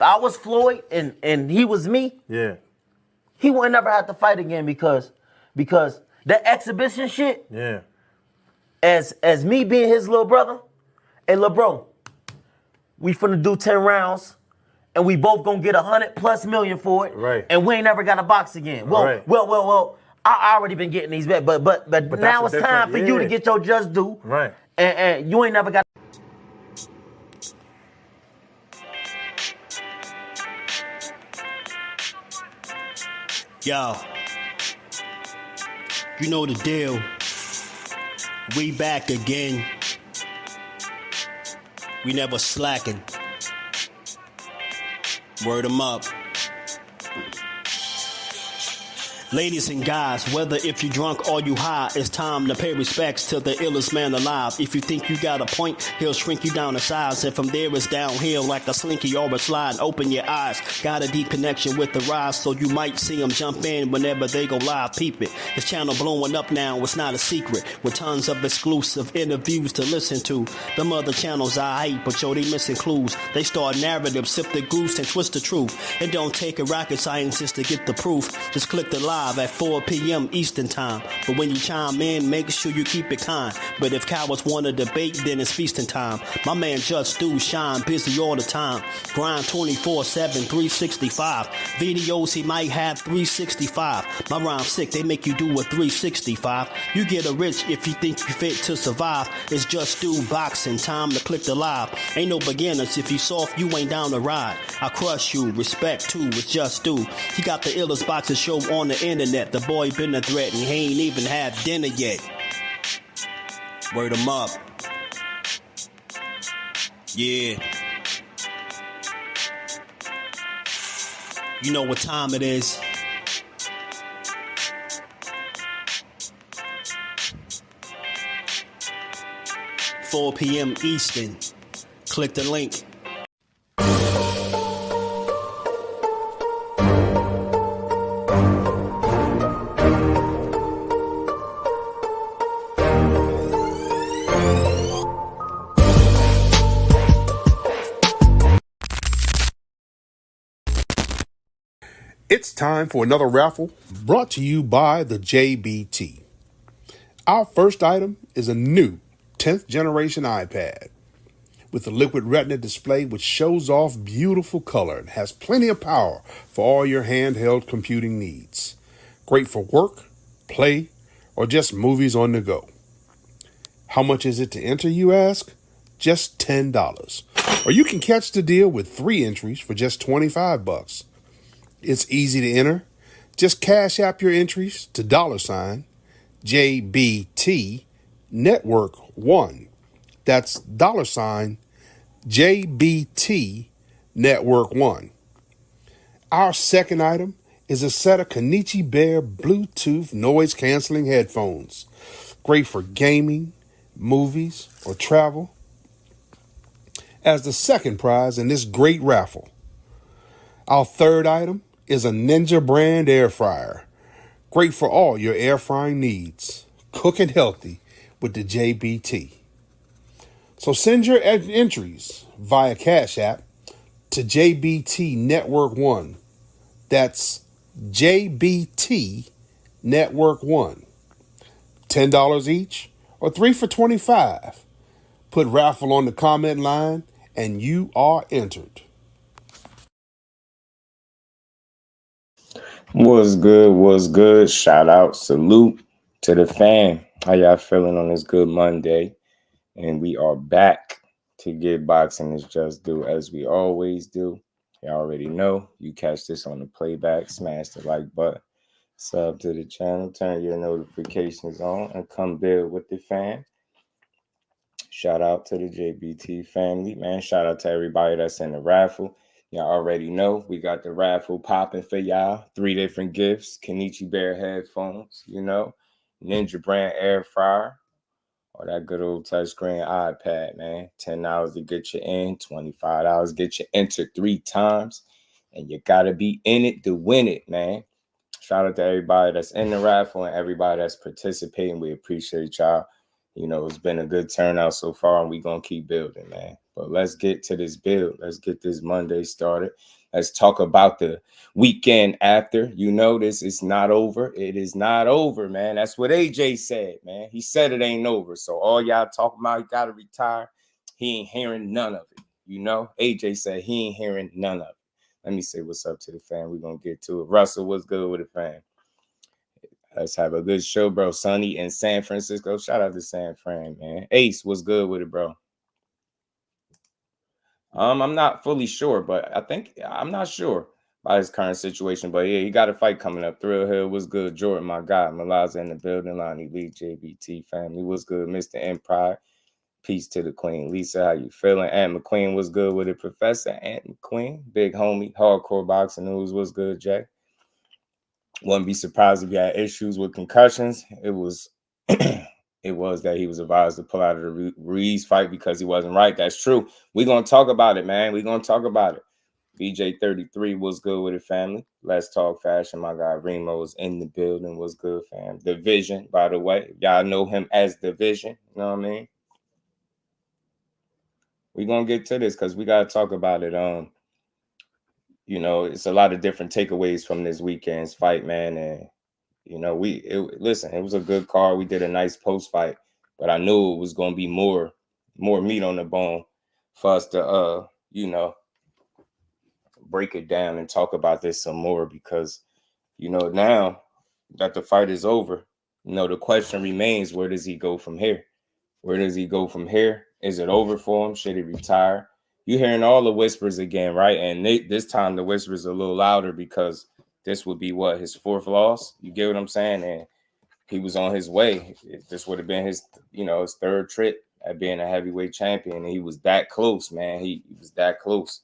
I was Floyd and he was me, Yeah. he wouldn't never have to fight again because that exhibition shit, Yeah. as me being his little brother, hey, little bro, we finna do 10 rounds and we both gonna get 100+ million for it. Right. And we ain't never got to box again. Well, Right. well, I already been getting these back, but now it's time for you to get your just due. Right. And you ain't never got. Yo, you know the deal. We back again. We never slacking. Word 'em up. Ladies and guys, whether if you drunk or you high, it's time to pay respects to the illest man alive. If you think you got a point, he'll shrink you down to size. And from there it's downhill like a slinky or a slide. Open your eyes. Got a deep connection with the rise, so you might see them jump in whenever they go live. Peep it. This channel blowing up now, it's not a secret. With tons of exclusive interviews to listen to. Them other channels I hate, but yo, they missing clues. They start narratives, sip the goose and twist the truth. It don't take a rocket scientist to get the proof. Just click the live at 4 p.m. Eastern time. But when you chime in, make sure you keep it kind. But if cowards want to debate, then it's feasting time. My man Jusdu shine busy all the time. Grind 24/7, 365. Videos he might have 365. My rhyme sick, they make you do a 365. You get a rich if you think you fit to survive. It's Jusdueboxing, time to click the live. Ain't no beginners, if you soft, you ain't down to ride. I crush you, respect too, it's Jusdu. He got the illest boxing show on the internet. The boy been a threat and he ain't even had dinner yet. Word 'em up. Yeah. You know what time it is. $4 p.m. Eastern. Click the link. It's time for another raffle brought to you by the JBT. Our first item is a new 10th generation iPad with a liquid retina display which shows off beautiful color and has plenty of power for all your handheld computing needs. Great for work, play, or just movies on the go. How much is it to enter, you ask? Just $10. Or you can catch the deal with 3 entries for just $25. It's easy to enter. Just cash app your entries to $JBT Network 1. That's $JBT Network 1. Our second item is a set of Kenichi Bear Bluetooth noise canceling headphones. Great for gaming, movies, or travel. As the second prize in this great raffle. Our third item is a Ninja brand air fryer. Great for all your air frying needs. Cooking healthy with the JBT. So send your entries via Cash App to JBT Network 1. That's JBT Network 1. $10 each or 3 for $25. Put raffle on the comment line and you are entered. What's good? What's good? Shout out, salute to the fam. How y'all feeling on this good Monday? And we are back to get boxing is just do as we always do. You already know. You catch this on the playback, smash the like button, sub to the channel, turn your notifications on, and come build with the fam. Shout out to the JBT family, man. Shout out to everybody that's in the raffle. Y'all already know we got the raffle popping for y'all. 3 different gifts. Kenichi Bear headphones, Ninja brand air fryer, or that good old touchscreen iPad, man. $10 to get you in, $25 get you entered 3 times. And you gotta be in it to win it, man. Shout out to everybody that's in the raffle and everybody that's participating. We appreciate y'all. You know, it's been a good turnout so far, and we're going to keep building, man. But let's get to this build. Let's get this Monday started. Let's talk about the weekend after. You notice it's not over. It is not over, man. That's what AJ said, man. He said it ain't over. So all y'all talking about, he got to retire. He ain't hearing none of it. You know, AJ said he ain't hearing none of it. Let me say what's up to the fan. We're going to get to it. Russell, what's good with the fan? Let's have a good show, bro. Sonny in San Francisco. Shout out to San Fran, man. Ace, what's good with it, bro? I'm not fully sure, but I'm not sure about his current situation. But yeah, he got a fight coming up. Thrill Hill, what's good? Jordan, my guy. Malaza in the building. Lonnie Lee, JBT family. What's good? Mr. Empire. Peace to the queen. Lisa, how you feeling? Aunt McQueen, what's good with it? Professor Aunt McQueen, big homie. Hardcore boxing news, what's good, Jack? Wouldn't be surprised if he had issues with concussions. It was it was that he was advised to pull out of the Ruiz fight because he wasn't right. That's true. We're going to talk about it, man. We're going to talk about it. BJ33 was good with it, family. Let's talk fashion. My guy Remo is in the building. Was good, fam. The Vision, by the way. Y'all know him as the Vision. You know what I mean? We're going to get to this because we got to talk about it. You know, it's a lot of different takeaways from this weekend's fight, man. And, you know, listen, it was a good card. We did a nice post fight, but I knew it was going to be more meat on the bone for us to, you know, break it down and talk about this some more because, you know, now that the fight is over, you know, the question remains, where does he go from here? Where does he go from here? Is it over for him? Should he retire? You're hearing all the whispers again, right? And this time the whispers are a little louder because this would be his fourth loss. You get what I'm saying? And he was on his way. This would have been his, you know, his third trip at being a heavyweight champion. And he was that close, man. He was that close.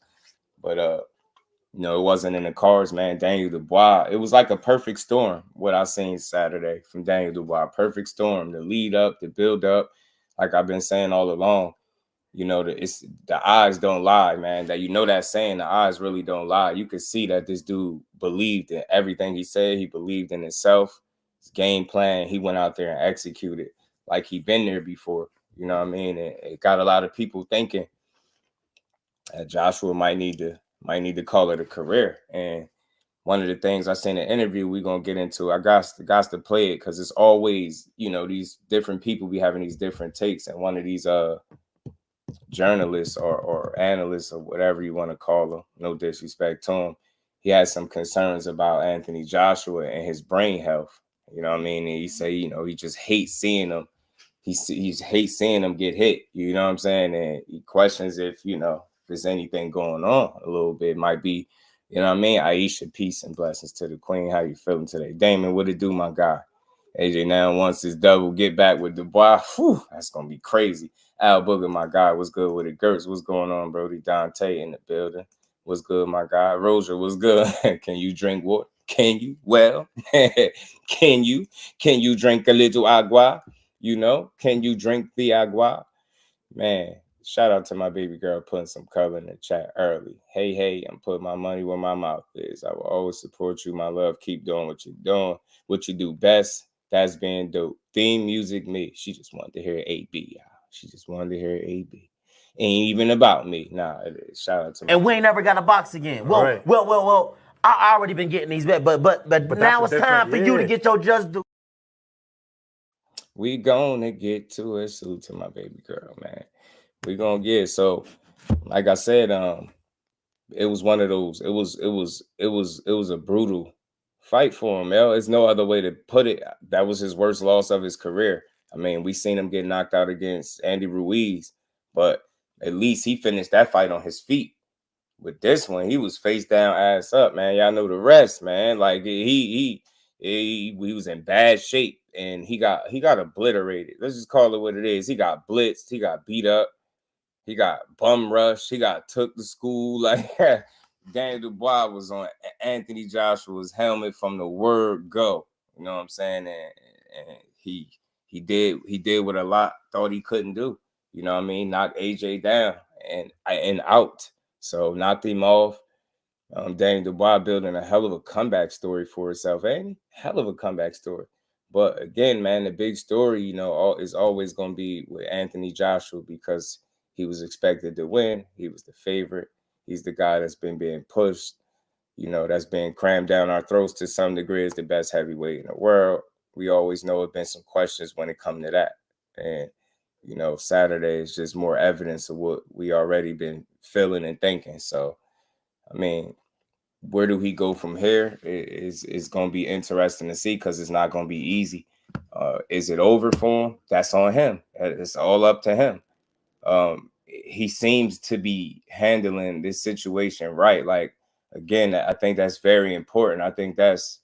But you know, it wasn't in the cards, man. Daniel Dubois. It was like a perfect storm, what I seen Saturday from Daniel Dubois. Perfect storm. The lead up, the build up. Like I've been saying all along, you know, the eyes don't lie, man. That, you know, that saying, the eyes really don't lie. You could see that this dude believed in everything he said. He believed in himself, his game plan. He went out there and executed like he'd been there before. You know what I mean? It got a lot of people thinking that Joshua might need to call it a career. And one of the things I seen in the interview we're going to get into, I got to play it because it's always, you know, these different people be having these different takes. And one of these journalists or analysts or whatever you want to call them, no disrespect to him, he had some concerns about Anthony Joshua and his brain health. You know what I mean? And he say, you know, he just hates seeing him. He hates seeing him get hit. You know what I'm saying? And he questions if, you know, if there's anything going on a little bit. It might be, you know what I mean? Aisha, peace and blessings to the queen. How you feeling today? Damon, what it do, my guy? AJ now wants his double get back with Dubois. Whew, that's going to be crazy. Al Booger, my guy, what's good with it? Gertz, what's going on, Brody? Dante in the building. What's good, my guy? Roger, what's good? Can you drink water? Can you? Well, can you? Can you drink a little agua? You know, can you drink the agua? Man, shout out to my baby girl putting some color in the chat early. Hey, I'm putting my money where my mouth is. I will always support you, my love. Keep doing what you're doing, what you do best. That's being dope. Theme music, me. She just wanted to hear AB, y'all. She just wanted to hear AB. Ain't even about me. Nah, it is. Shout out to my And we ain't never got a box again. Well, Right. well. I already been getting these bets, but now it's time for you to get your just do. We gonna get to it. Salute to my baby girl, man. We gonna get so, like I said, it was one of those. It was a brutal fight for him. There's no other way to put it. That was his worst loss of his career. I mean, we seen him get knocked out against Andy Ruiz, but at least he finished that fight on his feet. With this one, he was face down, ass up, man. Y'all know the rest, man. Like he was in bad shape, and he got obliterated. Let's just call it what it is. He got blitzed. He got beat up. He got bum rushed. He got took to school. Like Daniel Dubois was on Anthony Joshua's helmet from the word go. You know what I'm saying? And he did what a lot thought he couldn't do. You know what I mean? Knocked AJ down and out. So knocked him off. Daniel Dubois building a hell of a comeback story for himself, ain't he? Hell of a comeback story. But again, man, the big story, you know, is always going to be with Anthony Joshua because he was expected to win. He was the favorite. He's the guy that's been being pushed, you know, that's been crammed down our throats to some degree as the best heavyweight in the world. We always know there have been some questions when it comes to that. And, you know, Saturday is just more evidence of what we already been feeling and thinking. So, I mean, where do he go from here is going to be interesting to see because it's not going to be easy. Is it over for him? That's on him. It's all up to him. He seems to be handling this situation right. Like, again, I think that's very important. I think that's,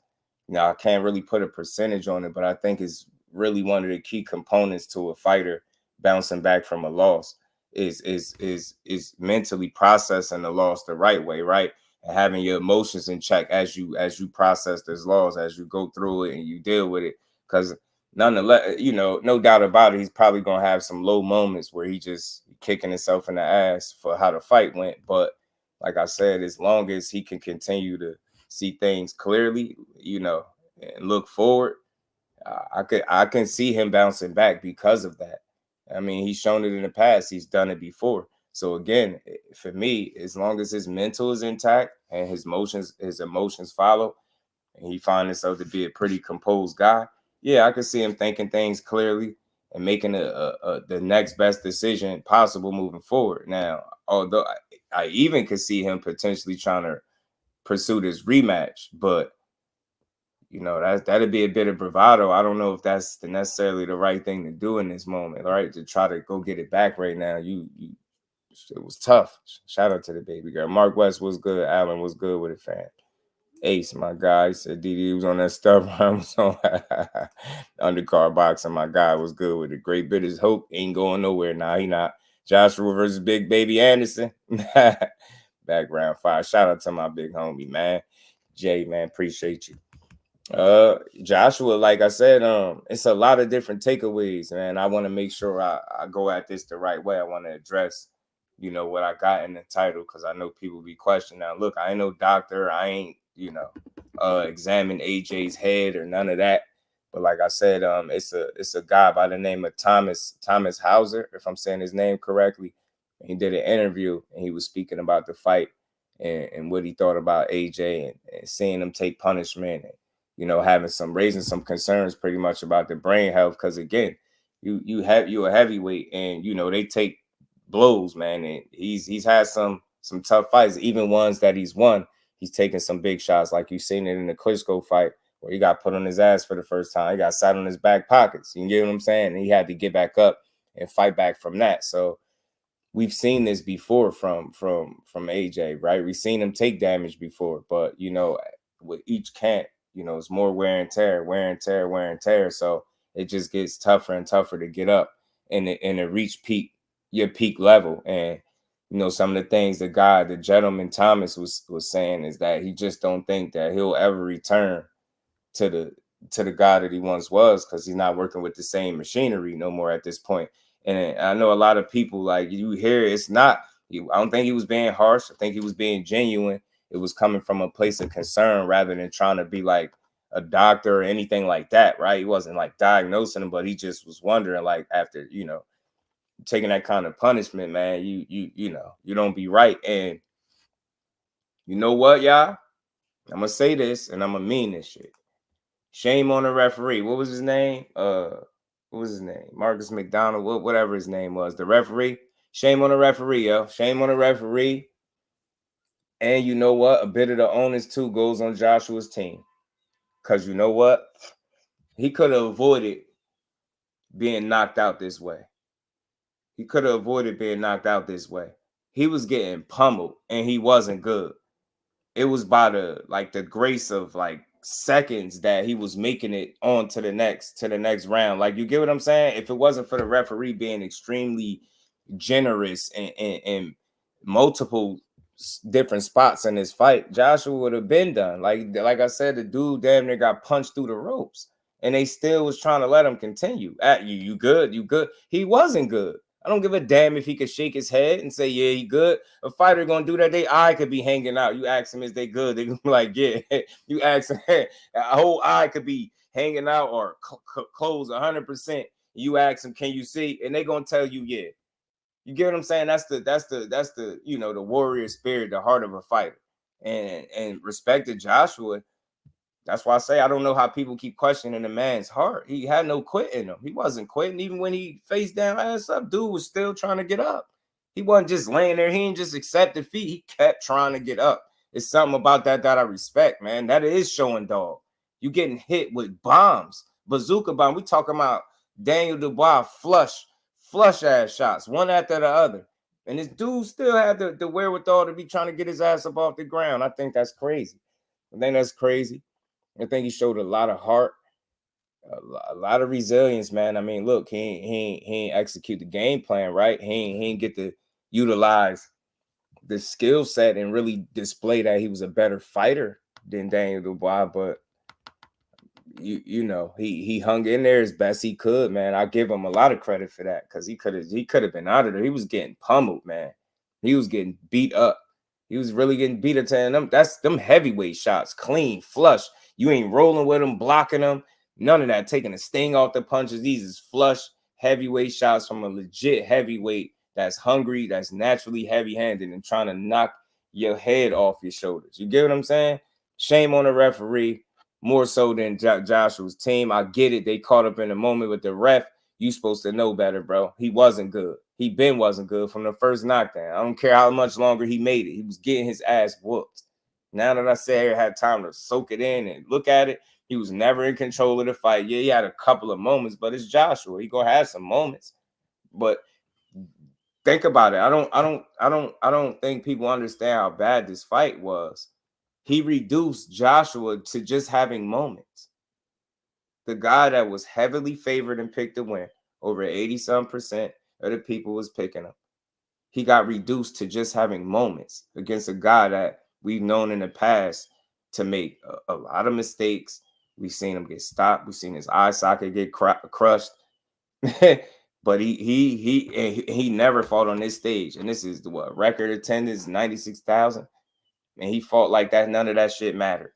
you know, I can't really put a percentage on it, but I think it's really one of the key components to a fighter bouncing back from a loss is mentally processing the loss the right way, right? And having your emotions in check as you process this loss, as you go through it and you deal with it. Because nonetheless, you know, no doubt about it, he's probably gonna have some low moments where he just kicking himself in the ass for how the fight went. But like I said, as long as he can continue to see things clearly, you know, and look forward, I can see him bouncing back because of that. I mean, he's shown it in the past. He's done it before. So again, for me, as long as his mental is intact and his emotions follow, and he finds himself to be a pretty composed guy, yeah, I can see him thinking things clearly and making the next best decision possible moving forward. Now, although I even could see him potentially trying to pursue this rematch, but you know, that'd be a bit of bravado. I don't know if that's necessarily the right thing to do in this moment, right? To try to go get it back right now. It was tough. Shout out to the baby girl. Mark West was good. Allen was good with it, fam. Ace, my guy, he said DD was on that stuff. I was on undercard boxing. My guy was good with it. Great bit of hope. Ain't going nowhere now. He not. Joshua versus Big Baby Anderson. Background fire. Shout out to my big homie, man. Jay, man, appreciate you. Joshua, like I said, it's a lot of different takeaways, man. I want to make sure I go at this the right way. I want to address, you know, what I got in the title because I know people be questioning. Now, look, I ain't no doctor. I ain't, you know, examine AJ's head or none of that. But like I said, it's a guy by the name of Thomas Hauser, if I'm saying his name correctly. He did an interview and he was speaking about the fight and what he thought about AJ and seeing him take punishment and, you know, raising some concerns pretty much about the brain health. Because again, you're a heavyweight and, you know, they take blows, man. And he's had some tough fights, even ones that he's won. He's taken some big shots, like you've seen it in the Klitschko fight where he got put on his ass for the first time. He got sat on his back pockets. You get what I'm saying? And he had to get back up and fight back from that. So we've seen this before from AJ, right? We've seen him take damage before, but, you know, with each camp, you know, it's more wear and tear. So it just gets tougher and tougher to get up and to reach your peak level. And, you know, some of the things the gentleman Thomas was saying is that he just don't think that he'll ever return to the guy that he once was because he's not working with the same machinery no more at this point. And I know a lot of people, like, you hear it's not, I don't think he was being harsh. I think he was being genuine. It was coming from a place of concern rather than trying to be like a doctor or anything like that, right? He wasn't like diagnosing him, but he just was wondering, like, after, you know, taking that kind of punishment, man, you know, you don't be right. And you know what, y'all? I'm gonna say this and I'm gonna mean this shit. Shame on the referee. What was his name? Marcus McDonald, whatever his name was. The referee. Shame on the referee, yo. Shame on the referee. And you know what? A bit of the onus too goes on Joshua's team. Because you know what? He could have avoided being knocked out this way. He was getting pummeled and he wasn't good. It was by the grace of like seconds that he was making it on to the next round. Like, you get what I'm saying? If it wasn't for the referee being extremely generous and multiple different spots in this fight, Joshua would have been done. Like I said, the dude damn near got punched through the ropes and they still was trying to let him continue. You good. He wasn't good. I don't give a damn if he could shake his head and say, yeah, he good. A fighter gonna do that. They eye could be hanging out. You ask him, is they good? They gonna be like, yeah. You ask him, a whole eye could be hanging out or closed 100%. You ask them, can you see? And they gonna tell you, yeah. You get what I'm saying? That's the you know, the warrior spirit, the heart of a fighter. And respect to Joshua. That's why I say I don't know how people keep questioning the man's heart. He had no quit in him. He wasn't quitting. Even when he faced down ass up, dude was still trying to get up. He wasn't just laying there. He didn't just accept defeat. He kept trying to get up. It's something about that I respect, man. That is showing dog. You getting hit with bombs, bazooka bomb. We talking about Daniel Dubois flush ass shots, one after the other. And this dude still had the wherewithal to be trying to get his ass up off the ground. I think that's crazy. I think that's crazy. I think he showed a lot of heart, a lot of resilience, man. I mean, look, he ain't execute the game plan right. He ain't get to utilize the skill set and really display that he was a better fighter than Daniel Dubois. But you know, he hung in there as best he could, man. I give him a lot of credit for that because he could have been out of there. He was getting pummeled, man. He was getting beat up. He was really getting beat up. And that's them heavyweight shots, clean, flush. You ain't rolling with them, blocking them, none of that, taking the sting off the punches. These is flush heavyweight shots from a legit heavyweight that's hungry, that's naturally heavy-handed and trying to knock your head off your shoulders. You get what I'm saying? Shame on the referee, more so than Joshua's team. I get it. They caught up in the moment with the ref. You supposed to know better, bro. He wasn't good. He wasn't good from the first knockdown. I don't care how much longer he made it. He was getting his ass whooped. Now that I say I had time to soak it in and look at it, he was never in control of the fight. Yeah, he had a couple of moments, but it's Joshua. He gonna have some moments. But think about it. I don't think people understand how bad this fight was. He reduced Joshua to just having moments. The guy that was heavily favored and picked to win, over 80-some% of the people was picking him. He got reduced to just having moments against a guy that we've known in the past to make a lot of mistakes. We've seen him get stopped. We've seen his eye socket get crushed. But he never fought on this stage. And this is the record attendance, 96,000. And he fought like that. None of that shit mattered.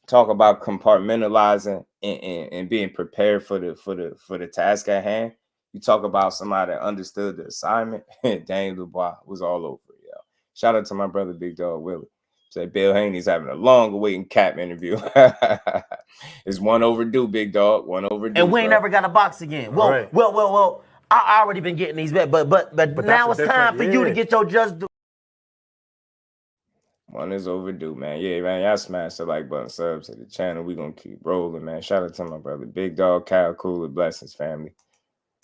Talk about compartmentalizing and being prepared for the task at hand. You talk about somebody that understood the assignment. Daniel Dubois was all over it, yo. Shout out to my brother, Big Dog Willie. Say Bill Haney's having a long awaiting cap interview. It's one overdue, Big Dog. One overdue. And we ain't never got a box again. Well, right. well. I already been getting these back, but now it's time for you to get your just due. One is overdue, man. Yeah, man. Y'all smash the like button, subs to the channel. We gonna keep rolling, man. Shout out to my brother, Big Dog, Kyle Cooler, blessings, family.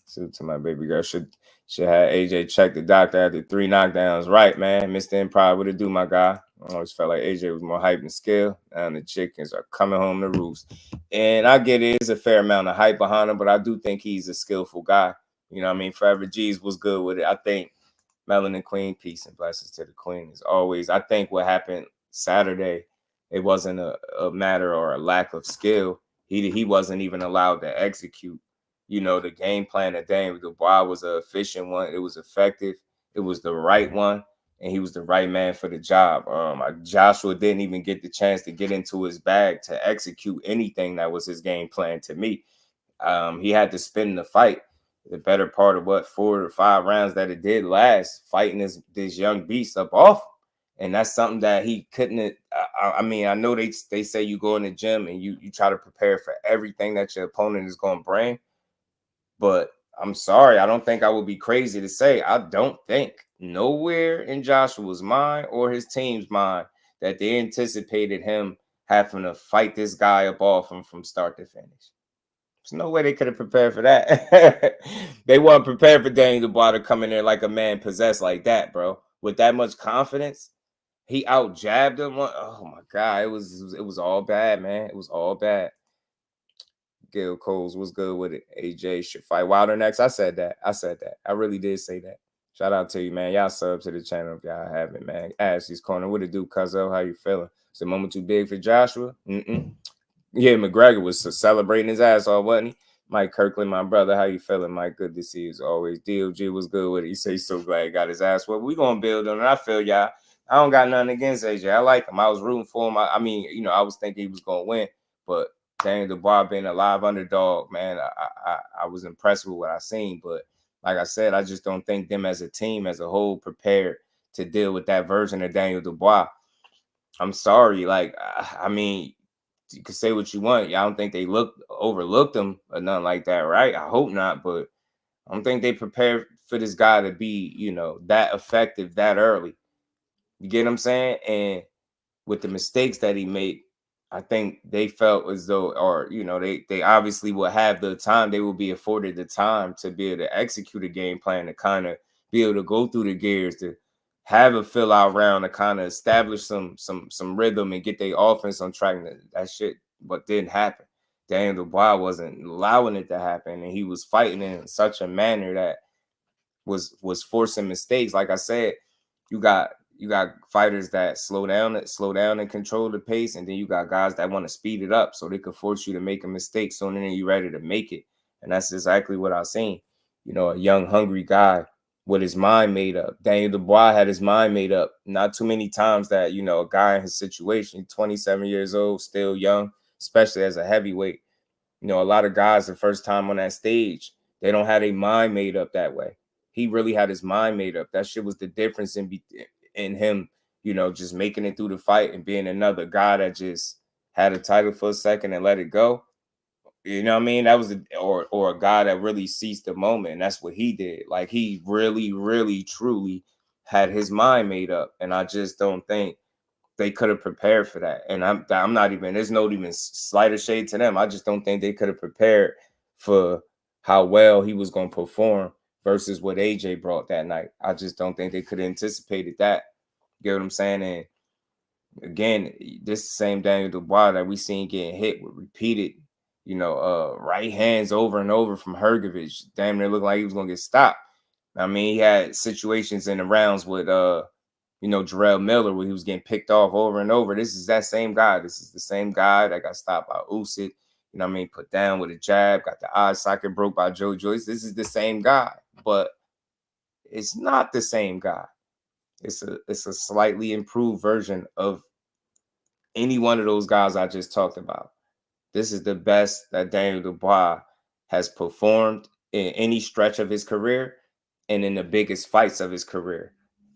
Salute to my baby girl. Should have AJ check the doctor after 3 knockdowns. Right, man. Mr. Improv, what it do, my guy? I always felt like AJ was more hype than skill. And the chickens are coming home to roost. And I get it. It's a fair amount of hype behind him, but I do think he's a skillful guy. You know what I mean? Forever G's was good with it. I think Melanin Queen, peace and blessings to the queen as always. I think what happened Saturday, it wasn't a matter or a lack of skill. He wasn't even allowed to execute. You know, the game plan that Daniel Dubois was an efficient one. It was effective. It was the right one. And he was the right man for the job. Joshua didn't even get the chance to get into his bag to execute anything that was his game plan to me. He had to spin the fight. The better part of 4 or 5 rounds that it did last, fighting this young beast up off. And that's something that he couldn't. I mean, I know they say you go in the gym and you try to prepare for everything that your opponent is going to bring. But I'm sorry, I don't think I would be crazy to say I don't think nowhere in Joshua's mind or his team's mind that they anticipated him having to fight this guy up off him from start to finish. There's no way they could have prepared for that. They weren't prepared for Daniel Dubois to come in there like a man possessed like that, bro. With that much confidence, he out jabbed him. Oh my God, it was all bad, man. It was all bad. Gail Coles was good with it. AJ should fight Wilder next. I said that. I really did say that. Shout out to you, man. Y'all sub to the channel if y'all haven't, man. Ashley's Corner. What it do, Cuzzo? How you feeling? Is the moment too big for Joshua? Yeah, McGregor was celebrating his ass off, wasn't he? Mike Kirkland, my brother, how you feeling, Mike? Good to see you as always. DLG was good with it. He said he's so glad he got his ass whooped. We gonna build on it. I feel y'all. I don't got nothing against AJ. I like him. I was rooting for him. I mean, you know, I was thinking he was gonna win, but Daniel Dubois being a live underdog, man, I was impressed with what I seen. But like I said, I just don't think them as a team, as a whole, prepared to deal with that version of Daniel Dubois. I'm sorry. Like, I mean, you can say what you want. I don't think they overlooked him or nothing like that, right? I hope not, but I don't think they prepared for this guy to be, you know, that effective that early. You get what I'm saying? And with the mistakes that he made, I think they felt as though, or, you know, they obviously will have the time. They will be afforded the time to be able to execute a game plan, to kind of be able to go through the gears, to have a fill out round, to kind of establish some rhythm and get their offense on track. That shit, but didn't happen. Daniel Dubois wasn't allowing it to happen, and he was fighting in such a manner that was forcing mistakes. Like I said, you got fighters that slow down and control the pace, and then you got guys that want to speed it up so they could force you to make a mistake sooner than you're ready to make it. And that's exactly what I've seen. You know, a young, hungry guy with his mind made up. Daniel Dubois had his mind made up. Not too many times that, you know, a guy in his situation, 27 years old, still young, especially as a heavyweight. You know, a lot of guys, the first time on that stage, they don't have a mind made up that way. He really had his mind made up. That shit was the difference in him, you know, just making it through the fight and being another guy that just had a title for a second and let it go. You know what I mean? That was or a guy that really seized the moment. And that's what he did. Like, he really, really, truly had his mind made up. And I just don't think they could have prepared for that. And I'm not even, there's no even slighter shade to them. I just don't think they could have prepared for how well he was going to perform versus what AJ brought that night. I just don't think they could have anticipated that. You get what I'm saying? And again, this is the same Daniel Dubois that we seen getting hit with repeated, you know, right hands over and over from Hergovich. Damn near looked like he was going to get stopped. I mean, he had situations in the rounds with, you know, Jarrell Miller, where he was getting picked off over and over. This is that same guy. This is the same guy that got stopped by Usyk. You know what I mean? Put down with a jab, got the eye socket broke by Joe Joyce. This is the same guy, but it's not the same guy. It's a slightly improved version of any one of those guys I just talked about. This is the best that Daniel Dubois has performed in any stretch of his career and in the biggest fights of his career.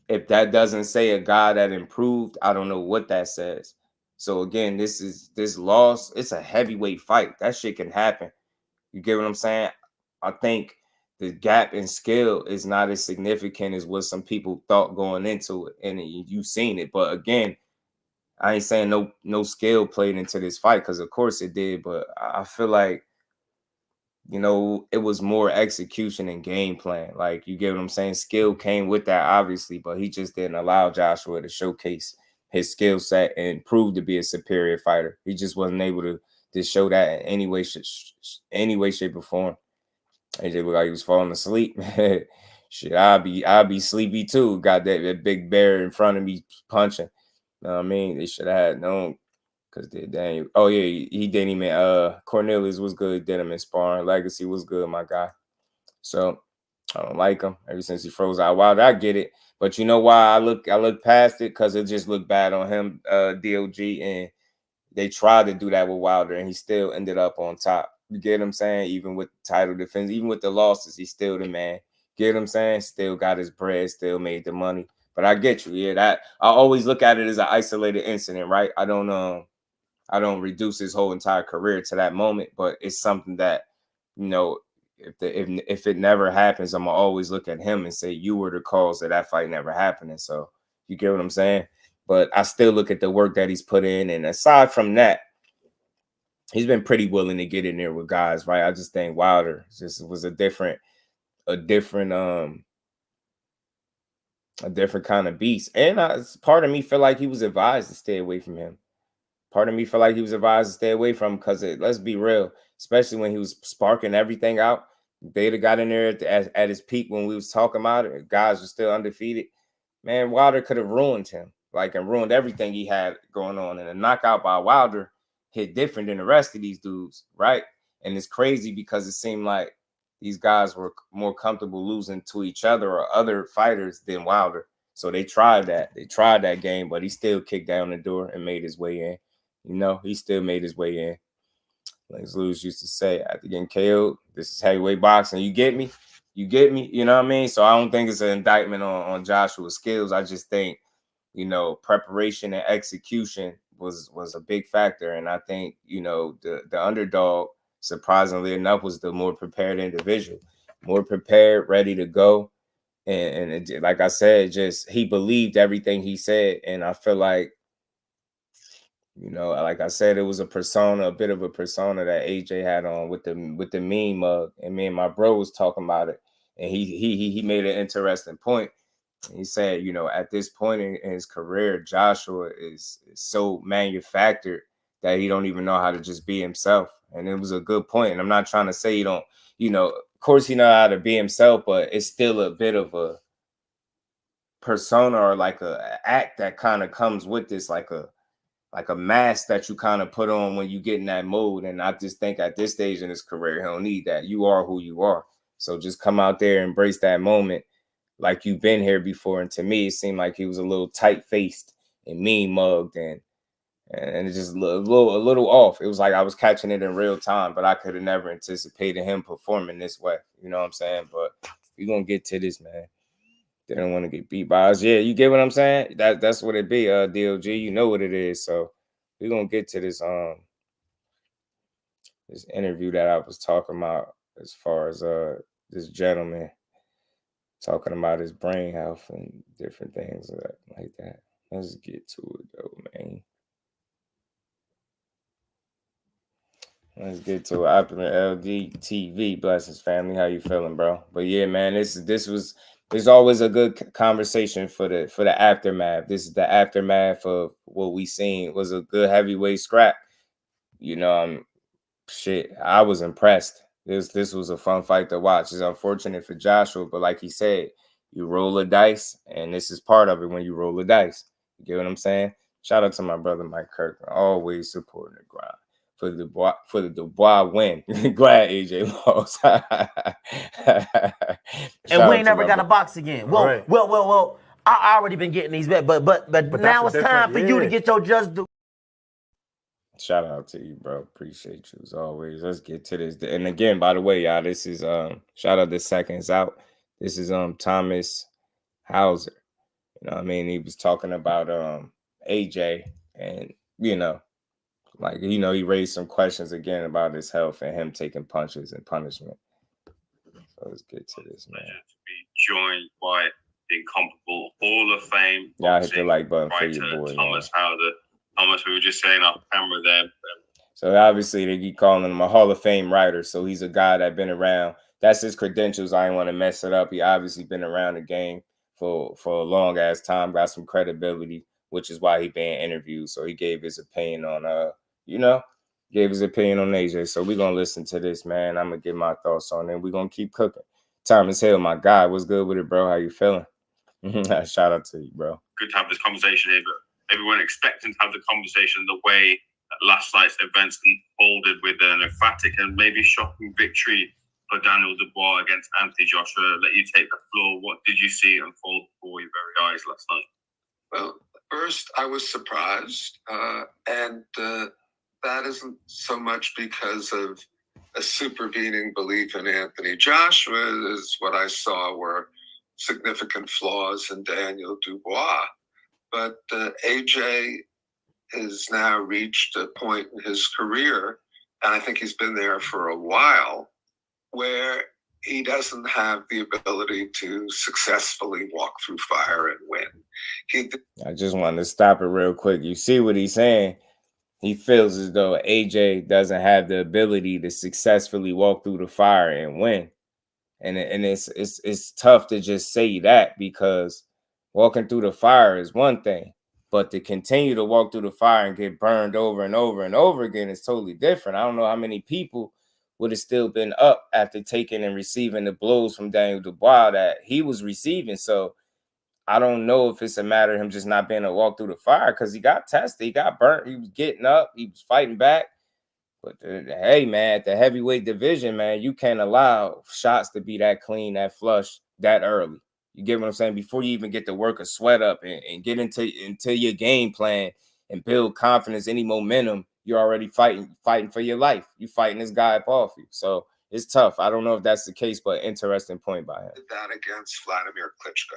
If that doesn't say a guy that improved, I don't know what that says. So again, this loss, it's a heavyweight fight. That shit can happen. You get what I'm saying? I think the gap in skill is not as significant as what some people thought going into it. And you've seen it. But again, I ain't saying no skill played into this fight, because of course it did. But I feel like, you know, it was more execution and game plan. Like, you get what I'm saying? Skill came with that, obviously, but he just didn't allow Joshua to showcase his skill set and prove to be a superior fighter. He just wasn't able to show that in any way, shape, or form. AJ looked like he was falling asleep. Shit, I'll be sleepy too. Got that big bear in front of me punching. You know what I mean? They should have had known. Because Daniel, oh yeah, he didn't even. Cornelius was good, did him in sparring. Legacy was good, my guy. So I don't like him ever since he froze out wild. I get it, but you know why I look past it? Because it just looked bad on him, DOG, and they tried to do that with Wilder, and he still ended up on top. You get what I'm saying? Even with title defense, even with the losses, he's still the man. Get what I'm saying? Still got his bread, still made the money. But I get you, yeah. That I always look at it as an isolated incident, right? I don't reduce his whole entire career to that moment, but it's something that, you know, if it never happens, I'm gonna always look at him and say, you were the cause of that fight never happening. So you get what I'm saying? But I still look at the work that he's put in, and aside from that, he's been pretty willing to get in there with guys, right? I just think Wilder just was a different kind of beast, and part of me feel like he was advised to stay away from him. Part of me feel like he was advised to stay away from him because, let's be real, especially when he was sparking everything out. They'd have got in there at his peak when we was talking about it. Guys were still undefeated. Man, Wilder could have ruined him, and ruined everything he had going on. And a knockout by Wilder hit different than the rest of these dudes, right? And it's crazy because it seemed like these guys were more comfortable losing to each other or other fighters than Wilder. So they tried that. They tried that game, but he still kicked down the door and made his way in. You know, he still made his way in. Like Lewis used to say, after getting KO'd, this is heavyweight boxing. You get me? You get me? You know what I mean? So I don't think it's an indictment on Joshua's skills. I just think, you know, preparation and execution was a big factor. And I think, you know, the underdog, surprisingly enough, was the more prepared individual, more prepared, ready to go. And it, like I said, just he believed everything he said. And I feel like, you know, like I said, it was a persona, a bit of a persona that AJ had on with the meme mug. And me and my bro was talking about it. And he made an interesting point. He said, you know, at this point in his career, Joshua is so manufactured that he don't even know how to just be himself. And it was a good point. And I'm not trying to say you don't, you know, of course he know how to be himself, but it's still a bit of a persona or like a act that kind of comes with this, like a mask that you kind of put on when you get in that mode. And I just think at this stage in his career, he don't need that. You are who you are. So just come out there, embrace that moment like you've been here before. And to me, it seemed like he was a little tight-faced and mean mugged and it's just a little off. It was like I was catching it in real time, but I could have never anticipated him performing this way. You know what I'm saying? But we're going to get to this, man. They don't want to get beat by us. Yeah, you get what I'm saying? That's what it be, DLG. You know what it is. So we're going to get to this this interview that I was talking about as far as this gentleman talking about his brain health and different things like that. Let's get to it, though, man. Let's get to it. Opulent LD TV. Blessings, family. How you feeling, bro? But yeah, man, there's always a good conversation for the aftermath. This is the aftermath of what we seen. It was a good heavyweight scrap. You know, shit, I was impressed. This was a fun fight to watch. It's unfortunate for Joshua, but like he said, you roll the dice, and this is part of it when you roll the dice. You get what I'm saying? Shout out to my brother Mike Kirk, always supporting the grind. For the Dubois win. Glad AJ lost. And we ain't never got a box again. Well, right. well. I already been getting these bets, but now it's time for you to get your Jusdueboxing. Shout out to you, bro. Appreciate you as always. Let's get to this. And again, by the way, y'all, this is shout out to Seconds Out. This is Thomas Hauser. You know what I mean? He was talking about AJ and, you know, like, you know, he raised some questions again about his health and him taking punches and punishment. So let's get to this, man. To be joined by the incomparable Hall of Fame. Y'all hit the like button for your boy, Thomas Hauser. Thomas, we were just saying off camera there. So obviously they keep calling him a Hall of Fame writer. So he's a guy that's been around. That's his credentials. I didn't want to mess it up. He obviously been around the game for a long ass time, got some credibility, which is why he being interviewed. So he gave his opinion on gave his opinion on AJ. So we're gonna listen to this, man. I'm gonna get my thoughts on it. We're gonna keep cooking. Thomas Hill, my guy, what's good with it, bro? How you feeling? Shout out to you, bro. Good to have this conversation here, but everyone expecting to have the conversation the way last night's events unfolded with an emphatic and maybe shocking victory for Daniel Dubois against Anthony Joshua. Let you take the floor. What did you see unfold before your very eyes last night? Well, first, I was surprised, and that isn't so much because of a supervening belief in Anthony Joshua, as what I saw were significant flaws in Daniel Dubois. But AJ has now reached a point in his career, and I think he's been there for a while, where he doesn't have the ability to successfully walk through fire and win. I just wanted to stop it real quick. You see what he's saying? He feels as though AJ doesn't have the ability to successfully walk through the fire and win. And it's tough to just say that, because walking through the fire is one thing, but to continue to walk through the fire and get burned over and over and over again is totally different. I don't know how many people would have still been up after taking and receiving the blows from Daniel Dubois that he was receiving. So I don't know if it's a matter of him just not being able to walk through the fire, because he got tested, he got burnt, he was getting up, he was fighting back. But hey, man, at the heavyweight division, man, you can't allow shots to be that clean, that flush, that early. You get what I'm saying? Before you even get to work a sweat up and get into your game plan and build confidence, any momentum, you're already fighting for your life. You fighting this guy up off you. So it's tough. I don't know if that's the case, but interesting point by him. That against Vladimir Klitschko.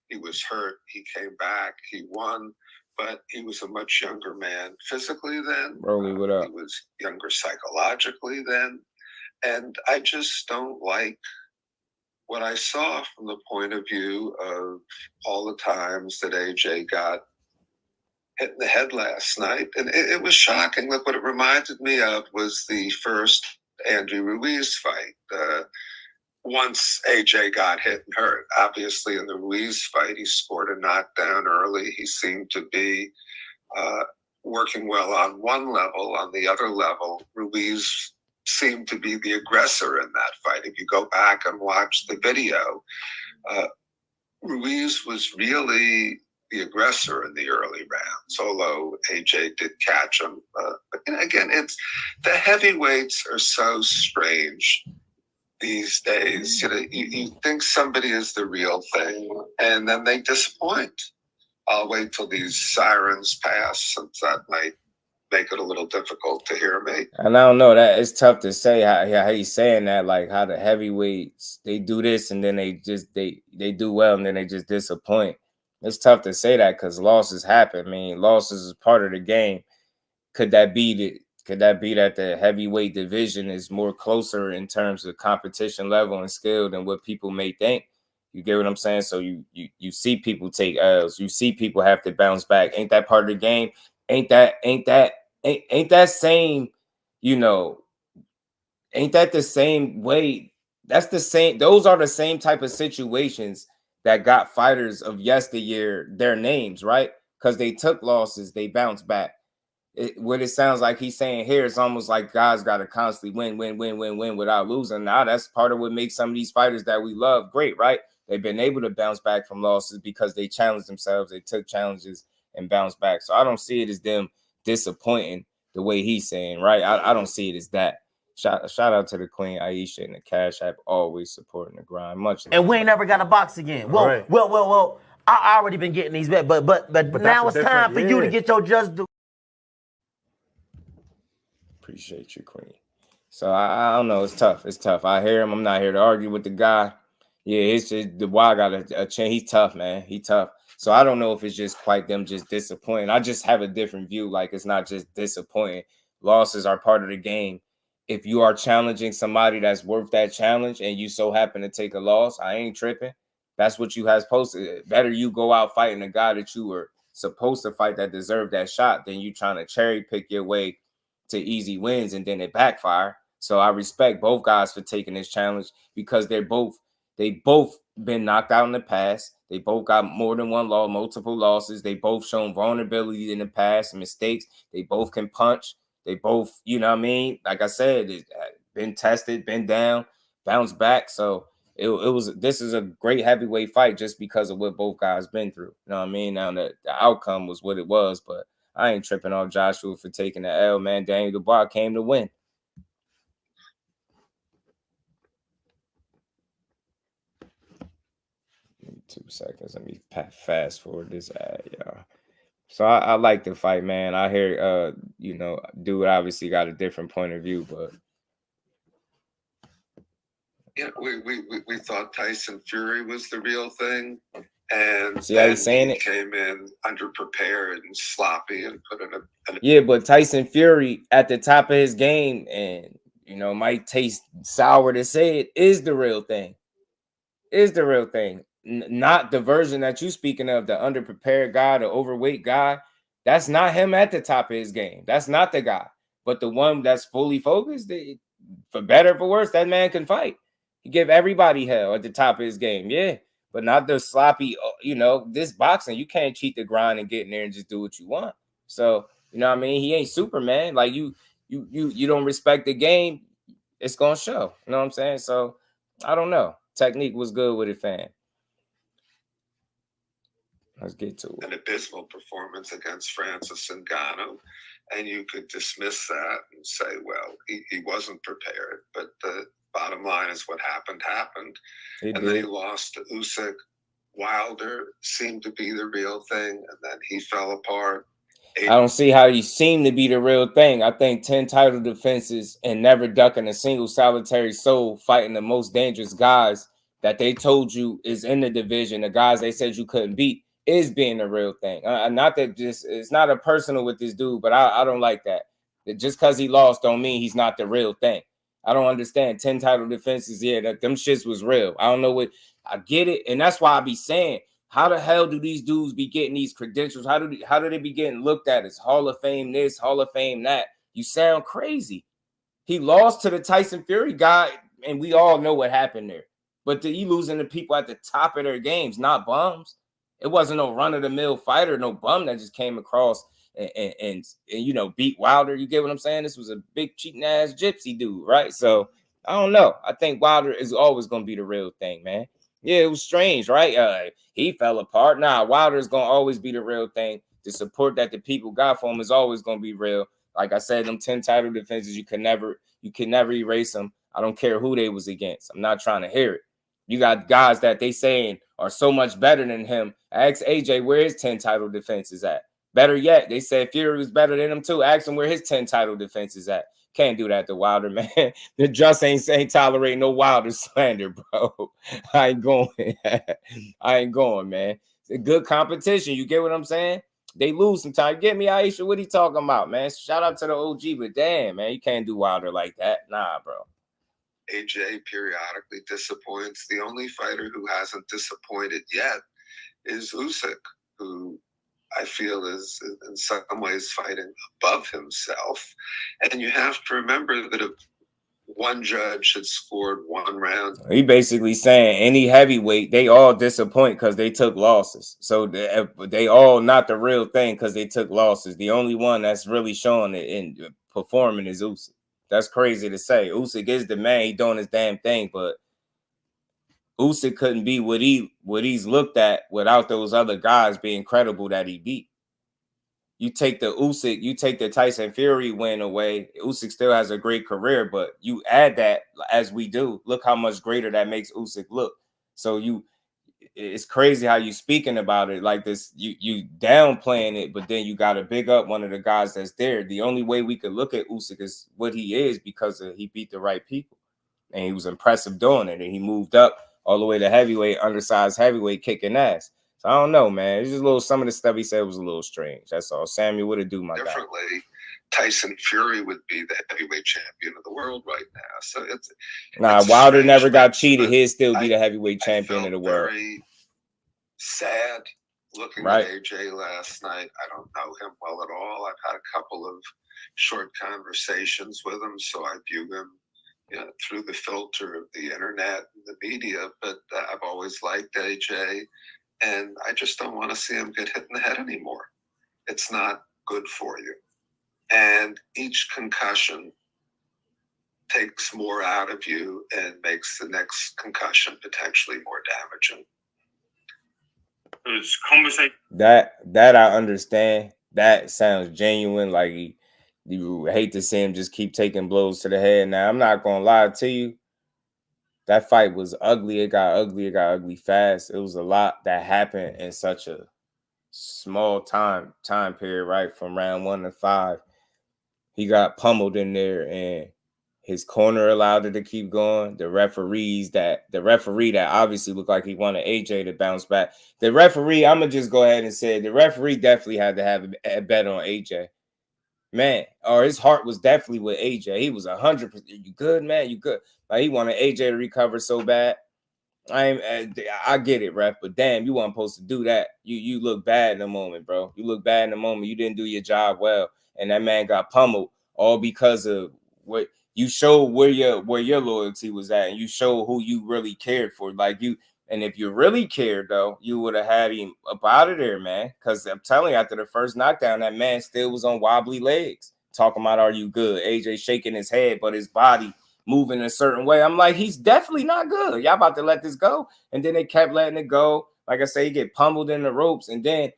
He was hurt. He came back. He won. But he was a much younger man physically then. Broly, what up? He was younger psychologically then. And I just don't like what I saw from the point of view of all the times that AJ got hit in the head last night. And it was shocking. Look, what it reminded me of was the first Andy Ruiz fight. Once AJ got hit and hurt, obviously in the Ruiz fight, he scored a knockdown early. He seemed to be working well on one level. On the other level, Ruiz seemed to be the aggressor in that fight. If you go back and watch the video, Ruiz was really the aggressor in the early rounds, although AJ did catch him. But again, it's the heavyweights are so strange these days. You know, you think somebody is the real thing, and then they disappoint. I'll wait till these sirens pass, since that might make it a little difficult to hear me. And I don't know, that it's tough to say how he's saying that, like how the heavyweights, they do this and then they just they do well and then they just disappoint. It's tough to say that because losses happen. I mean, losses is part of the game. Could that be that the heavyweight division is more closer in terms of competition level and skill than what people may think? You get what I'm saying? So you see people take L's. You see people have to bounce back. Ain't that part of the game? Ain't that same, you know, ain't that the same way? That's the same. Those are the same type of situations that got fighters of yesteryear their names, right? Because they took losses, they bounced back. What it sounds like he's saying here, it's almost like guys got to constantly win without losing. Now that's part of what makes some of these fighters that we love great, right? They've been able to bounce back from losses because they challenged themselves, they took challenges and bounced back. So I don't see it as them disappointing the way he's saying, right? I don't see it as that. Shout out to the Queen Aisha and the Cash App, always supporting the grind. Much love. And we ain't never got a box again. Well, Right. well. I already been getting these back, but now it's time for you to get your Jusdueboxing. Appreciate you, Queen. So I don't know. It's tough. It's tough. I hear him. I'm not here to argue with the guy. Yeah, it's just Dubois got a chance. He's tough, man. He's tough. So I don't know if it's just quite them just disappointing. I just have a different view. Like, it's not just disappointing. Losses are part of the game. If you are challenging somebody that's worth that challenge and you so happen to take a loss, I ain't tripping. That's what you have supposed to. Better you go out fighting a guy that you were supposed to fight that deserved that shot than you trying to cherry pick your way to easy wins and then it backfire. So I respect both guys for taking this challenge because they both been knocked out in the past. They both got more than one loss, multiple losses. They both shown vulnerability in the past, mistakes. They both can punch. They both, you know what I mean? Like I said, it's been tested, been down, bounced back. So this is a great heavyweight fight just because of what both guys been through. You know what I mean? Now the outcome was what it was, but I ain't tripping on Joshua for taking the L, man. Daniel Dubois came to win. Give me 2 seconds. Let me fast forward this ad, y'all. So I like the fight, man. I hear, dude obviously got a different point of view, but yeah, we thought Tyson Fury was the real thing, and see how he's saying it? Came in underprepared and sloppy and put in a yeah. But Tyson Fury at the top of his game, and might taste sour to say it, is the real thing. Is the real thing. Not the version that you speaking of, the underprepared guy, the overweight guy. That's not him at the top of his game. That's not the guy. But the one that's fully focused, for better or for worse, that man can fight. He give everybody hell at the top of his game, yeah. But not the sloppy, this boxing, you can't cheat the grind and get in there and just do what you want. So, you know what I mean? He ain't Superman. Like you don't respect the game, it's gonna show. You know what I'm saying? So I don't know. Technique was good with it, fam. Let's get to it. An abysmal performance against Francis Ngannou. And you could dismiss that and say, well, he wasn't prepared. But the bottom line is what happened. And then he lost to Usyk. Wilder seemed to be the real thing, and then he fell apart. I don't see how he seemed to be the real thing. I think 10 title defenses and never ducking a single solitary soul, fighting the most dangerous guys that they told you is in the division, the guys they said you couldn't beat, is being the real thing. Not that just, it's not a personal with this dude, but I don't like that. Just because he lost don't mean he's not the real thing. I don't understand 10 title defenses. Yeah, that them shits was real. I don't know what, I get it. And that's why I be saying, how the hell do these dudes be getting these credentials? How do they be getting looked at as Hall of Fame this, Hall of Fame that? You sound crazy. He lost to the Tyson Fury guy, and we all know what happened there. But he losing to people at the top of their games, not bums. It wasn't no run-of-the-mill fighter, no bum that just came across and you know, beat Wilder. You get what I'm saying? This was a big cheating-ass gypsy dude, right? So, I don't know. I think Wilder is always going to be the real thing, man. Yeah, it was strange, right? He fell apart. Nah, Wilder is going to always be the real thing. The support that the people got for him is always going to be real. Like I said, them 10 title defenses, you can never erase them. I don't care who they was against. I'm not trying to hear it. You got guys that they saying are so much better than him. Ask AJ where his 10 title defense is at. Better yet, they said Fury was better than him too. Ask him where his 10 title defense is at. Can't do that to Wilder, man. The just ain't tolerate no Wilder slander, bro. I ain't going. I ain't going, man. It's a good competition. You get what I'm saying? They lose sometimes. Get me, Aisha. What he talking about, man? Shout out to the OG, but damn, man, you can't do Wilder like that. Nah, bro. AJ periodically disappoints. The only fighter who hasn't disappointed yet is Usyk, who I feel is in some ways fighting above himself. And you have to remember that if one judge had scored one round, he basically saying any heavyweight, they all disappoint because they took losses. So they all not the real thing because they took losses. The only one that's really showing it in performing is Usyk. That's crazy to say. Usyk is the man. He doing his damn thing, but Usyk couldn't be what he's looked at without those other guys being credible that he beat. You take the Usyk, you take the Tyson Fury win away. Usyk still has a great career, but you add that as we do. Look how much greater that makes Usyk look. So it's crazy how you speaking about it like this. You downplaying it, but then you got to big up one of the guys that's there. The only way we could look at Usyk is what he is because he beat the right people, and he was impressive doing it. And he moved up all the way to heavyweight, undersized heavyweight, kicking ass. So I don't know, man. It's just some of the stuff he said was a little strange. That's all. Samuel, what it do, my guy? Differently, Tyson Fury would be the heavyweight champion of the world right now. So it's Wilder never got cheated. He'd still be the heavyweight champion of the world. Very sad looking at AJ last night. I don't know him well at all. I've had a couple of short conversations with him, so I view him through the filter of the internet and the media. But I've always liked AJ. And I just don't want to see him get hit in the head anymore. It's not good for you. And each concussion takes more out of you and makes the next concussion potentially more damaging. It's conversation. That I understand. That sounds genuine. Like you hate to see him just keep taking blows to the head. Now, I'm not going to lie to you. That fight was ugly. It got ugly. It got ugly fast. It was a lot that happened in such a small time period, right? From round 1 to 5. He got pummeled in there, and his corner allowed it to keep going. The referee that obviously looked like he wanted AJ to bounce back. The referee, I'm going to just go ahead and say, the referee definitely had to have a bet on AJ. Man, or his heart was definitely with AJ. He was 100%. You good, man? You good? Like he wanted AJ to recover so bad. I get it, ref, but damn, you weren't supposed to do that. You look bad in the moment, bro. You look bad in the moment. You didn't do your job well, and that man got pummeled all because of what you showed where your loyalty was at, and you showed who you really cared for. Like you, and if you really cared, though, you would have had him up out of there, man. Because I'm telling you, after the first knockdown, that man still was on wobbly legs, talking about, "Are you good?" AJ shaking his head, but his body moving a certain way. I'm like, he's definitely not good. Y'all about to let this go? And then they kept letting it go. Like I say, he get pummeled in the ropes. And then,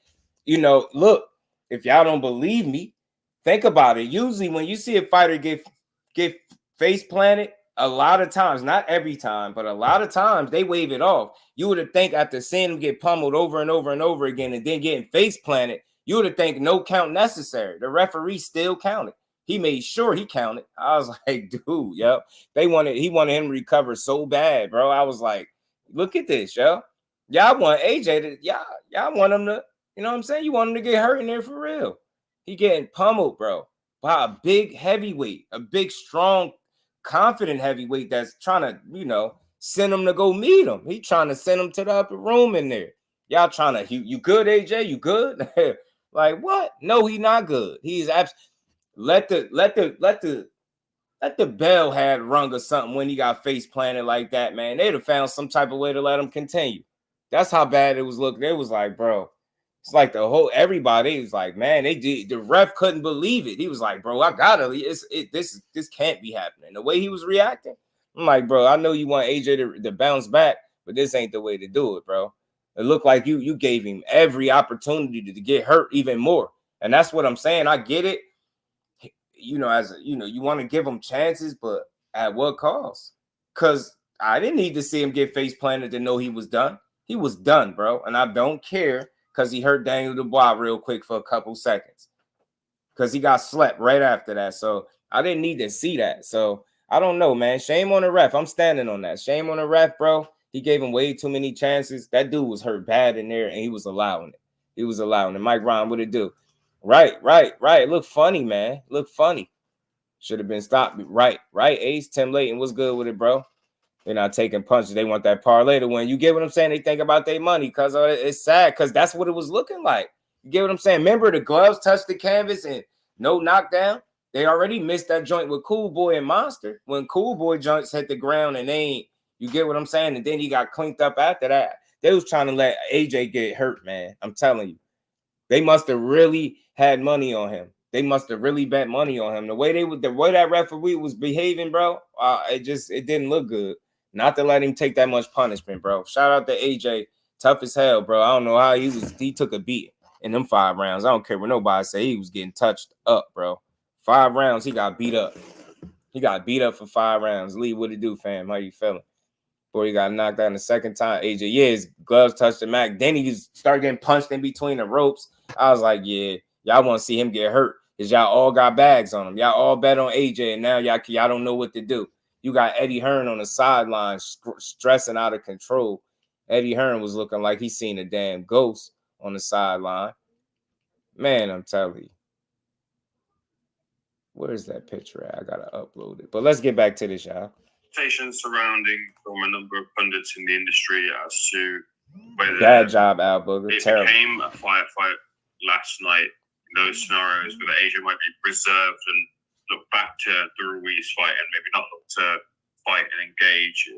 look, if y'all don't believe me, Think about it. Usually when you see a fighter get face planted, a lot of times, not every time, but a lot of times they wave it off. You would have think after seeing him get pummeled over and over and over again and then getting face planted, you would have think no count necessary. The referee still counted. He made sure he counted. I was like, dude, yo. He wanted him to recover so bad, bro. I was like, look at this, yo. Y'all want AJ to, y'all want him to, you know what I'm saying? You want him to get hurt in there for real. He getting pummeled, bro, by a big heavyweight, a big, strong, confident heavyweight that's trying to, send him to go meet him. He trying to send him to the upper room in there. Y'all trying to, you good, AJ? You good? Like what? No, he not good. He's let the bell had rung or something when he got face planted like that, man. They'd have found some type of way to let him continue. That's how bad it was looking. It was like, bro, it's like everybody was like, man, the ref couldn't believe it. He was like, bro, I gotta, this can't be happening. The way he was reacting, I'm like, bro, I know you want AJ to bounce back, but this ain't the way to do it, bro. It looked like you gave him every opportunity to get hurt even more. And that's what I'm saying. I get it. You want to give him chances, but at what cost? Because I didn't need to see him get face planted to know he was done. He was done, bro. And I don't care because he hurt Daniel Dubois real quick for a couple seconds because he got slept right after that. So I didn't need to see that. So I don't know, man. Shame on the ref. I'm standing on that. Shame on the ref, bro. He gave him way too many chances. That dude was hurt bad in there, and he was allowing it. He was allowing it. Mike Ryan, what it do? Right. Look funny, man. Look funny. Should have been stopped. Right. Ace, Tim Layton, what's good with it, bro? They're not taking punches. They want that parlay to win. You get what I'm saying? They think about their money because it's sad because that's what it was looking like. You get what I'm saying? Remember the gloves touched the canvas and no knockdown? They already missed that joint with Cool Boy and Monster. When Cool Boy joints hit the ground and they ain't, you get what I'm saying? And then he got cleaned up after that. They was trying to let AJ get hurt, man. I'm telling you. They must have really had money on him. They must have really bet money on him. The way that referee was behaving, bro, it didn't look good. Not to let him take that much punishment, bro. Shout out to AJ, tough as hell, bro. I don't know how he took a beat in them 5 rounds. I don't care what nobody say. He was getting touched up, bro. 5 rounds, he got beat up. He got beat up for 5 rounds. Lee, what it do, fam? How you feeling? Before he got knocked out the second time, AJ, his gloves touched the mat. Then he started getting punched in between the ropes. I was like, yeah, y'all want to see him get hurt because y'all all got bags on him. Y'all all bet on AJ, and now y'all don't know what to do. You got Eddie Hearn on the sideline stressing out of control. Eddie Hearn was looking like he seen a damn ghost on the sideline. Man, I'm telling you. Where's that picture at? I got to upload it. But let's get back to this, y'all. Surrounding from a number of pundits in the industry as to whether bad job, Al Booger. It terrible. Became a fight last night in those scenarios where AJ might be reserved and look back to the Ruiz fight and maybe not look to fight and engage.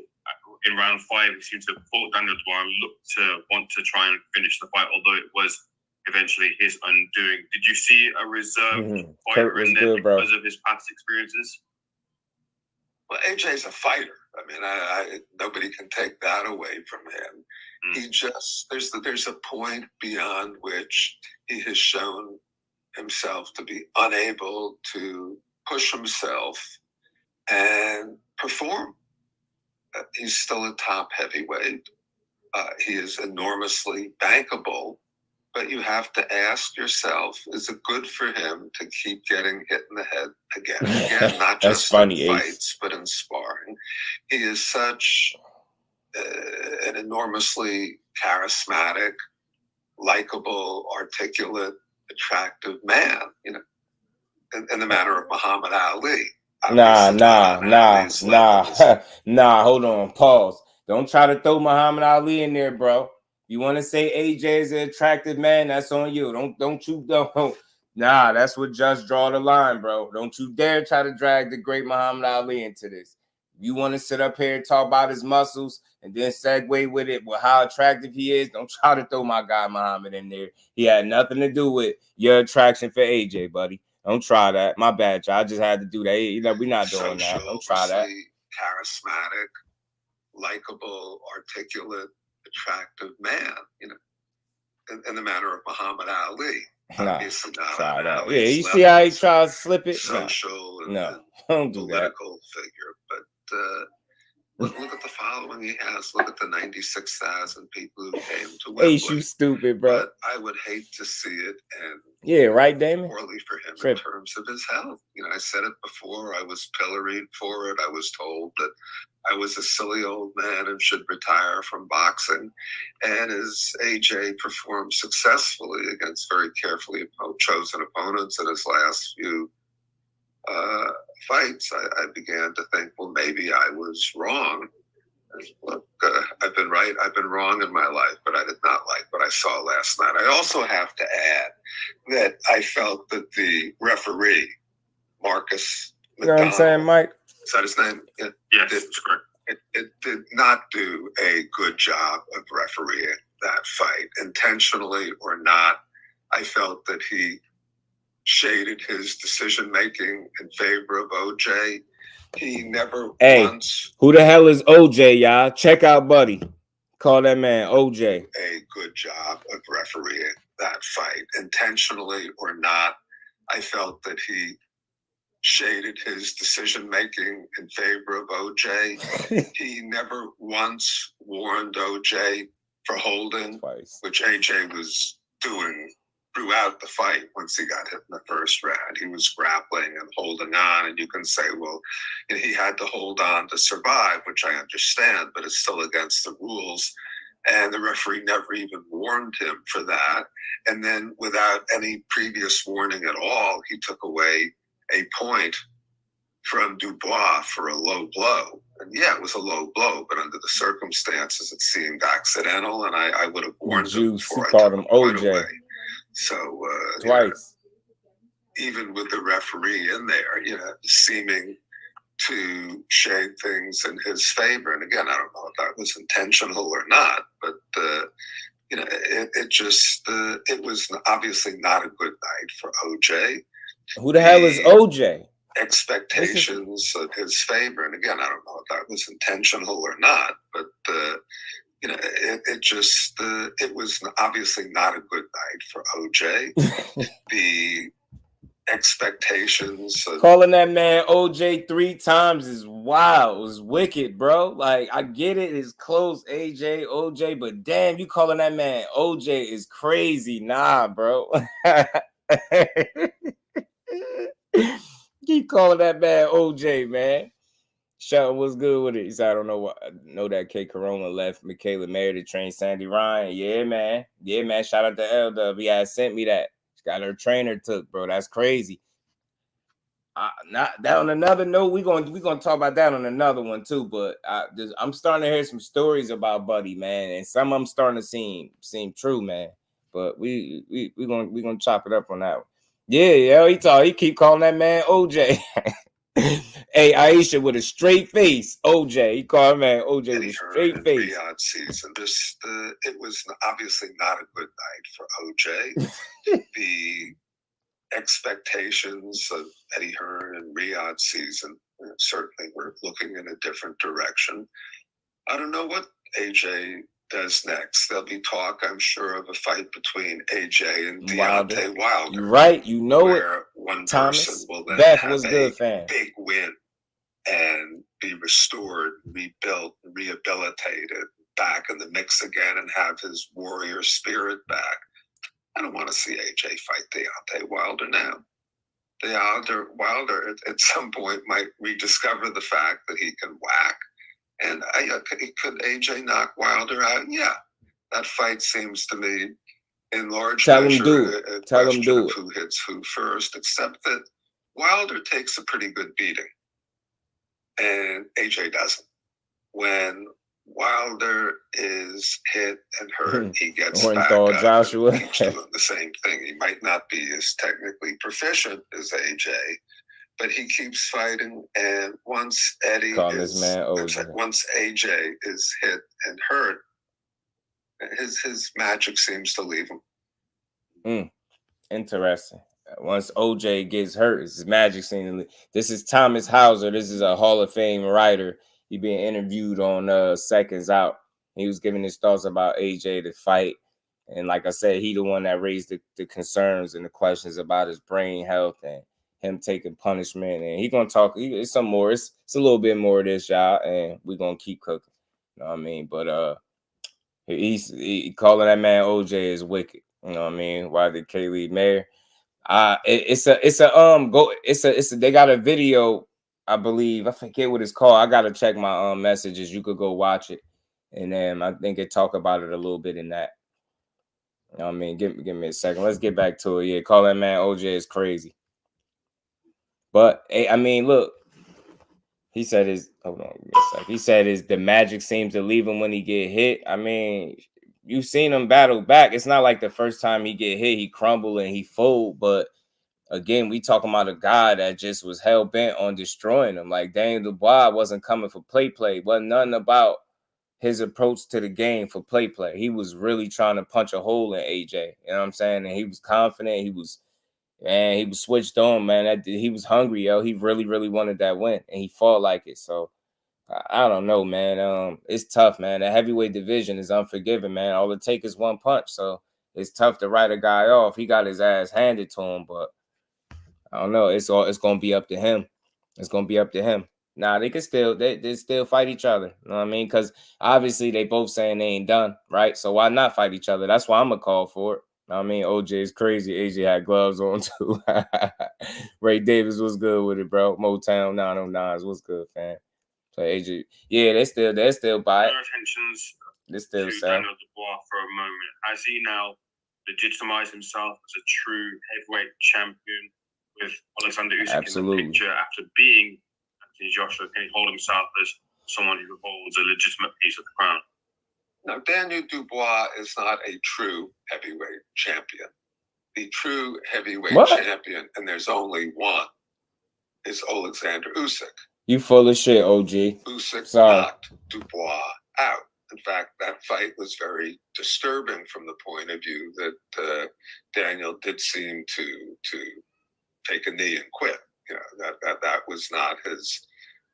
In round 5, he seemed to have fought Daniel Dubois and want to try and finish the fight, although it was eventually his undoing. Did you see a reserved fighter in there because of his past experiences? Well, AJ's a fighter. I mean, nobody can take that away from him. He just there's a point beyond which he has shown himself to be unable to push himself and perform. He's still a top heavyweight. He is enormously bankable. But you have to ask yourself, is it good for him to keep getting hit in the head again and again? Not just in fights, but in sparring. He is such an enormously charismatic, likable, articulate, attractive man, in the manner of Muhammad Ali. Nah, hold on, pause. Don't try to throw Muhammad Ali in there, bro. You want to say AJ is an attractive man? That's on you. Don't. Nah, that's what just draw the line, bro. Don't you dare try to drag the great Muhammad Ali into this. You want to sit up here and talk about his muscles and then segue with it with how attractive he is. Don't try to throw my guy Muhammad in there. He had nothing to do with your attraction for AJ, buddy. Don't try that. My bad, y'all. I just had to do that. We're not doing that. Don't try that. Charismatic, likable, articulate, attractive man, in the manner of Muhammad Ali. Nah, obviously not. try that. How Yeah, he's you see how he leveled tries to slip it? social and Don't do that. political figure, but look at the following he has. Look at the 96,000 people who came to Wembley. Hey, you stupid, bro. But I would hate to see it, and yeah, right, Damon. poorly for him Trip. in terms of his health. You know, I said it before. I was pilloried for it. I was told that I was a silly old man and should retire from boxing. And as AJ performed successfully against very carefully chosen opponents in his last few fights, I began to think, well, maybe I was wrong. And look, I've been right. I've been wrong in my life, but I did not like what I saw last night. I also have to add that I felt that the referee, Marcus You know what I'm saying, Mike? is that his name? Yes, that's correct. It did not do a good job of refereeing that fight, intentionally or not. I felt that he shaded his decision-making in favor of OJ. He never once... Who the hell is OJ, y'all? Check out Buddy. Call that man OJ. A good job of refereeing that fight, intentionally or not. I felt that he shaded his decision-making in favor of OJ. He never once warned OJ for holding, which AJ was doing throughout the fight. Once he got hit in the first round, he was grappling and holding on, and you can say, well, he had to hold on to survive, which I understand, but it's still against the rules. And the referee never even warned him for that. And then without any previous warning at all, he took away a point from Dubois for a low blow. And yeah, it was a low blow, but under the circumstances, it seemed accidental, and I would have warned him before I took him OJ. So twice, even with the referee in there, seeming to shade things in his favor. And again, I don't know if that was intentional or not, but it was obviously not a good night for OJ. Who the hell is OJ? Expectations of his favor, and again, I don't know if that was intentional or not, but it was obviously not a good night for OJ. The expectations of calling that man OJ 3 times is wild. It was wicked, bro. Like, I get it, it's close, AJ, OJ, but damn, you calling that man OJ is crazy. Nah, bro. Keep calling that man OJ, man. Shout, what's good with it? He said, I don't know what. I know that K Corona left Michaela married to train Sandy Ryan. Yeah, man. Yeah, man. Shout out to LW. He had sent me that. She got her trainer took, bro. That's crazy. Not that on another note, we're gonna talk about that on another one too. But I'm starting to hear some stories about Buddy, man, and some of them starting to seem true, man. But we gonna chop it up on that one. Yeah, he keep calling that man OJ. Hey, Aisha with a straight face, OJ. He called man OJ with a straight face. Riyadh season. It was obviously not a good night for OJ. The expectations of Eddie Hearn and Riyadh season certainly were looking in a different direction. I don't know what AJ does next. There'll be talk, I'm sure, of a fight between AJ and Deontay Wilder. You're right, you know where it. One Thomas, person will then Beth have was a good, fan. big win and be restored, rebuilt, rehabilitated, back in the mix again, and have his warrior spirit back. I don't want to see AJ fight Deontay Wilder now. Wilder at some point might rediscover the fact that he can whack. And could AJ knock Wilder out? Yeah. That fight seems to me, in large measure, a question of who hits who first, except that Wilder takes a pretty good beating, and AJ doesn't. When Wilder is hit and hurt, he gets back up. Joshua keeps doing the same thing. He might not be as technically proficient as AJ, but he keeps fighting. And once once AJ is hit and hurt, his magic seems to leave him. Interesting. Once OJ gets hurt, his magic seems to leave. This is Thomas Hauser. This is a Hall of Fame writer. He being interviewed on Seconds Out. He was giving his thoughts about AJ to fight. And like I said, he the one that raised the concerns and the questions about his brain health and him taking punishment. And he gonna talk. It's some more. It's a little bit more of this, y'all, and we gonna keep cooking. You know what I mean? But he calling that man OJ is wicked. You know what I mean? Why did Kaylee Mayer? They got a video, I believe. I forget what it's called. I gotta check my messages. You could go watch it, and then I think it talk about it a little bit in that. You know what I mean? Give me a second. Let's get back to it. Yeah, call that man OJ is crazy. But I mean, look, he said hold on, give me a second. He said the magic seems to leave him when he get hit. I mean, you've seen him battle back. It's not like the first time he get hit, he crumble and he fold. But again, we talking about a guy that just was hell bent on destroying him. Like Daniel Dubois wasn't coming for play. Wasn't nothing about his approach to the game for play. He was really trying to punch a hole in AJ. You know what I'm saying? And he was confident. He was switched on, man. He was hungry, yo. He really, really wanted that win, and he fought like it. So I don't know, man. It's tough, man. The heavyweight division is unforgiving, man. All it takes is one punch. So it's tough to write a guy off. He got his ass handed to him, but I don't know. It's gonna be up to him. It's gonna be up to him. Nah, they could still they still fight each other. You know what I mean? Because obviously they both saying they ain't done, right? So why not fight each other? That's why I'm gonna call for it. You know what I mean, OJ is crazy. AJ had gloves on too. Ray Davis was good with it, bro. Motown 909s was good, fam. So AJ, yeah, they're still by it. Attentions They're still to sad. Daniel Dubois for a moment. Has he now legitimized himself as a true heavyweight champion with Alexander Usyk Absolutely. in the picture after being Anthony Joshua? Can he hold himself as someone who holds a legitimate piece of the crown? No, Daniel Dubois is not a true heavyweight champion. The true heavyweight champion, and there's only one, is Alexander Usyk. You full of shit, OG. Usyk knocked Dubois out. In fact, that fight was very disturbing from the point of view that Daniel did seem to take a knee and quit. You know, that was not his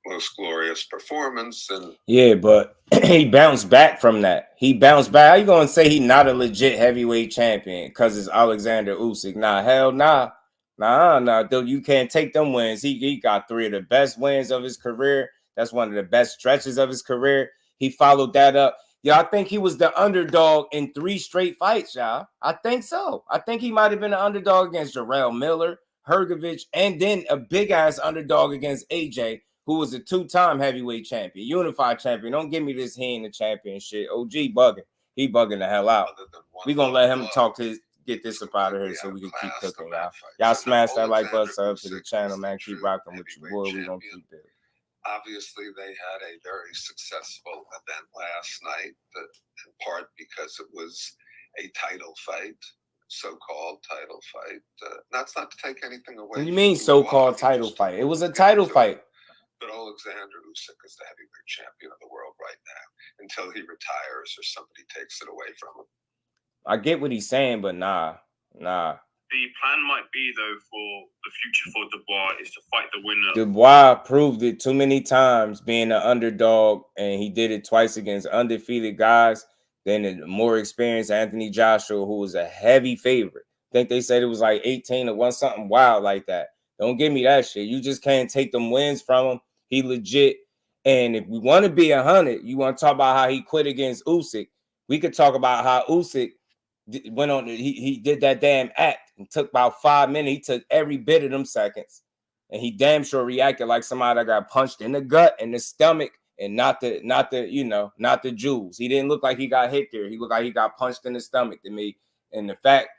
most glorious performance. And yeah, but he bounced back from that. He bounced back. How you gonna say he not a legit heavyweight champion because it's Alexander Usyk? Nah, hell nah. Nah, dude, you can't take them wins. He got 3 of the best wins of his career. That's one of the best stretches of his career. He followed that up. Yeah, I think he was the underdog in 3 straight fights, y'all. I think so. I think he might have been an underdog against Jarrell Miller, Hergovich, and then a big-ass underdog against AJ, who was a 2-time heavyweight champion, unified champion. Don't give me this he ain't the champion shit. OG bugging. He bugging the hell out. We gonna let him talk to get this up out of here so we can keep cooking, y'all. Y'all smash that like button, sub to the channel, man. Keep rocking with your boy. We gonna keep it. Obviously, they had a very successful event last night, in part because it was a title fight, so-called title fight. That's not to take anything away. What do you mean so-called title fight? It was a title fight. But Alexander Usyk is the heavyweight champion of the world right now until he retires or somebody takes it away from him. I get what he's saying, but nah. The plan might be, though, for the future for Dubois is to fight the winner. Dubois proved it too many times being an underdog, and he did it twice against undefeated guys. Then the more experienced Anthony Joshua, who was a heavy favorite. I think they said it was like 18 or 1 something wild like that. Don't give me that shit. You just can't take them wins from him. He legit. And if we want to be 100, you want to talk about how he quit against Usyk. We could talk about how Usyk went on. He did that damn act and took about 5 minutes. He took every bit of them seconds, and he damn sure reacted like somebody that got punched in the gut and the stomach, and not the jewels. He didn't look like he got hit there. He looked like he got punched in the stomach to me. And the fact,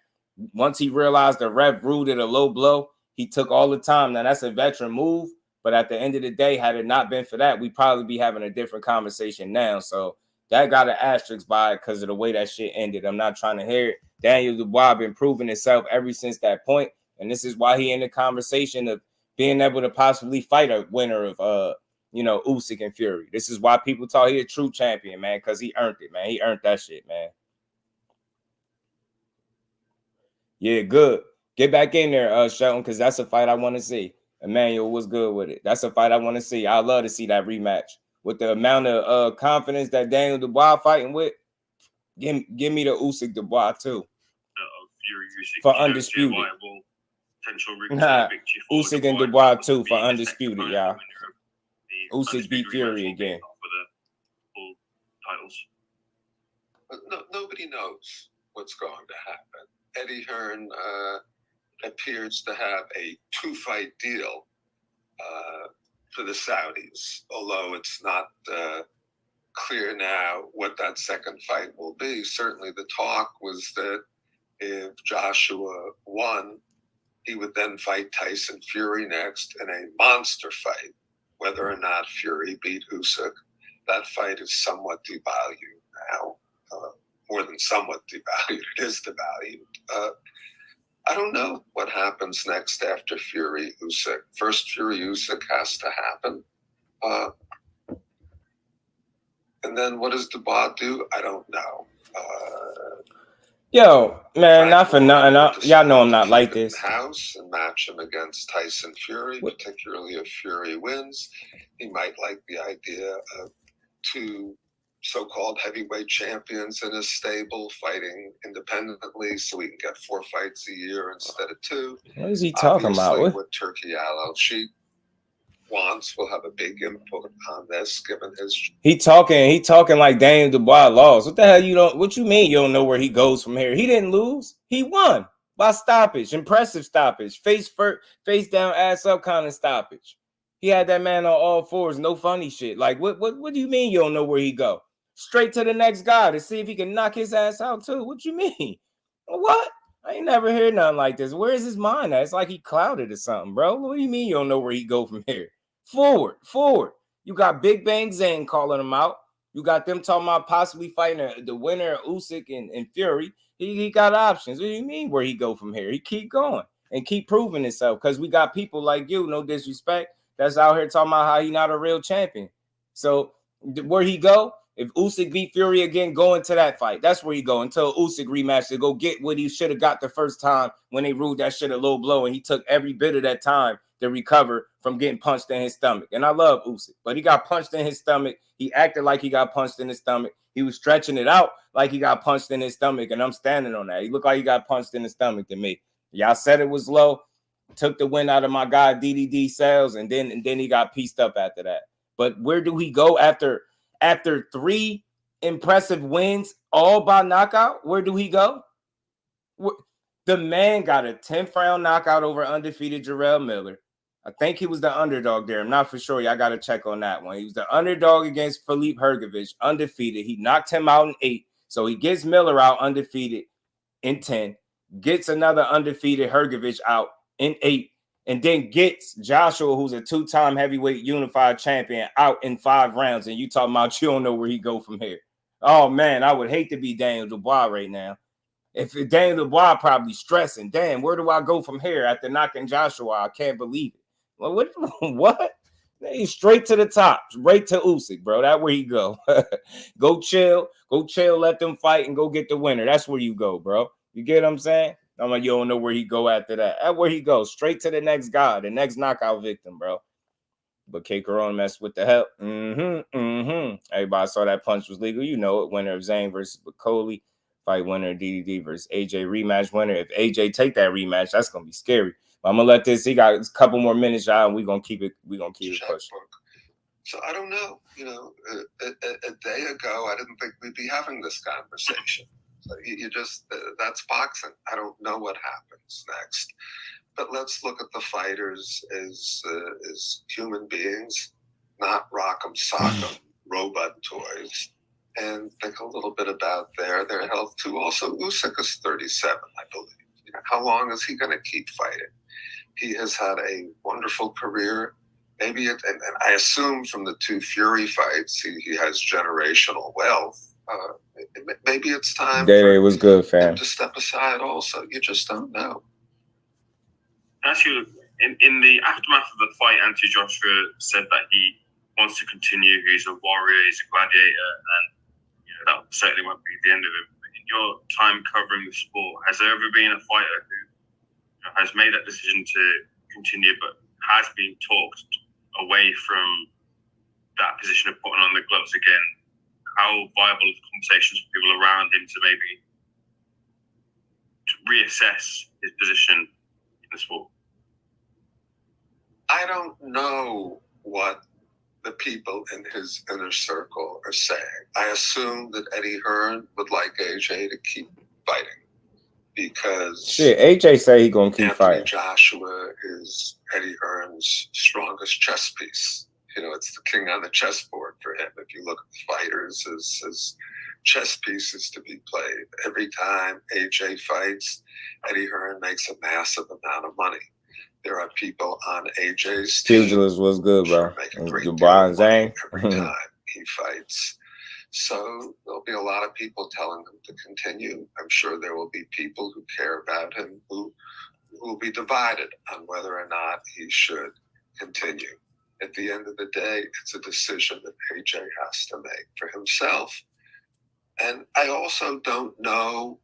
once he realized the ref ruled it a low blow, he took all the time. Now that's a veteran move, but at the end of the day, had it not been for that, we'd probably be having a different conversation now. So that got an asterisk by it because of the way that shit ended. I'm not trying to hear it. Daniel Dubois been proving himself ever since that point, and this is why he in the conversation of being able to possibly fight a winner of Usyk and Fury. This is why people thought he a true champion, man, because he earned it, man. He earned that shit, man. Yeah, good. Get back in there, Shelton, because that's a fight I want to see. Emmanuel was good with it. That's a fight I want to see. I'd love to see that rematch. With the amount of confidence that Daniel Dubois fighting with, Give me the Usyk Dubois too. Fury Usyk For undisputed. Viable potential Nah, victory for Usyk and Dubois too for undisputed, y'all. Usyk beat Fury again. For the full titles. But nobody knows what's going to happen. Eddie Hearn appears to have a 2-fight deal for the Saudis, although it's not clear now what that second fight will be. Certainly the talk was that if Joshua won, he would then fight Tyson Fury next in a monster fight. Whether or not Fury beat Usyk, that fight is somewhat devalued now. More than somewhat devalued, it is devalued. I don't know what happens next after Fury Usyk. First Fury Usyk has to happen. And then what does Dubois do? I don't know. Yo, man, not for nothing. Y'all know I'm not like this. House and match him against Tyson Fury, particularly if Fury wins. He might like the idea of two so-called heavyweight champions in his stable fighting independently, so we can get 4 fights a year instead of 2. What is he talking about? What Turkey Al-Sheikh wants will have a big input on this, given his. He talking like Daniel Dubois lost. What the hell what you mean you don't know where he goes from here? He didn't lose. He won by stoppage, impressive stoppage, face down, ass up kind of stoppage. He had that man on all fours, no funny shit. Like what do you mean you don't know where he go? Straight to the next guy to see if he can knock his ass out too. What you mean? What? I ain't never heard nothing like this. Where is his mind at? It's like he clouded or something, bro. What do you mean you don't know where he go from here? Forward. You got Big Bang Zane calling him out. You got them talking about possibly fighting the winner of Usyk and Fury. He got options. What do you mean where he go from here? He keep going and keep proving himself because we got people like you, no disrespect, that's out here talking about how he not a real champion. So where he go? If Usyk beat Fury again, go into that fight. That's where you go until Usyk rematch to go get what he should have got the first time when they ruled that shit a low blow and he took every bit of that time to recover from getting punched in his stomach. And I love Usyk, but he got punched in his stomach. He acted like he got punched in his stomach. He was stretching it out like he got punched in his stomach, and I'm standing on that. He looked like he got punched in the stomach to me. Y'all said it was low, took the win out of my guy DDD Sales, and then he got pieced up after that. But where do he go after 3 impressive wins, all by knockout? Where do he go? The man got a 10th round knockout over undefeated Jarrell Miller. I think he was the underdog there. I'm not for sure. Y'all got to check on that one. He was the underdog against Filip Hrgović, undefeated. He knocked him out in 8. So he gets Miller out undefeated in 10, gets another undefeated Hrgović out in 8, and then gets Joshua, who's a 2-time heavyweight unified champion, out in 5 rounds. And you talking about you don't know where he go from here. Oh, man, I would hate to be Daniel Dubois right now. If Daniel Dubois probably stressing, damn, where do I go from here after knocking Joshua? I can't believe it. Well, what? He's straight to the top, right to Usyk, bro. That's where you go. Go chill, let them fight and go get the winner. That's where you go, bro. You get what I'm saying? I'm like, you don't know where he go after that. That's where he goes, straight to the next guy, the next knockout victim, bro. But K. Corona messed with the help. Everybody saw that punch was legal. You know it. Winner of Zane versus Bacoli. Fight winner DDD versus AJ rematch winner. If AJ take that rematch, that's gonna be scary. But I'm gonna let this. He got a couple more minutes, y'all, and we're gonna keep it. We're gonna keep it pushing. So I don't know. You know, a day ago, I didn't think we'd be having this conversation. So you just that's boxing. I don't know what happens next. But let's look at the fighters as human beings, not rock'em sock'em robot toys. And think a little bit about their health too. Also, Usyk is 37, I believe. You know, how long is he going to keep fighting? He has had a wonderful career. Maybe and I assume from the 2 Fury fights, he has generational wealth. Maybe it's time for him to step aside. Also, you just don't know. Actually, in the aftermath of the fight, Anthony Joshua said that he wants to continue. He's a warrior. He's a gladiator, and that certainly won't be the end of it. In your time covering the sport, has there ever been a fighter who has made that decision to continue but has been talked away from that position of putting on the gloves again how viable are the conversations with people around him to maybe reassess his position in the sport? I don't know what the people in his inner circle are saying. I assume that Eddie Hearn would like AJ to keep fighting because AJ say he gonna keep fighting. Joshua is Eddie Hearn's strongest chess piece. You know, it's the king on the chessboard for him. If you look at the fighters as chess pieces to be played, every time AJ fights, Eddie Hearn makes a massive amount of money. There are people on AJ's team. Pugilist was good, bro. Dubois and Zhang every time he fights. So there'll be a lot of people telling him to continue. I'm sure there will be people who care about him who will be divided on whether or not he should continue. At the end of the day, it's a decision that AJ has to make for himself. And I also don't know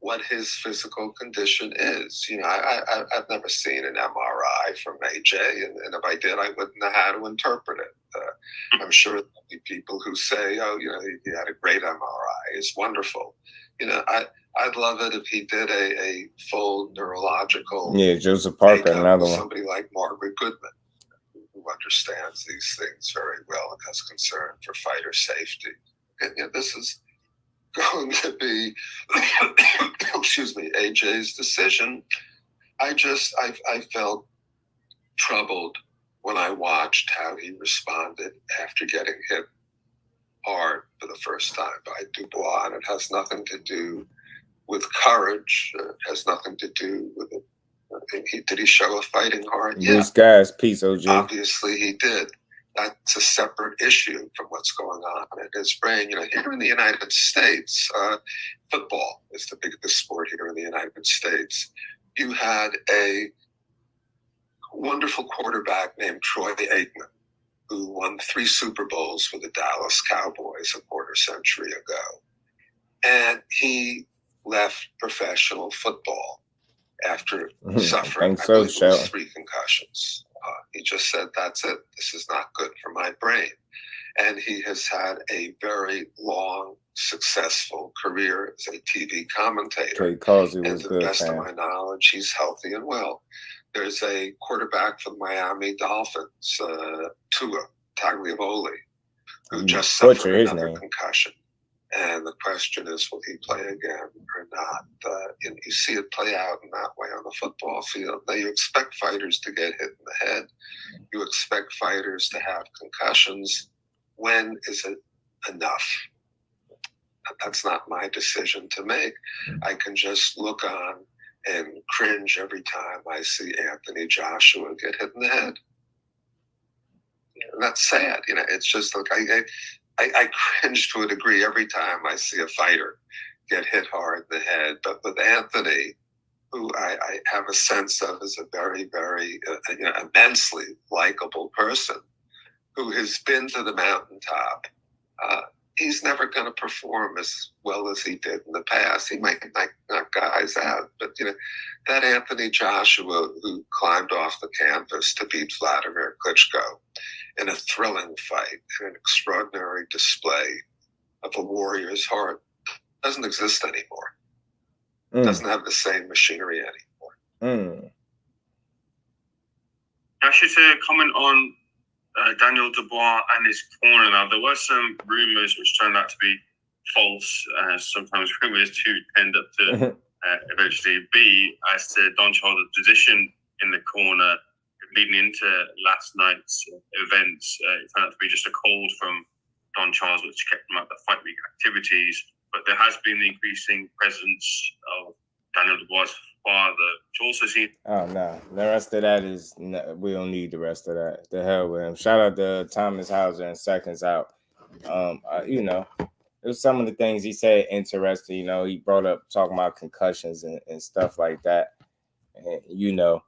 what his physical condition is. You know, I've never seen an MRI from AJ, and if I did, I wouldn't know how to interpret it. I'm sure there'll be people who say, oh, you know, he had a great MRI. It's wonderful. You know, I'd love it if he did a full neurological. Yeah, Joseph Parker, another one. Somebody like Margaret Goodman, who understands these things very well and has concern for fighter safety. And you know, this is going to be, excuse me, AJ's decision. I felt troubled when I watched how he responded after getting hit hard for the first time by Dubois. And it has nothing to do with courage. It has nothing to do with it. Did he show a fighting heart? Yeah. This guy's piece, OG. Obviously he did. That's a separate issue from what's going on in his brain. You know, here in the United States, football is the biggest sport here in the United States. You had a wonderful quarterback named Troy Aikman, who won 3 Super Bowls for the Dallas Cowboys a quarter century ago. And he left professional football after suffering, I believe, 3 concussions. He just said, that's it. This is not good for my brain. And he has had a very long, successful career as a TV commentator. And to the best of my knowledge, he's healthy and well. There's a quarterback for the Miami Dolphins, Tua Tagliavoli, who just suffered another concussion. And the question is, will he play again or not? And you see it play out in that way on the football field. Now, you expect fighters to get hit in the head. You expect fighters to have concussions. When is it enough? That's not my decision to make. I can just look on and cringe every time I see Anthony Joshua get hit in the head. And that's sad. You know, it's just like I cringe to a degree every time I see a fighter get hit hard in the head. But with Anthony, who I have a sense of as a very, very immensely likable person who has been to the mountaintop, he's never going to perform as well as he did in the past. He might knock guys out, but you know, that Anthony Joshua who climbed off the canvas to beat Vladimir Klitschko in a thrilling fight, in an extraordinary display of a warrior's heart, doesn't exist anymore. Doesn't have the same machinery anymore. I should say a comment on Daniel Dubois and his corner. Now, there were some rumors which turned out to be false. Sometimes rumors do end up to eventually be as to Don Charles' position in the corner leading into last night's events. It turned out to be just a cold from Don Charles, which kept him out the fight week activities. But there has been the increasing presence of Daniel Dubois' father, which also seems... Oh, no. The rest of that is... No, we don't need the rest of that. The hell with him. Shout out to Thomas Hauser and Seconds Out. You know, it was some of the things he said interesting. You know, he brought up talking about concussions and stuff like that. And, you know,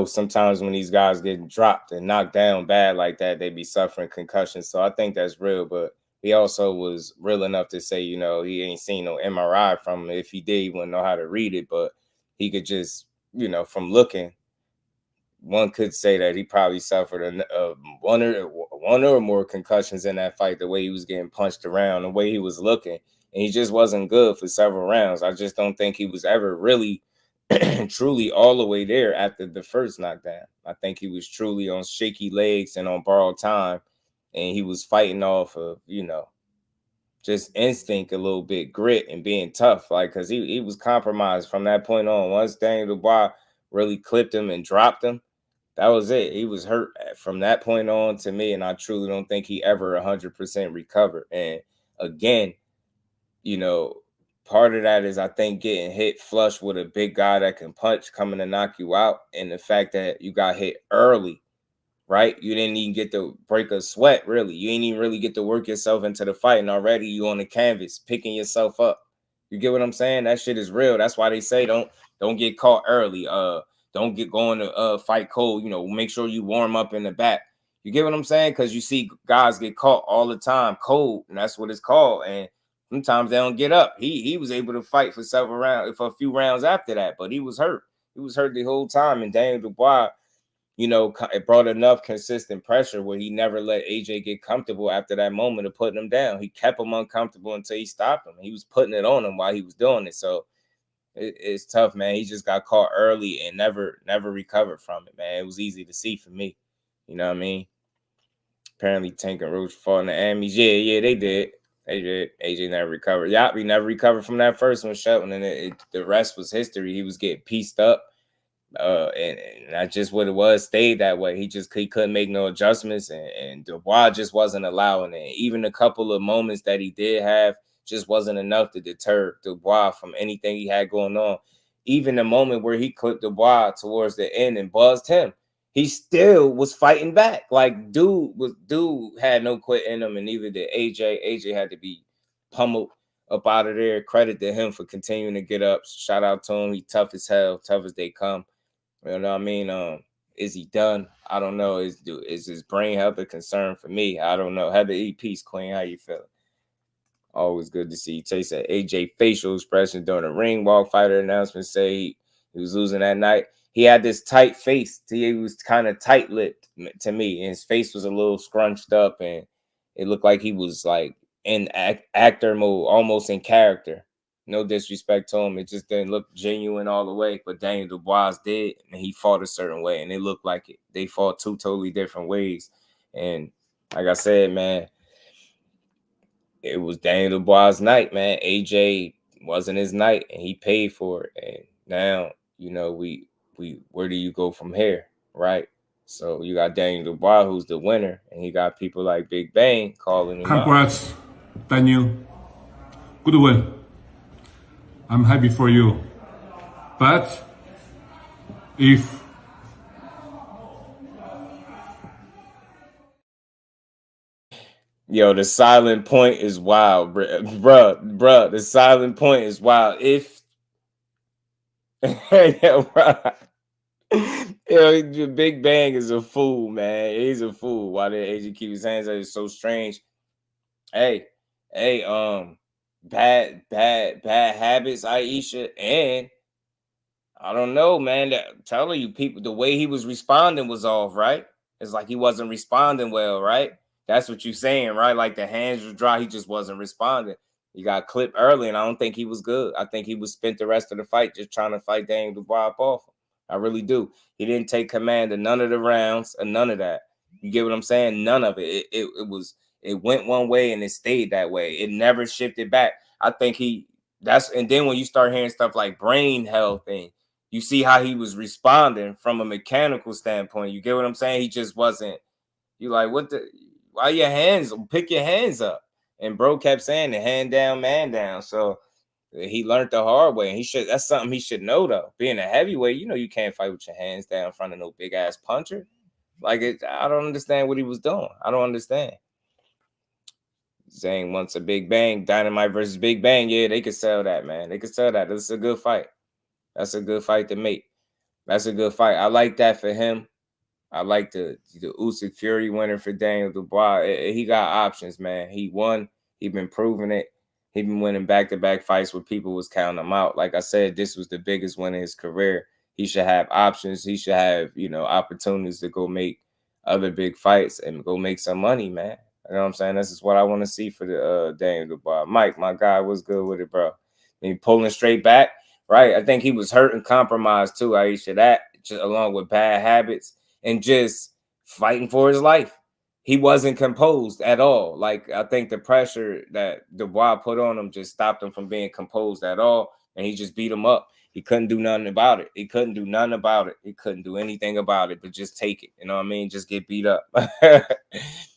sometimes when these guys get dropped and knocked down bad like that, they be suffering concussions. So I think that's real. But he also was real enough to say, you know, he ain't seen no MRI from him. If he did, he wouldn't know how to read it. But he could just, you know, from looking, one could say that he probably suffered one or more concussions in that fight, the way he was getting punched around, the way he was looking. And he just wasn't good for several rounds. I just don't think he was ever really truly all the way there after the first knockdown. I think he was truly on shaky legs and on borrowed time. And he was fighting off of, just instinct a little bit, grit and being tough. Like, because he was compromised from that point on. Once Daniel Dubois really clipped him and dropped him, that was it. He was hurt from that point on to me, and I truly don't think he ever 100% recovered. And again, part of that is I think getting hit flush with a big guy that can punch coming to knock you out, and the fact that you got hit early, right? You didn't even get to break a sweat, really. You ain't even really get to work yourself into the fight, and already you on the canvas picking yourself up. You get what I'm saying? That shit is real. That's why they say don't get caught early. Don't get going to fight cold. Make sure you warm up in the back. You get what I'm saying? Because you see guys get caught all the time cold, and that's what it's called. And sometimes they don't get up. He was able to fight for a few rounds after that, but he was hurt. He was hurt the whole time. And Daniel Dubois, it brought enough consistent pressure where he never let AJ get comfortable after that moment of putting him down. He kept him uncomfortable until he stopped him. He was putting it on him while he was doing it. So it's tough, man. He just got caught early and never recovered from it, man. It was easy to see for me. You know what I mean? Apparently Tank and Roach fought in the Amis. Yeah, they did. AJ never recovered. He never recovered from that first one, Shelton, and the rest was history. He was getting pieced up. And that's just what it was. Stayed that way. He couldn't make no adjustments, and Dubois just wasn't allowing it. Even a couple of moments that he did have just wasn't enough to deter Dubois from anything he had going on. Even the moment where he clipped Dubois towards the end and buzzed him, he still was fighting back. Like dude had no quit in him, and neither did AJ. AJ had to be pummeled up out of there. Credit to him for continuing to get up. Shout out to him. He tough as hell, tough as they come. You know what I mean? Is he done? I don't know. Is his brain health a concern for me? I don't know. Had to eat peace, Queen. How you feeling? Always good to see you. Taste that AJ facial expression during the ring walk fighter announcement. Say he was losing that night. He had this tight face. He was kind of tight-lipped to me. And his face was a little scrunched up, and it looked like he was like in actor mode, almost in character. No disrespect to him. It just didn't look genuine all the way. But Daniel Dubois did, and he fought a certain way, and it looked like it. They fought two totally different ways. And like I said, man, it was Daniel Dubois' night, man. AJ wasn't his night, and he paid for it. And now, we where do you go from here, right? So you got Daniel Dubois, who's the winner, and he got people like Big Benn calling him Congrats, out. Daniel. Good win. I'm happy for you. But if the silent point is wild, bruh. The silent point is wild. If Big Bang is a fool, man. He's a fool. Why did AJ keep his hands up? It's so strange. Hey, bad habits, Aisha, and I don't know, man. Telling you, people, the way he was responding was off, right? It's like he wasn't responding well, right? That's what you're saying, right? Like the hands were dry, he just wasn't responding. He got clipped early, and I don't think he was good. I think he was spent the rest of the fight just trying to fight Daniel Dubois off him. I really do. He didn't take command of none of the rounds or none of that. You get what I'm saying? None of it. It went one way and it stayed that way. It never shifted back. I think and then when you start hearing stuff like brain health and you see how he was responding from a mechanical standpoint, you get what I'm saying? He just wasn't, you like, why your hands, pick your hands up. And bro kept saying the hand down, man down. So he learned the hard way. And that's something he should know though. Being a heavyweight, you can't fight with your hands down in front of no big ass puncher. I don't understand what he was doing. I don't understand. Zhang wants a Big Bang, Dynamite versus Big Bang. Yeah, they could sell that, man. They could sell that. This is a good fight. That's a good fight to make. That's a good fight. I like that for him. I like the Usyk Fury winner for Daniel Dubois. He got options, man. He won. He been proving it. He been winning back-to-back fights where people was counting him out. Like I said, this was the biggest win in his career. He should have options. He should have, you know, opportunities to go make other big fights and go make some money, man. You know what I'm saying? This is what I want to see for the Daniel Dubois. Mike, my guy, was good with it, bro. He pulling straight back, right? I think he was hurt and compromised too, Aisha, that just along with bad habits and just fighting for his life. He wasn't composed at all. Like, I think the pressure that Dubois put on him just stopped him from being composed at all, and he just beat him up. He couldn't do nothing about it. He couldn't do nothing about it. He couldn't do anything about it, but just take it. You know what I mean? Just get beat up.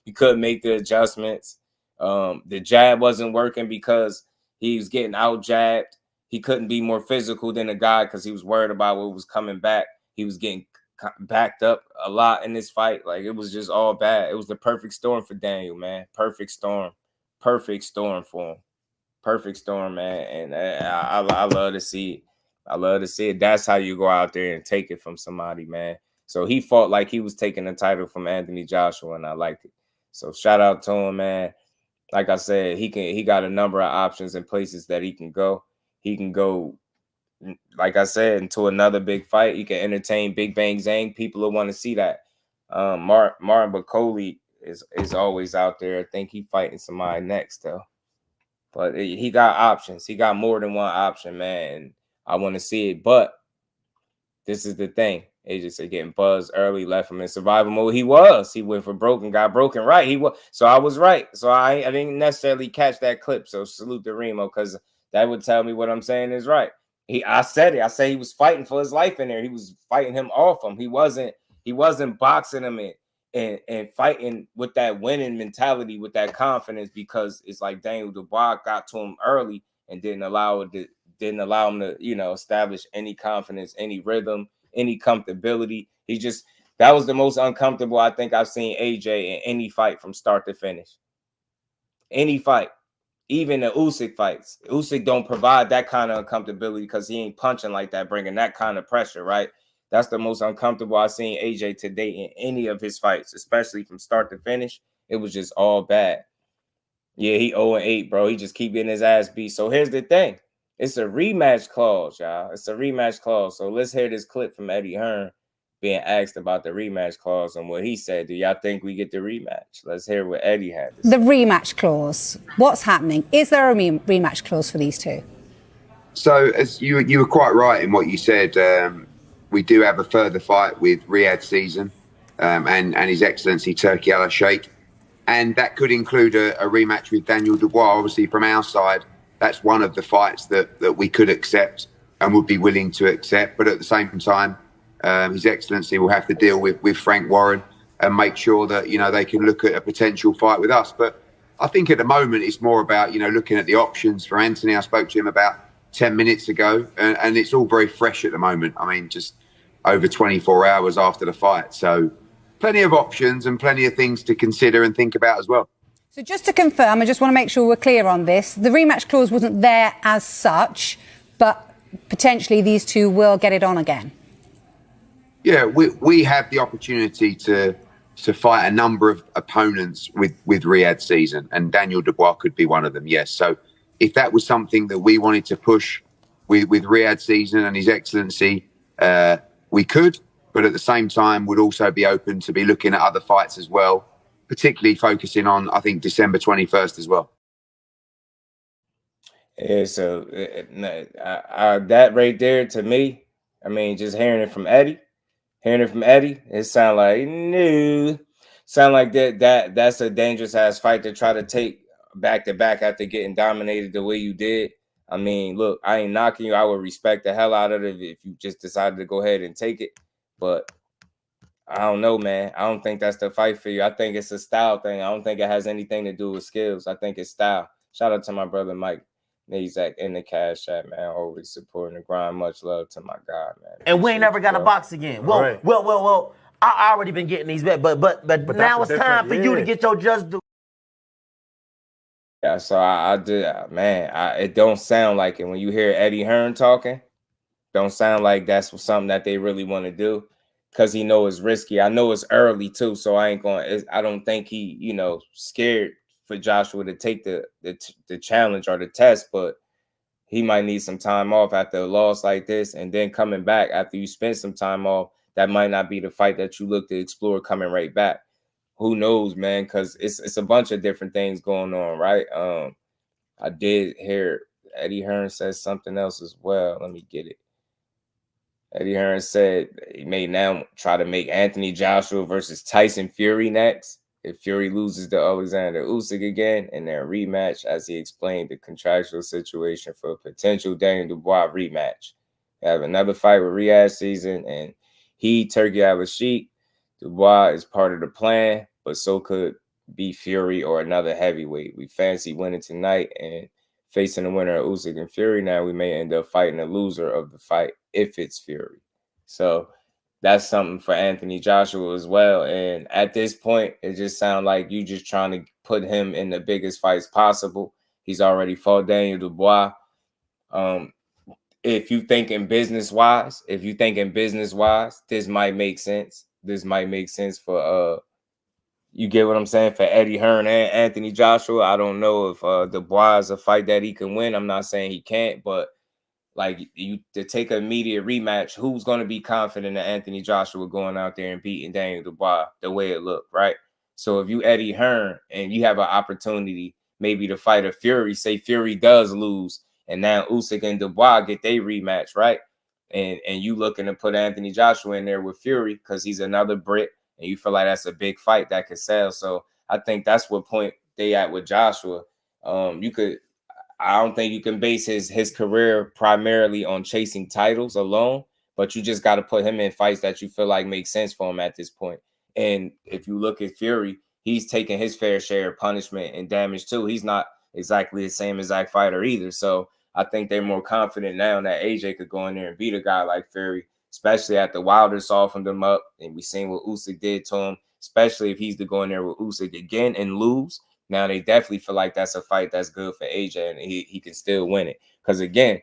He couldn't make the adjustments. The jab wasn't working because he was getting out jabbed. He couldn't be more physical than a guy because he was worried about what was coming back. He was getting backed up a lot in this fight. Like, it was just all bad. It was the perfect storm for Daniel, man. Perfect storm. Perfect storm for him. Perfect storm, man. And I love to see it. I love to see it. That's how you go out there and take it from somebody, man. So he fought like he was taking the title from Anthony Joshua, and I liked it. So shout out to him, man. Like I said, he got a number of options and places that he can go. He can go, like I said, into another big fight. He can entertain Big Bang Zhang. People will want to see that. Martin Bacoli is always out there. I think he fighting somebody next, though. But he got options. He got more than one option, man. And I want to see it. But this is the thing. AJ said getting buzzed early, left him in survival mode. He went for broken, got broken right. He was. So I was right. So I didn't necessarily catch that clip. So salute to Remo, because that would tell me what I'm saying is right. I said it. I said he was fighting for his life in there. He was fighting him off him. He wasn't boxing him in and fighting with that winning mentality, with that confidence, because it's like Daniel Dubois got to him early and didn't allow him to, you know, establish any confidence, any rhythm, any comfortability. That was the most uncomfortable I think I've seen AJ in any fight from start to finish. Any fight. Even the Usyk fights. Usyk don't provide that kind of uncomfortability because he ain't punching like that, bringing that kind of pressure, right? That's the most uncomfortable I've seen AJ to date in any of his fights, especially from start to finish. It was just all bad. Yeah, he 0-8, bro. He just keep getting his ass beat. So here's the thing. It's a rematch clause, y'all. It's a rematch clause. So let's hear this clip from Eddie Hearn being asked about the rematch clause and what he said. Do y'all think we get the rematch? Let's hear what Eddie had to say. The rematch clause. What's happening? Is there a rematch clause for these two? So, as you were quite right in what you said, we do have a further fight with Riyadh Season and His Excellency Turki Al-Sheikh. And that could include a rematch with Daniel Dubois. Obviously, from our side, that's one of the fights that we could accept and would be willing to accept. But at the same time, His Excellency will have to deal with Frank Warren and make sure that, you know, they can look at a potential fight with us. But I think at the moment it's more about, you know, looking at the options for Anthony. I spoke to him about 10 minutes ago, and it's all very fresh at the moment. I mean, just over 24 hours after the fight. So plenty of options and plenty of things to consider and think about as well. So just to confirm, I just want to make sure we're clear on this. The rematch clause wasn't there as such, but potentially these two will get it on again. Yeah, we have the opportunity to fight a number of opponents with Riyadh Season, and Daniel Dubois could be one of them, yes. So if that was something that we wanted to push with Riyadh Season and His Excellency, we could, but at the same time would also be open to be looking at other fights as well, particularly focusing on, I think, December 21st as well. Yeah, so that right there, to me, I mean, just hearing it from Eddie, it sound like no. Sound like that's a dangerous ass fight to try to take back to back after getting dominated the way you did. I mean, look, I ain't knocking you. I would respect the hell out of it if you just decided to go ahead and take it. But I don't know, man. I don't think that's the fight for you. I think it's a style thing. I don't think it has anything to do with skills. I think it's style. Shout out to my brother Mike Nazak in the Cash App, man. Always supporting the grind. Much love to my guy, man. And we ain't never got to box again. Well, right. well. I already been getting these back, but now it's time for you to get your just due. Yeah, so I did, man. It don't sound like it when you hear Eddie Hearn talking. Don't sound like that's something that they really want to do, because he know it's risky. I know it's early too, so I don't think he, you know, scared for Joshua to take the challenge or the test. But he might need some time off after a loss like this, and then coming back after you spend some time off, that might not be the fight that you look to explore coming right back. Who knows, man? Because it's a bunch of different things going on, right? I did hear Eddie Hearn says something else as well. Let me get it. Eddie Hearn said he may now try to make Anthony Joshua versus Tyson Fury next if Fury loses to Alexander Usyk again in their rematch, as he explained the contractual situation for a potential Daniel Dubois rematch. They have another fight with Riyadh season, and Turkey Al-Sheikh. Dubois is part of the plan, but so could be Fury or another heavyweight. We fancy winning tonight and facing the winner of Usyk and Fury. Now we may end up fighting the loser of the fight if it's Fury. So that's something for Anthony Joshua as well. And at this point, it just sounds like you just trying to put him in the biggest fights possible. He's already fought Daniel Dubois. If you thinking business-wise, this might make sense. This might make sense for you get what I'm saying, for Eddie Hearn and Anthony Joshua. I don't know if Dubois is a fight that he can win. I'm not saying he can't, but like you to take an immediate rematch, who's going to be confident in Anthony Joshua going out there and beating Daniel Dubois the way it looked, right? So if you Eddie Hearn and you have an opportunity maybe to fight a Fury, say Fury does lose, and now Usyk and Dubois get their rematch, right? And you looking to put Anthony Joshua in there with Fury because he's another Brit, and you feel like that's a big fight that could sell. So I think that's what point they at with Joshua. I don't think you can base his career primarily on chasing titles alone, but you just got to put him in fights that you feel like make sense for him at this point. And if you look at Fury, he's taking his fair share of punishment and damage too. He's not exactly the same exact fighter either. So I think they're more confident now that AJ could go in there and beat a guy like Fury, especially after Wilder softened him up. And we seen what Usyk did to him, especially if he's to go in there with Usyk again and lose. Now they definitely feel like that's a fight that's good for AJ, and he can still win it. Because again,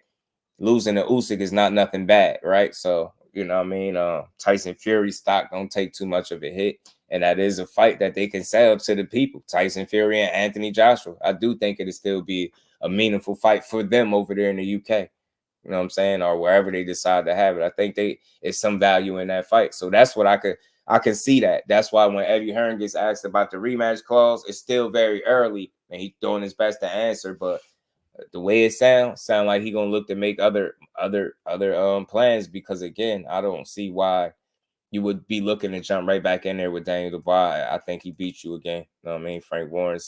losing to Usyk is not nothing bad, right? So, you know what I mean? Tyson Fury stock don't take too much of a hit. And that is a fight that they can sell to the people. Tyson Fury and Anthony Joshua. I do think it'll still be a meaningful fight for them over there in the UK. You know what I'm saying? Or wherever they decide to have it. I think it's some value in that fight. So that's what I can see that. That's why when Eddie Hearn gets asked about the rematch clause, it's still very early and he's doing his best to answer. But the way it sound like he's gonna look to make other plans, because again, I don't see why you would be looking to jump right back in there with Daniel Dubois. I think he beat you again. You know what I mean? Frank Warren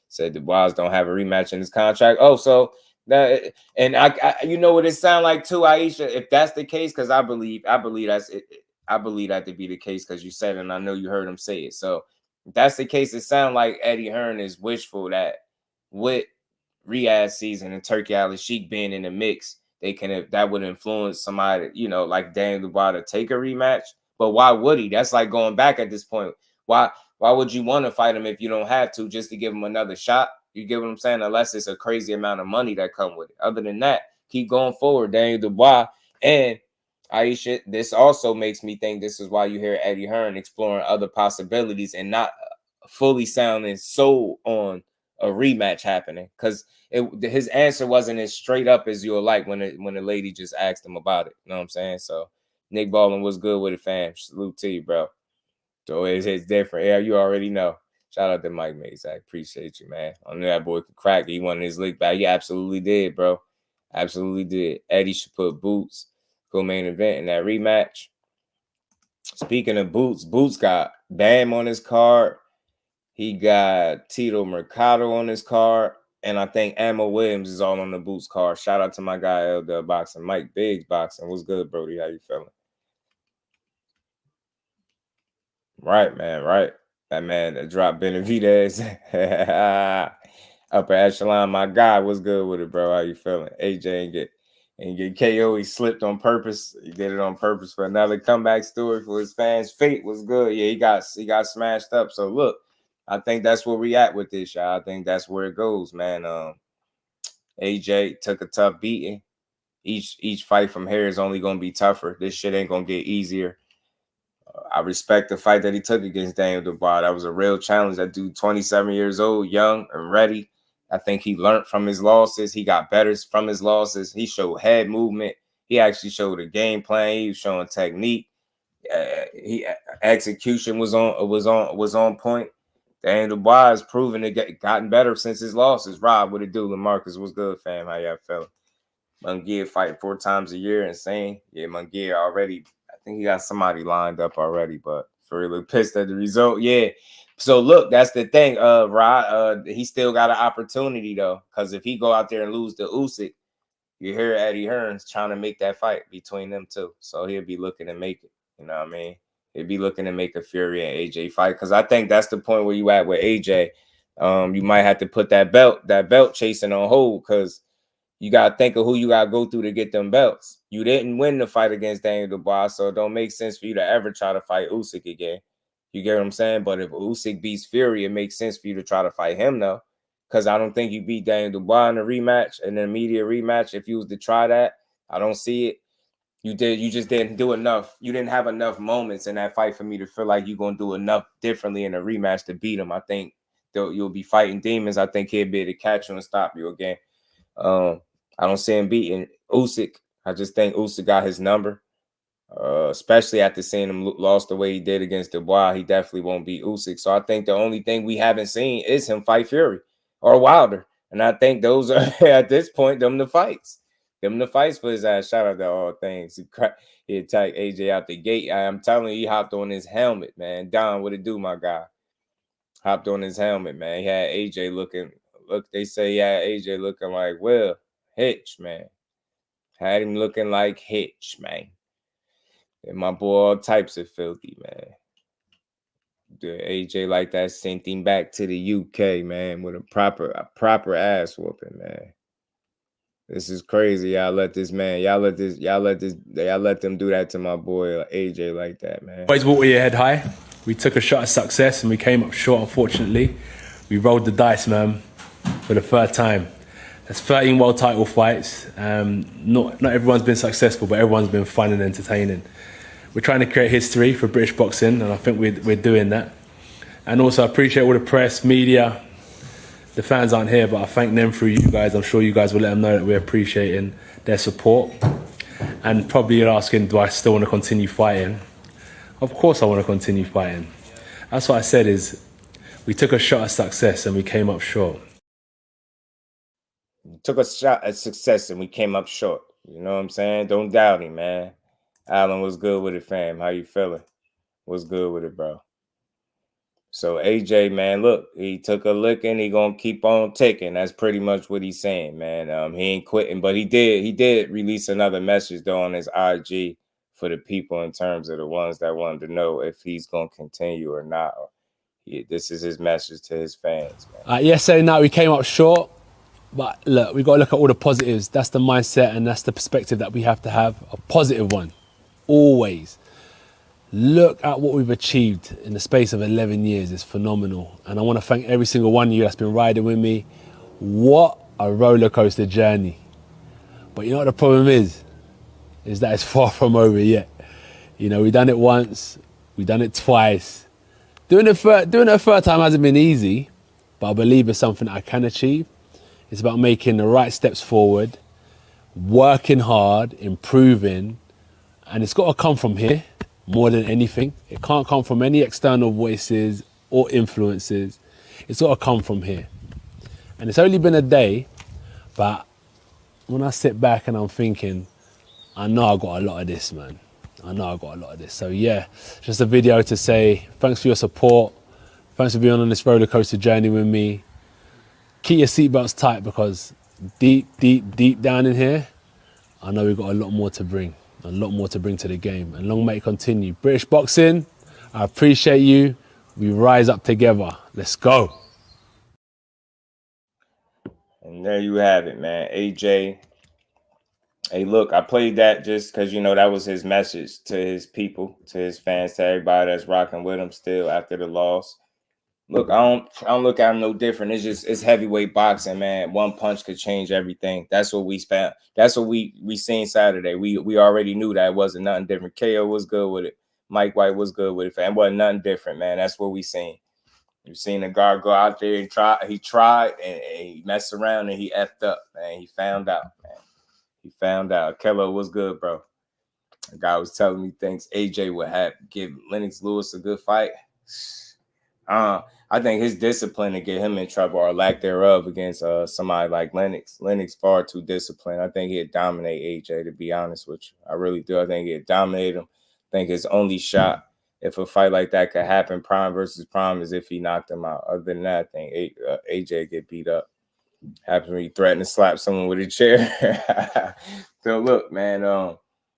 said Dubois don't have a rematch in his contract. Oh, so that, and I you know what it sound like too, Aisha. If that's the case, because I believe that's it. I believe that to be the case because you said it, and I know you heard him say it. So if that's the case, it sounds like Eddie Hearn is wishful that with Riyadh season and Turkey Al-Sheikh being in the mix, that would influence somebody, you know, like Daniel Dubois to take a rematch. But why would he? That's like going back at this point. Why would you want to fight him if you don't have to, just to give him another shot? You get what I'm saying? Unless it's a crazy amount of money that come with it. Other than that, keep going forward, Daniel Dubois. And Aisha, this also makes me think this is why you hear Eddie Hearn exploring other possibilities and not fully sounding so on a rematch happening, because his answer wasn't as straight up as you'll like when the lady just asked him about it. You know what I'm saying? So Nick Baldwin was good with it, fam. Salute to you, bro. So it's different. Yeah, you already know. Shout out to Mike Mazak. Appreciate you, man. I knew that boy could crack. He wanted his lick back. He absolutely did, bro. Absolutely did. Eddie should put Boots main event in that rematch. Speaking of Boots got Bam on his card. He got Tito Mercado on his card. And I think Ammo Williams is all on the Boots card. Shout out to my guy, LWBoxing. Mike Biggs Boxing. What's good, Brody? How you feeling? Right, man. Right. That man that dropped Benavidez. Upper echelon. My guy, what's good with it, bro? How you feeling? AJ and get KO. He slipped on purpose. He did it on purpose for another comeback story for his fans. Fate was good. Yeah, he got smashed up. So look, I think that's where we at with this, y'all. I think that's where it goes, man. AJ took a tough beating. Each fight from here is only gonna be tougher. This shit ain't gonna get easier. I respect the fight that he took against Daniel Dubois. That was a real challenge. That dude, 27 years old, young and ready. I think he learned from his losses. He got better from his losses. He showed head movement. He actually showed a game plan. He was showing technique. He execution was on point. Daniel Dubois has proven it gotten better since his losses. Rob, what it do? LaMarcus, what's good, fam? How y'all feeling? Munguia fighting 4 times a year, insane. Yeah, Munguia already. I think he got somebody lined up already, but for real pissed at the result. Yeah. So look, that's the thing. Rod, he still got an opportunity though, because if he go out there and lose to Usyk, you hear Eddie Hearn's trying to make that fight between them two. So he'll be looking to make it. You know what I mean? He'll be looking to make a Fury and AJ fight, because I think that's the point where you at with AJ. You might have to put that belt chasing on hold, because you got to think of who you got to go through to get them belts. You didn't win the fight against Daniel Dubois, so it don't make sense for you to ever try to fight Usyk again. You get what I'm saying? But if Usyk beats Fury, it makes sense for you to try to fight him, though, because I don't think you beat Daniel Dubois in a rematch, in an immediate rematch. If you was to try that, I don't see it. You just didn't do enough. You didn't have enough moments in that fight for me to feel like you're going to do enough differently in a rematch to beat him. I think you'll be fighting demons. I think he'll be able to catch you and stop you again. I don't see him beating Usyk. I just think Usyk got his number, especially after seeing him lost the way he did against Dubois. He definitely won't beat Usyk. So I think the only thing we haven't seen is him fight Fury or Wilder. And I think those are, at this point, them the fights. Them the fights for his ass. Shout out to All Things. He attacked AJ out the gate. I'm telling you, he hopped on his helmet, man. Don, what it do, my guy? Hopped on his helmet, man. He had AJ looking. Look, they say he had AJ looking like Hitch, man. Had him looking like Hitch, man. And my boy, all types of filthy, man. The AJ like that sent him back to the UK, man, with a proper ass whooping, man. This is crazy. Y'all let them do that to my boy AJ like that, man. Always walk with your head high. We took a shot at success and we came up short, unfortunately. We rolled the dice, man, for the third time. That's 13 world title fights. Not everyone's been successful, but everyone's been fun and entertaining. We're trying to create history for British boxing, and I think we're doing that. And also, I appreciate all the press, media. The fans aren't here, but I thank them through you guys. I'm sure you guys will let them know that we're appreciating their support. And probably you're asking, do I still want to continue fighting? Of course I want to continue fighting. That's what I said is, we took a shot at success and we came up short. Took a shot at success and we came up short. You know what I'm saying? Don't doubt him, man. Alan, what's good with it, fam? How you feeling? What's good with it, bro? So AJ, man, look, he took a licking. He gonna keep on ticking. That's pretty much what he's saying, man. He ain't quitting, but he did release another message though on his IG for the people in terms of the ones that wanted to know if he's gonna continue or not. This is his message to his fans, man. Yesterday night we came up short, but look, we gotta look at all the positives. That's the mindset and that's the perspective that we have to have, a positive one, always. Look at what we've achieved in the space of 11 years. It's phenomenal. And I want to thank every single one of you that's been riding with me. What a roller coaster journey. But you know what the problem is that it's far from over yet. You know, we've done it once, we've done it twice. Doing it a third time hasn't been easy, but I believe it's something I can achieve. It's about making the right steps forward, working hard, improving, and it's got to come from here. More than anything, it can't come from any external voices or influences. It's got to come from here. And it's only been a day, but when I sit back and I'm thinking, I know I got a lot of this, man. I know I got a lot of this. So yeah, just a video to say thanks for your support. Thanks for being on this roller coaster journey with me. Keep your seatbelts tight because deep down in here, I know we've got a lot more to bring. A lot more to bring to the game, and long may it continue. British boxing, I appreciate you. We rise up together. Let's go. And there you have it, man. AJ. Hey, look, I played that just because, you know, that was his message to his people, to his fans, to everybody that's rocking with him still after the loss. Look, I don't look at him no different. It's heavyweight boxing, man. One punch could change everything. That's what we spent. That's what we seen Saturday. We already knew that it wasn't nothing different. KO was good with it. Mike White was good with it. It wasn't nothing different, man. That's what we seen. You've seen the guard go out there and try. He tried and he messed around and he effed up, man. He found out, man. He found out. Kello was good, bro. The guy was telling me thinks AJ would give Lennox Lewis a good fight. I think his discipline to get him in trouble or lack thereof against somebody like Lennox. Lennox far too disciplined. I think he'd dominate AJ, to be honest with you. I really do. I think he'd dominate him. I think his only shot, if a fight like that could happen, Prime versus Prime, is if he knocked him out. Other than that, I think AJ get beat up. Happens when you threaten to slap someone with a chair. So look, man,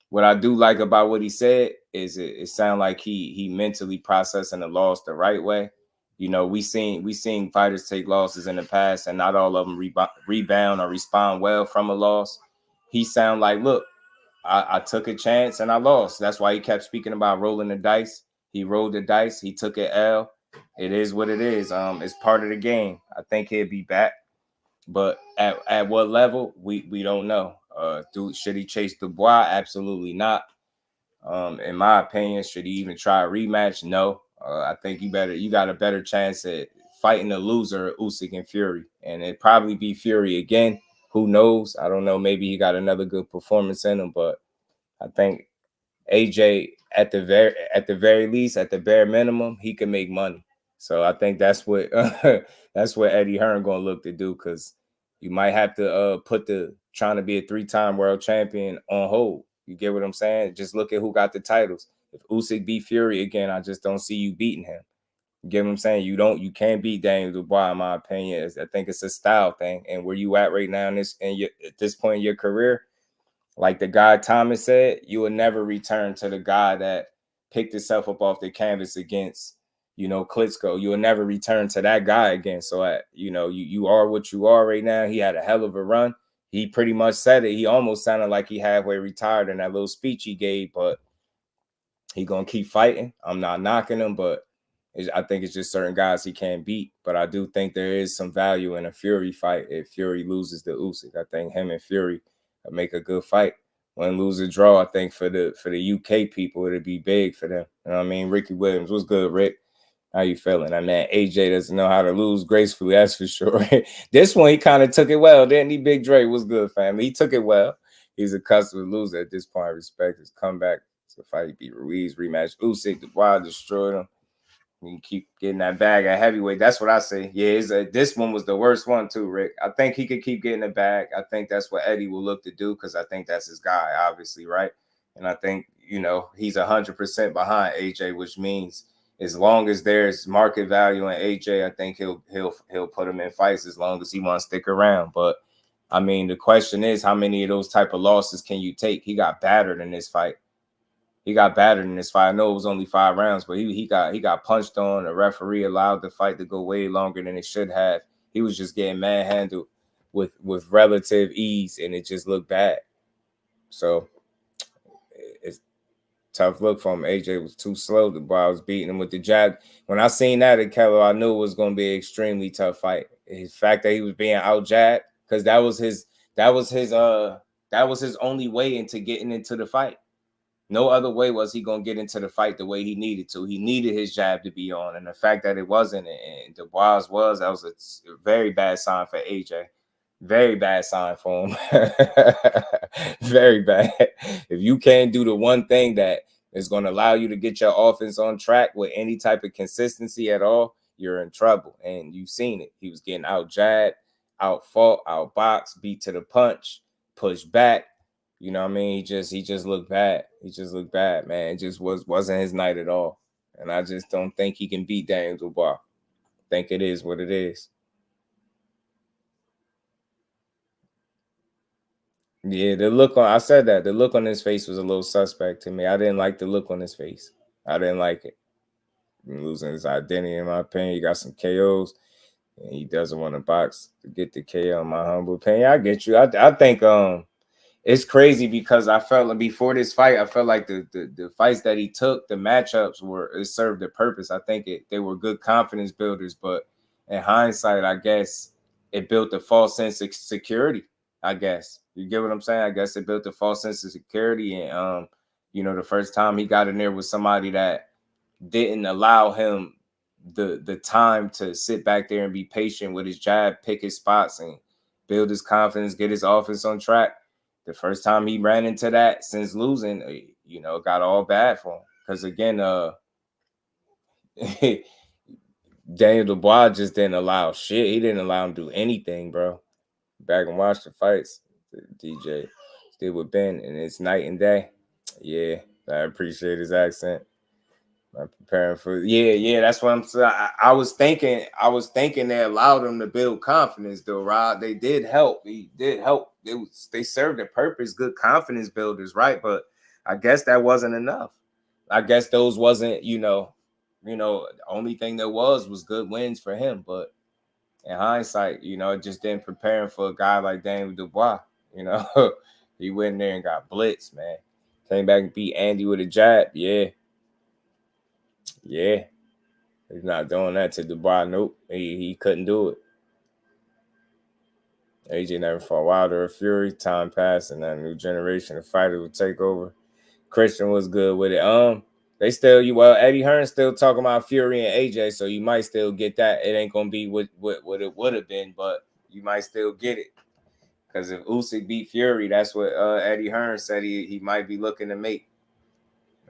what I do like about what he said is it sounds like he mentally processing the loss the right way. You know, we seen fighters take losses in the past, and not all of them rebound or respond well from a loss. He sound like, look, I took a chance and I lost. That's why he kept speaking about rolling the dice. He rolled the dice. He took an L. It is what it is. It's part of the game. I think he'll be back, but at what level we don't know. Should he chase Dubois? Absolutely not. In my opinion, should he even try a rematch? No. I think you got a better chance at fighting the loser, Usyk and Fury, and it'd probably be Fury again. Who knows? I don't know. Maybe he got another good performance in him, but I think AJ at the very least, at the bare minimum, he can make money. So I think that's what that's what Eddie Hearn gonna look to do, because you might have to put the trying to be a 3-time world champion on hold. You get what I'm saying? Just look at who got the titles. If Usyk beat Fury again, I just don't see you beating him. You get what I'm saying? You can't beat Daniel Dubois, in my opinion. I think it's a style thing. And where you at right now at this point in your career, like the guy Thomas said, you will never return to the guy that picked himself up off the canvas against, Klitschko. You will never return to that guy again. So, you are what you are right now. He had a hell of a run. He pretty much said it. He almost sounded like he halfway retired in that little speech he gave, but he going to keep fighting. I'm not knocking him, but I think it's just certain guys he can't beat. But I do think there is some value in a Fury fight if Fury loses to Usyk. I think him and Fury make a good fight. Win, lose, or draw, I think for the UK people, it'd be big for them. You know what I mean? Ricky Williams, what's good, Rick? How you feeling? I mean, AJ doesn't know how to lose gracefully, that's for sure. This one, he kind of took it well, didn't he? Big Dre, what's good, family? He took it well. He's a accustomed loser at this point. I respect his comeback. So fight, he beat Ruiz, rematch Usyk, Dubois destroyed him. You can keep getting that bag at heavyweight. That's what I say. Yeah, this one was the worst one too, Rick. I think he could keep getting the bag. I think that's what Eddie will look to do, because I think that's his guy, obviously, right? And I think, he's 100% behind AJ, which means as long as there's market value in AJ, I think he'll put him in fights as long as he wants to stick around. But I mean, the question is, how many of those type of losses can you take? He got battered in this fight. I know it was only 5 rounds, but he got punched on. The referee allowed the fight to go way longer than it should have. He was just getting manhandled with relative ease, and it just looked bad. So it's tough look for him. AJ was too slow. The boy was beating him with the jab. When I seen that at Keller, I knew it was going to be an extremely tough fight. The fact that he was being out jabbed, because that was his only way into getting into the fight. No other way was he going to get into the fight the way he needed to. He needed his jab to be on. And the fact that it wasn't, and Dubois that was a very bad sign for AJ. Very bad sign for him. Very bad. If you can't do the one thing that is going to allow you to get your offense on track with any type of consistency at all, you're in trouble. And you've seen it. He was getting out jabbed, out fought, out boxed, beat to the punch, pushed back. You know what I mean? He just looked bad. He just looked bad, man. It just wasn't his night at all. And I just don't think he can beat Daniel Dubois. I think it is what it is. Yeah, the look on his face was a little suspect to me. I didn't like the look on his face. I didn't like it. Losing his identity, in my opinion. He got some KOs, and he doesn't want to box to get the KO, in my humble opinion. I get you. I think it's crazy, because I felt like before this fight, I felt like the fights that he took, the matchups it served a purpose. I think they were good confidence builders, but in hindsight, I guess it built a false sense of security. I guess you get what I'm saying. I guess it built a false sense of security, and the first time he got in there with somebody that didn't allow him the time to sit back there and be patient with his jab, pick his spots, and build his confidence, get his offense on track. The first time he ran into that since losing, you know, got all bad for him. Because again, Daniel Dubois just didn't allow shit. He didn't allow him to do anything, bro. Back and watch the fights, the DJ did with Benn, and it's night and day. Yeah, I appreciate his accent. I'm preparing for that's what I'm saying. I was thinking they allowed him to build confidence though, Rob. They did help. He did help. They served a purpose, good confidence builders, right? But I guess that wasn't enough. I guess those wasn't, the only thing there was good wins for him. But in hindsight, it just didn't prepare him for a guy like Daniel Dubois. He went in there and got blitzed, man. Came back and beat Andy with a jab. Yeah. He's not doing that to Dubois. Nope. He couldn't do it. AJ never fought Wilder or Fury. Time passed, and that new generation of fighters would take over. Christian was good with it. They still, Eddie Hearn still talking about Fury and AJ, so you might still get that. It ain't gonna be what it would have been, but you might still get it. Because if Usyk beat Fury, that's what Eddie Hearn said he might be looking to make.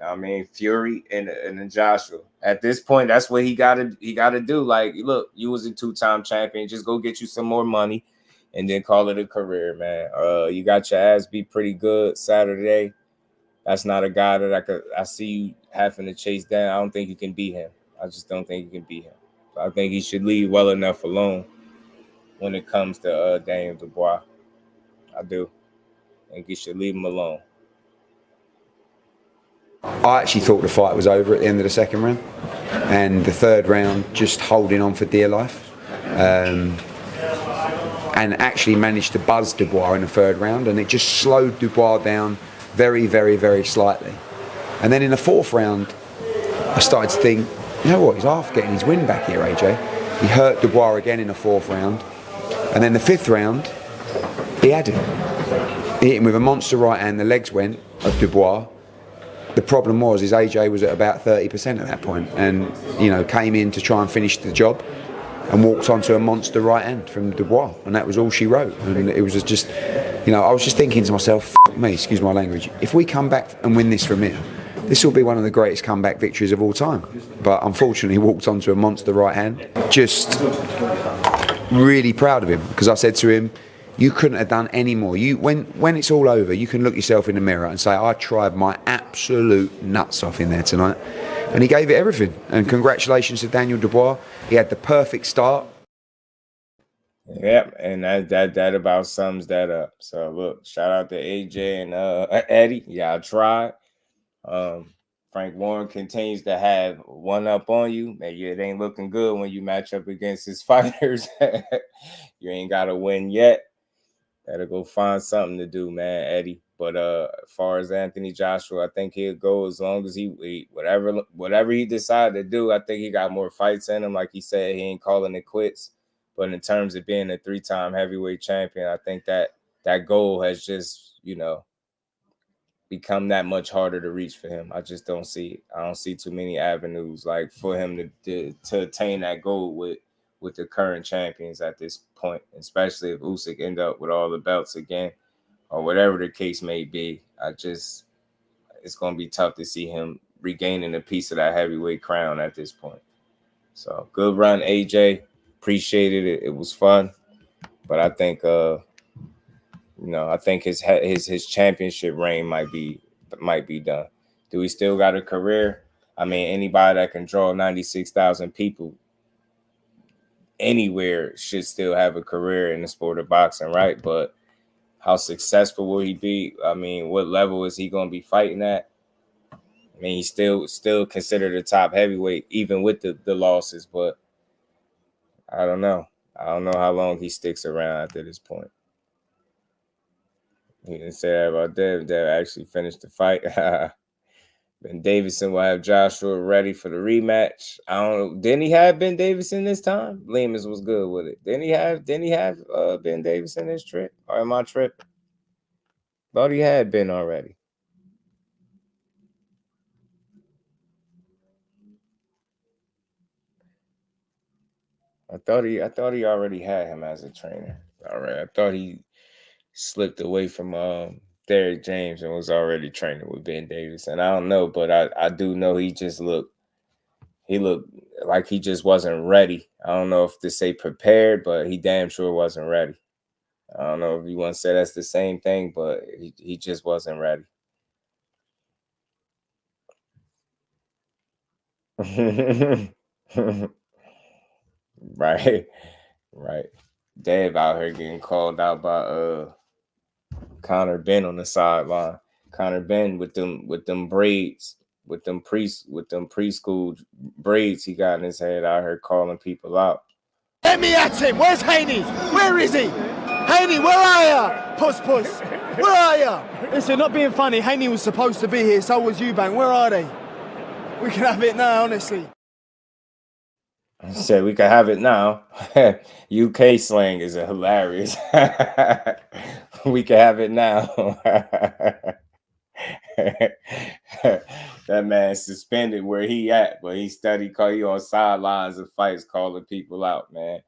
I mean, Fury and Joshua. At this point, that's what he gotta do. Like, look, you was a 2-time champion. Just go get you some more money, and then call it a career, man. You got your ass beat pretty good Saturday. That's not a guy that I see you having to chase down. I don't think you can beat him. I just don't think you can beat him. So I think he should leave well enough alone when it comes to Daniel Dubois. I do. I think he should leave him alone. I actually thought the fight was over at the end of the second round, and the third round just holding on for dear life, and actually managed to buzz Dubois in the third round, and it just slowed Dubois down very, very, very slightly. And then in the fourth round, I started to think, you know what, he's half getting his win back here, AJ. He hurt Dubois again in the fourth round, and then the fifth round, he had him. He hit him with a monster right hand, the legs went of Dubois. The problem was AJ was at about 30% at that point, and came in to try and finish the job, and walked onto a monster right hand from Dubois, and that was all she wrote. And it was just, I was just thinking to myself, F me, excuse my language, if we come back and win this from here, this will be one of the greatest comeback victories of all time. But unfortunately, he walked onto a monster right hand. Just really proud of him, because I said to him, you couldn't have done any more. When it's all over, you can look yourself in the mirror and say, I tried my absolute nuts off in there tonight. And he gave it everything. And congratulations to Daniel Dubois. He had the perfect start. Yep, and that about sums that up. So look, shout out to AJ and Eddie. Yeah, I tried. Frank Warren continues to have one up on you. Maybe it ain't looking good when you match up against his fighters. You ain't got to win yet. Gotta go find something to do, man, Eddie. But as far as Anthony Joshua, I think he'll go as long as he whatever he decided to do. I think he got more fights in him. Like he said, he ain't calling it quits. But in terms of being a 3-time heavyweight champion, I think that goal has just, become that much harder to reach for him. I just don't see it. I don't see too many avenues like for him to attain that goal with the current champions at this point, especially if Usyk end up with all the belts again or whatever the case may be. It's going to be tough to see him regaining a piece of that heavyweight crown at this point. So good run, AJ. Appreciated it. It was fun. But I think, I think his championship reign might be done. Do he still got a career? I mean, anybody that can draw 96,000 people anywhere should still have a career in the sport of boxing, right? But how successful will he be? I mean, what level is he going to be fighting at? I mean, he's still considered a top heavyweight, even with the losses. But I don't know. I don't know how long he sticks around after this point. He didn't say that about Devin. Devin actually finished the fight. Ben Davison will have Joshua ready for the rematch. I don't know. Didn't he have Ben Davison this time? Lemus was good with it. Didn't he have Ben Davison this trip? Or am I tripping? Thought he had Ben already. I thought he already had him as a trainer. All right. I thought he slipped away from Derrick James and was already training with Ben Davis. And I don't know, but I do know he looked like he just wasn't ready. I don't know if to say prepared, but he damn sure wasn't ready. I don't know if you want to say that's the same thing, but he just wasn't ready. Right. Right. Dev out here getting called out by Conor Benn on the sideline. Conor Benn with them braids, with them preschool braids he got in his head out here calling people out. Let me at him. Where's Haney? Where is he? Haney, where are ya? Puss. Where are ya? Listen, not being funny, Haney was supposed to be here, so was Eubank. Where are they? We can have it now, honestly. I said we can have it now. UK slang is hilarious. We can have it now. That man suspended where he at, but he call you on sidelines of fights calling people out, man.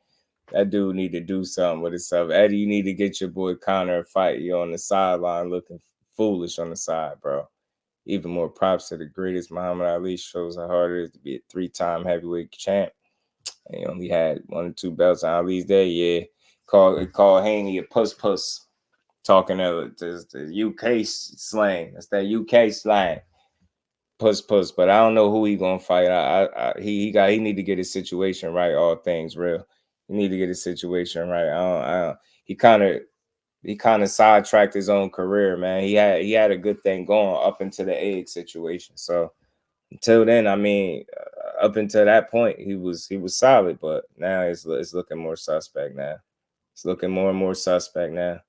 That dude need to do something with himself. Eddie, you need to get your boy Conor a fight. You're on the sideline looking foolish on the side, bro. Even more props to the greatest Muhammad Ali. Shows how hard it is to be a 3-time heavyweight champ. And he only had 1 or 2 belts on Ali's day. Yeah. Call Haney a puss. Talking the UK slang. That's that UK slang. Puss. But I don't know who he gonna fight. He need to get his situation right. All things real. He need to get his situation right. He kind of sidetracked his own career, man. He had a good thing going up into the egg situation. So until then, I mean, up until that point, he was solid, but now it's looking more suspect now. It's looking more and more suspect now.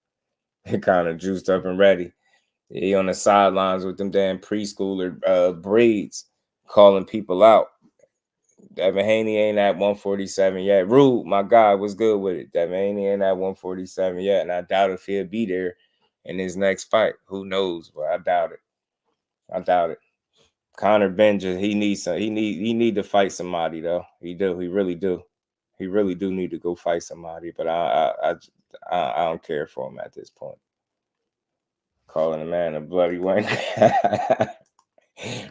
He kind of juiced up and ready. He on the sidelines with them damn preschooler braids calling people out. Devin Haney ain't at 147 yet. Rude, my guy, was good with it. Devin Haney ain't at 147 yet, and I doubt if he'll be there in his next fight. Who knows? But I doubt it. Conor Benn, he need to fight somebody though. He really do. He really do need to go fight somebody. But I don't care for him at this point. Calling a man a bloody wank.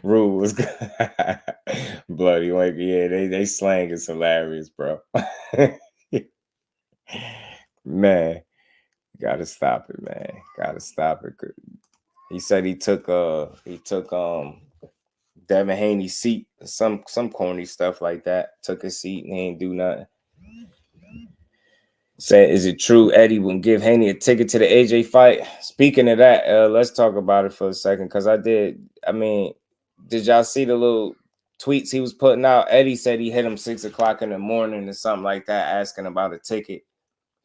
Rule was good. Bloody wank. Yeah, they slang is hilarious, bro. Man, gotta stop it, man. Gotta stop it. He said he took Devin Haney's seat, some corny stuff like that. Took his seat and he ain't do nothing. Said, is it true Eddie will give Haney a ticket to the AJ fight? Speaking of that, let's talk about it for a second, because did y'all see the little tweets he was putting out? Eddie said he hit him 6 o'clock in the morning or something like that, asking about a ticket.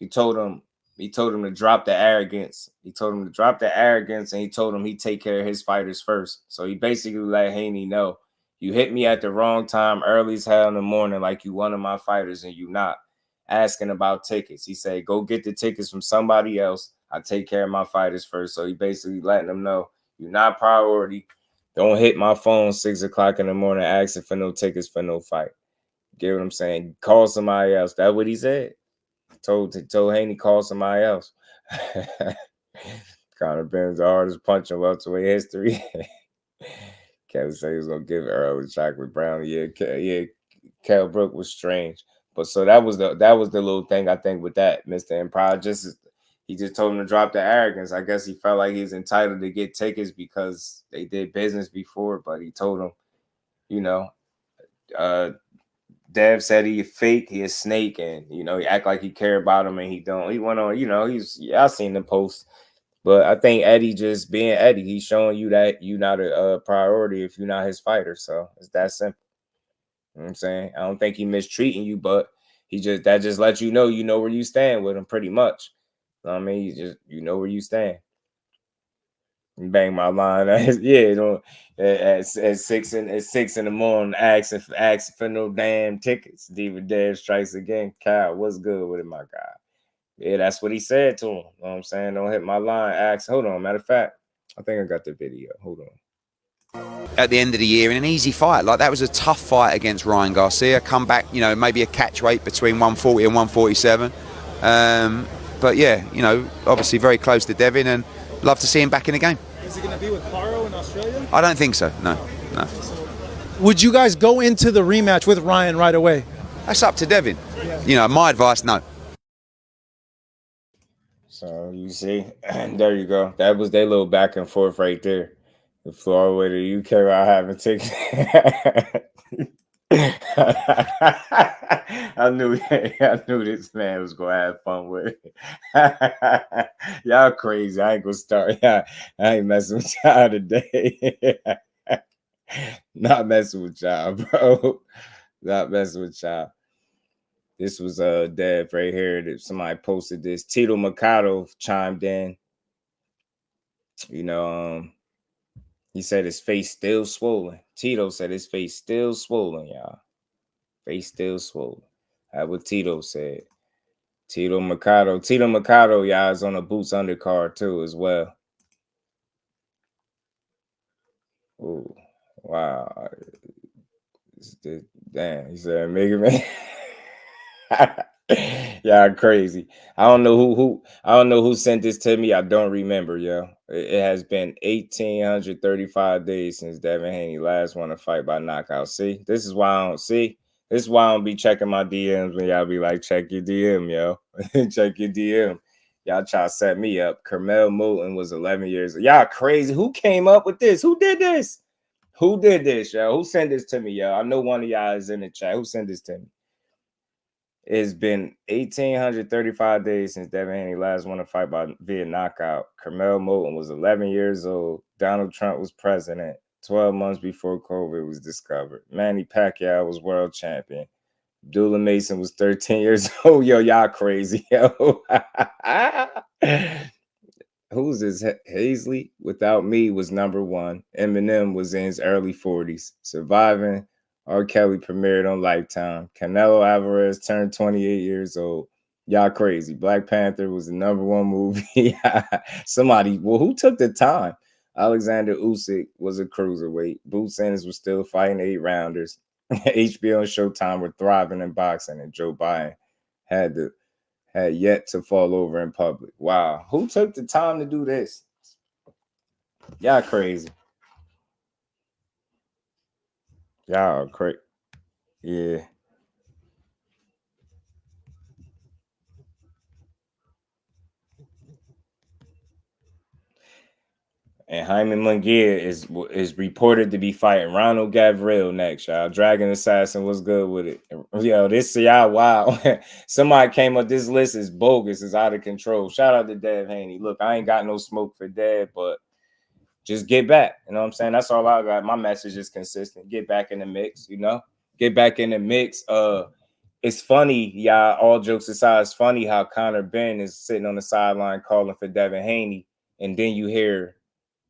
He told him to drop the arrogance. He told him to drop the arrogance, and he told him he'd take care of his fighters first. So he basically let Haney know, you hit me at the wrong time, early as hell in the morning, like you one of my fighters, and you not. Asking about tickets. He said, go get the tickets from somebody else. I take care of my fighters first. So he basically letting them know, you're not priority. Don't hit my phone 6 o'clock in the morning asking for no tickets for no fight. Get what I'm saying? Call somebody else. That's what he said. Told Haney call somebody else. Conor Benn's the hardest punch in welterweight history. Kevin said he was gonna give Earl the chocolate brown. Yeah, Kell Brook was strange. But so that was the little thing I think with that, Mr. Empire. He just told him to drop the arrogance. I guess he felt like he's entitled to get tickets because they did business before, but he told him, Dev said he fake, he a snake, and he act like he care about him and he don't. He went on, I seen the post. But I think Eddie just being Eddie, he's showing you that you're not a priority if you're not his fighter. So it's that simple. You know what I'm saying? I don't think he mistreating you, but that just lets you know where you stand with him pretty much. You know what I mean? You know where you stand. Bang my line. Yeah, at 6 in the morning, asking for no damn tickets. David Dev strikes again. Kyle, what's good with it, my guy? Yeah, that's what he said to him. You know what I'm saying? Don't hit my line. Hold on. Matter of fact, I think I got the video. Hold on. at the end of the year in an easy fight. Like, that was a tough fight against Ryan Garcia. Come back, you know, maybe a catch weight between 140 and 147. But yeah, you know, obviously very close to Devin, and love to see him back in the game. Is he going to be with Paro in Australia? I don't think so, no. Would you guys go into the rematch with Ryan right away? That's up to Devin. You know, my advice, no. So you see, there you go. That was their little back and forth right there. The flew all the way to the UK without having tickets. I knew this man was gonna have fun with it. Y'all crazy. I ain't gonna start. I ain't messing with y'all today. Not messing with y'all, bro. Not messing with y'all. This was Dev right here. That somebody posted this. Tito Mercado chimed in. You know, he said his face still swollen. Tito said his face still swollen, y'all. Face still swollen. That's what Tito said. Tito Mercado, y'all, is on a Boots undercard too as well. Ooh, wow. Damn, he said Mega Man. Y'all crazy. I don't know who sent this to me. I don't remember, yo. It has been 1,835 days since Devin Haney last won a fight by knockout. See, this is why I don't be checking my DMs when y'all be like, check your DM, yo. Check your DM. Y'all try to set me up. Carmel Moulton was 11 years. Y'all crazy. Who came up with this? Who did this? Who did this, yo? Who sent this to me, yo? I know one of y'all is in the chat. Who sent this to me? It's been 1,835 days since Devin Haney last won a fight via knockout. Carmel Moulton was 11 years old. Donald Trump was president 12 months before COVID was discovered. Manny Pacquiao was world champion. Abdullah Mason was 13 years old. Yo, y'all crazy, yo. Who's this? Hazley Without Me was #1. Eminem was in his early 40s. Surviving. R. Kelly premiered on Lifetime. Canelo Alvarez turned 28 years old. Y'all crazy. Black Panther was the #1 movie. Somebody, well, who took the time? Alexander Usyk was a cruiserweight. Boots Ennis was still fighting 8-rounders. HBO and Showtime were thriving in boxing, and Joe Biden had yet to fall over in public. Wow. Who took the time to do this? Y'all crazy. Y'all crazy. Yeah. And Jaime Munguia is reported to be fighting Ronald Gavril next, y'all. Dragon Assassin, what's good with it? Yo, this y'all, wow. Somebody came up, this list is bogus, it's out of control. Shout out to Dev Haney. Look, I ain't got no smoke for Dev, but just get back. You know what I'm saying? That's all I got. My message is consistent. Get back in the mix, you know? Get back in the mix. It's funny, y'all, all jokes aside, it's funny how Conor Benn is sitting on the sideline calling for Devin Haney, and then you hear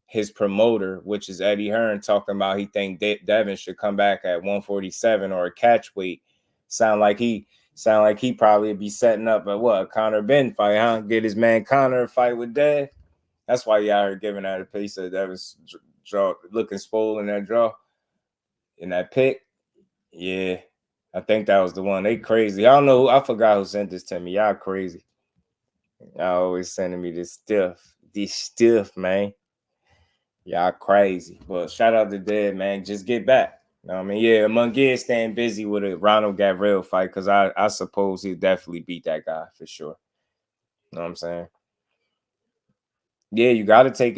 his promoter, which is Eddie Hearn, talking about he think Devin should come back at 147 or a catch weight. Sound like he probably be setting up a Conor Benn fight, huh? Get his man Conor a fight with Dev. That's why y'all are giving that a piece of Devin's jaw looking swollen in that jaw. In that pick. Yeah. I think that was the one. They crazy. I don't know. I forgot who sent this to me. Y'all crazy. Y'all always sending me this stuff, man. Y'all crazy. But shout out to Dead, man. Just get back. You know what I mean? Yeah, Munguia staying busy with a Ronald Gavril fight because I suppose he'll definitely beat that guy for sure. You know what I'm saying? Yeah, you gotta take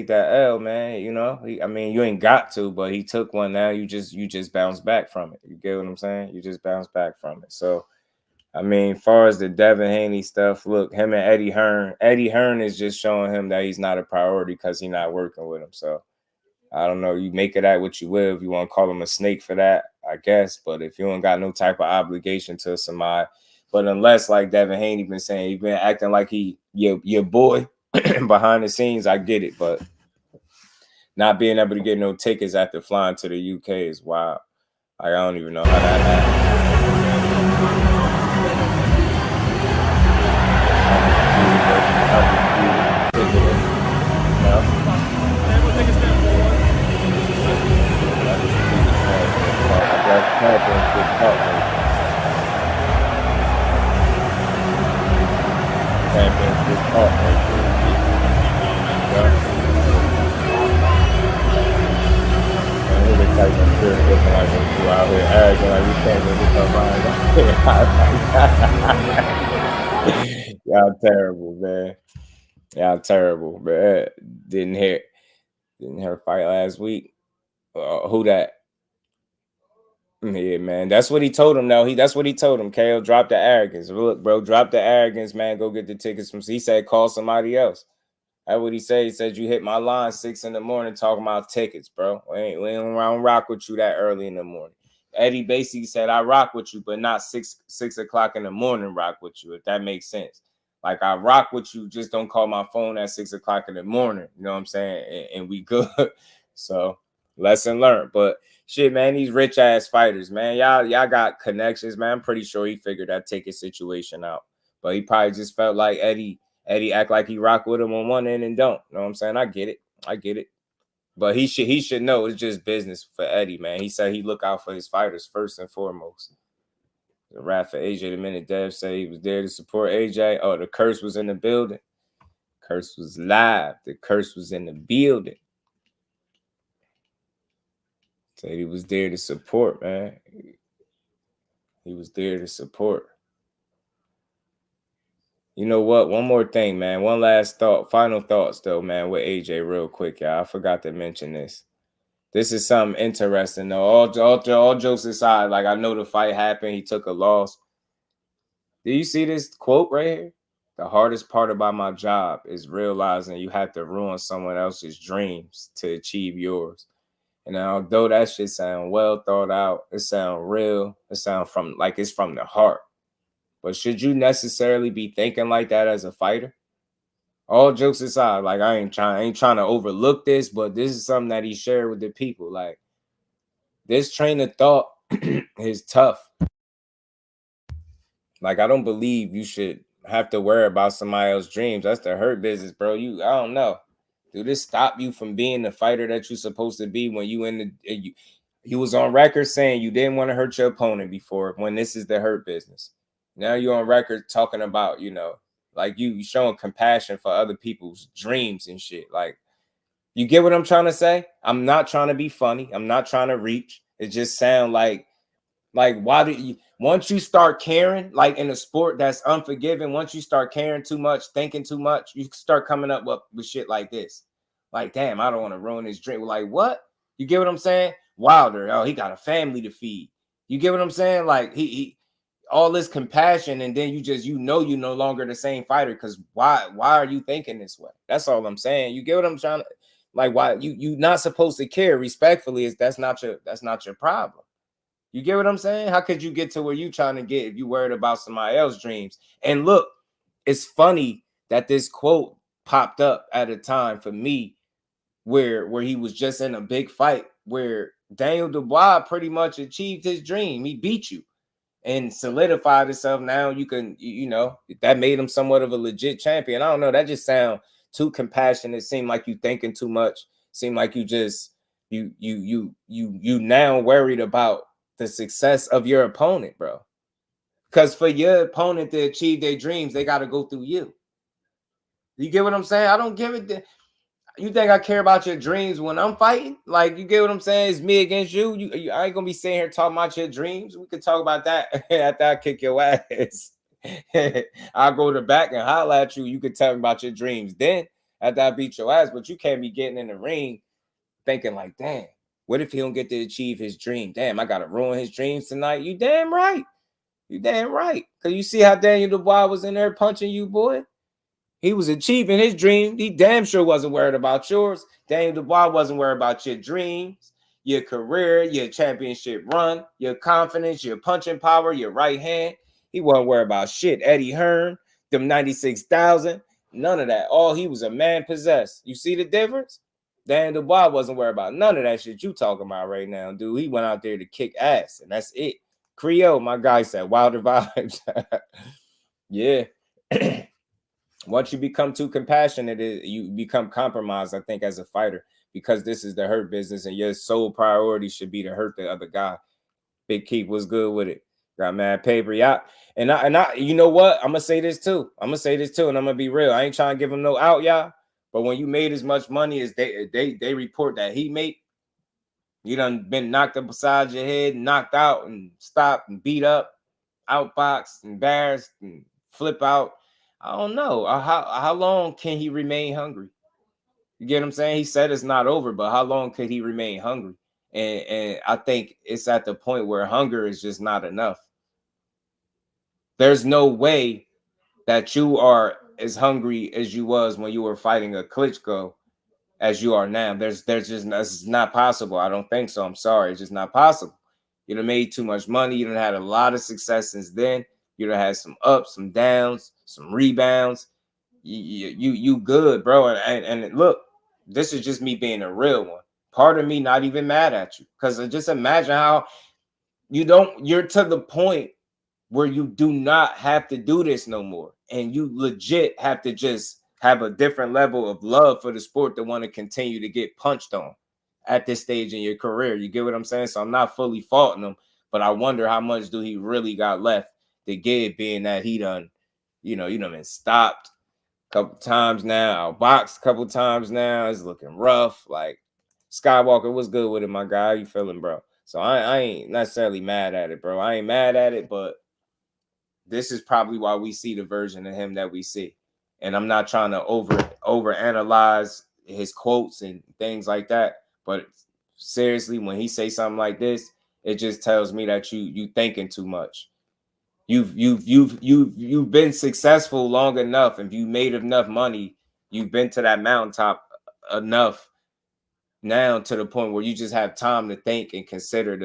that L, man. You know, you ain't got to, but he took one. Now you just bounce back from it. You get what I'm saying? You just bounce back from it. So, as far as the Devin Haney stuff, look, him and Eddie Hearn is just showing him that he's not a priority because he's not working with him. So, I don't know. You make it out what you will. If you want to call him a snake for that, I guess. But if you ain't got no type of obligation to somebody, but unless like Devin Haney been saying, he's been acting like he your boy. Behind the scenes, I get it, but not being able to get no tickets after flying to the UK is wild. I don't even know how that happened. championship talk right there. Man, look at Tyson Fury looking like when you out here acting like you can't really come on. Y'all terrible, man. Y'all terrible, man. Didn't hear fight last week. Who that? Yeah, man. That's what he told him. No, that's what he told him. KO, drop the arrogance. Look, bro, drop the arrogance, man. Go get the tickets from. He said, call somebody else. That's what he said. He said, you hit my line 6 in the morning talking about tickets, bro. We don't rock with you that early in the morning. Eddie basically said, I rock with you, but not 6 o'clock in the morning rock with you, if that makes sense. Like, I rock with you, just don't call my phone at 6 o'clock in the morning. You know what I'm saying? And we good. So, lesson learned. But shit, man, these rich ass fighters, man, y'all got connections, man. I'm pretty sure he figured that ticket situation out. But he probably just felt like Eddie act like he rock with him on one end and don't. You know what I'm saying? I get it. But he should know it's just business for Eddie, man. He said he look out for his fighters first and foremost. The Raffle AJ the minute Dev said he was there to support AJ. Oh, the curse was in the building. Curse was live. The curse was in the building. Said he was there to support, man. He was there to support. You know what? One more thing, man. One last thought. Final thoughts, though, man, with AJ real quick, y'all. I forgot to mention this. This is something interesting, though. All jokes aside, like, I know the fight happened. He took a loss. Do you see this quote right here? The hardest part about my job is realizing you have to ruin someone else's dreams to achieve yours. And although that shit sound well thought out, it sound real. It sound like it's from the heart. But should you necessarily be thinking like that as a fighter? All jokes aside, like, I ain't trying to overlook this, but this is something that he shared with the people. Like, this train of thought is tough. Like, I don't believe you should have to worry about somebody else's dreams. That's the hurt business, bro. I don't know. Do this stop you from being the fighter that you're supposed to be when you was on record saying you didn't want to hurt your opponent before, when this is the hurt business? Now you're on record talking about, like you showing compassion for other people's dreams and shit. Like, you get what I'm trying to say? I'm not trying to be funny. I'm not trying to reach. It just sounds like why do you, once you start caring, like in a sport that's unforgiving, once you start caring too much, thinking too much, you start coming up with shit like this. Like, damn, I don't want to ruin his dream. Like, what? You get what I'm saying? Wilder, oh, he got a family to feed. You get what I'm saying? Like, he all this compassion, and then you no longer the same fighter, because why are you thinking this way? That's all I'm saying. You get what I'm trying to, like, why you not supposed to care respectfully? That's not your problem. You get what I'm saying? How could you get to where you trying to get if you worried about somebody else's dreams? And look, it's funny that this quote popped up at a time for me where he was just in a big fight where Daniel Dubois pretty much achieved his dream. He beat you and solidified himself. Now you can, that made him somewhat of a legit champion. I don't know. That just sounds too compassionate. Seemed like you thinking too much. Seemed like you just you now worried about the success of your opponent, bro. Because for your opponent to achieve their dreams, they got to go through you. You get what I'm saying? I don't give it. You think I care about your dreams when I'm fighting? Like, you get what I'm saying? It's me against you. I ain't gonna be sitting here talking about your dreams. We could talk about that after I kick your ass. I'll go to the back and holler at you. You could tell me about your dreams then after I beat your ass. But you can't be getting in the ring thinking like, damn, what if he don't get to achieve his dream? Damn, I gotta ruin his dreams tonight. You damn right. You damn right. Because you see how Daniel Dubois was in there punching you, boy? He was achieving his dream. He damn sure wasn't worried about yours. Daniel Dubois wasn't worried about your dreams, your career, your championship run, your confidence, your punching power, your right hand. He wasn't worried about shit. Eddie Hearn, them 96,000, none of that. All he was a man possessed. You see the difference? Daniel Dubois wasn't worried about none of that shit you talking about right now, dude. He went out there to kick ass, and that's it. Creole, my guy said, Wilder vibes. Yeah. Once you become too compassionate, you become compromised, I think, as a fighter, because this is the hurt business and your sole priority should be to hurt the other guy. Big Keep was good with it. Got mad paper, yeah. And I, you know what? I'm gonna say this too. and I'm gonna be real. I ain't trying to give him no out, y'all. But when you made as much money as they report that he made, you done been knocked up beside your head, knocked out, and stopped and beat up, outboxed, embarrassed, and flip out. I don't know. How long can he remain hungry? You get what I'm saying? He said it's not over, but how long could he remain hungry? And I think it's at the point where hunger is just not enough. There's no way that you are as hungry as you was when you were fighting a Klitschko as you are now. There's just, it's not possible. I don't think so. I'm sorry. It's just not possible. You done made too much money. You done had a lot of success since then. You done had some ups, some downs, some rebounds. You good, bro. And look, this is just me being a real one. Part of me not even mad at you, because just imagine how you're to the point where you do not have to do this no more, and you legit have to just have a different level of love for the sport to want to continue to get punched on at this stage in your career. You get what I'm saying? So I'm not fully faulting him, but I wonder how much do he really got left to give, being that he done, you done been stopped a couple times now, outboxed a couple times now. It's looking rough. Like, Skywalker, what's good with it, my guy? How you feeling, bro? So I ain't necessarily mad at it, bro. I ain't mad at it, but this is probably why we see the version of him that we see. And I'm not trying to over analyze his quotes and things like that, but seriously, when he say something like this, it just tells me that you thinking too much. You've been successful long enough, and you made enough money. You've been to that mountaintop enough now to the point where you just have time to think and consider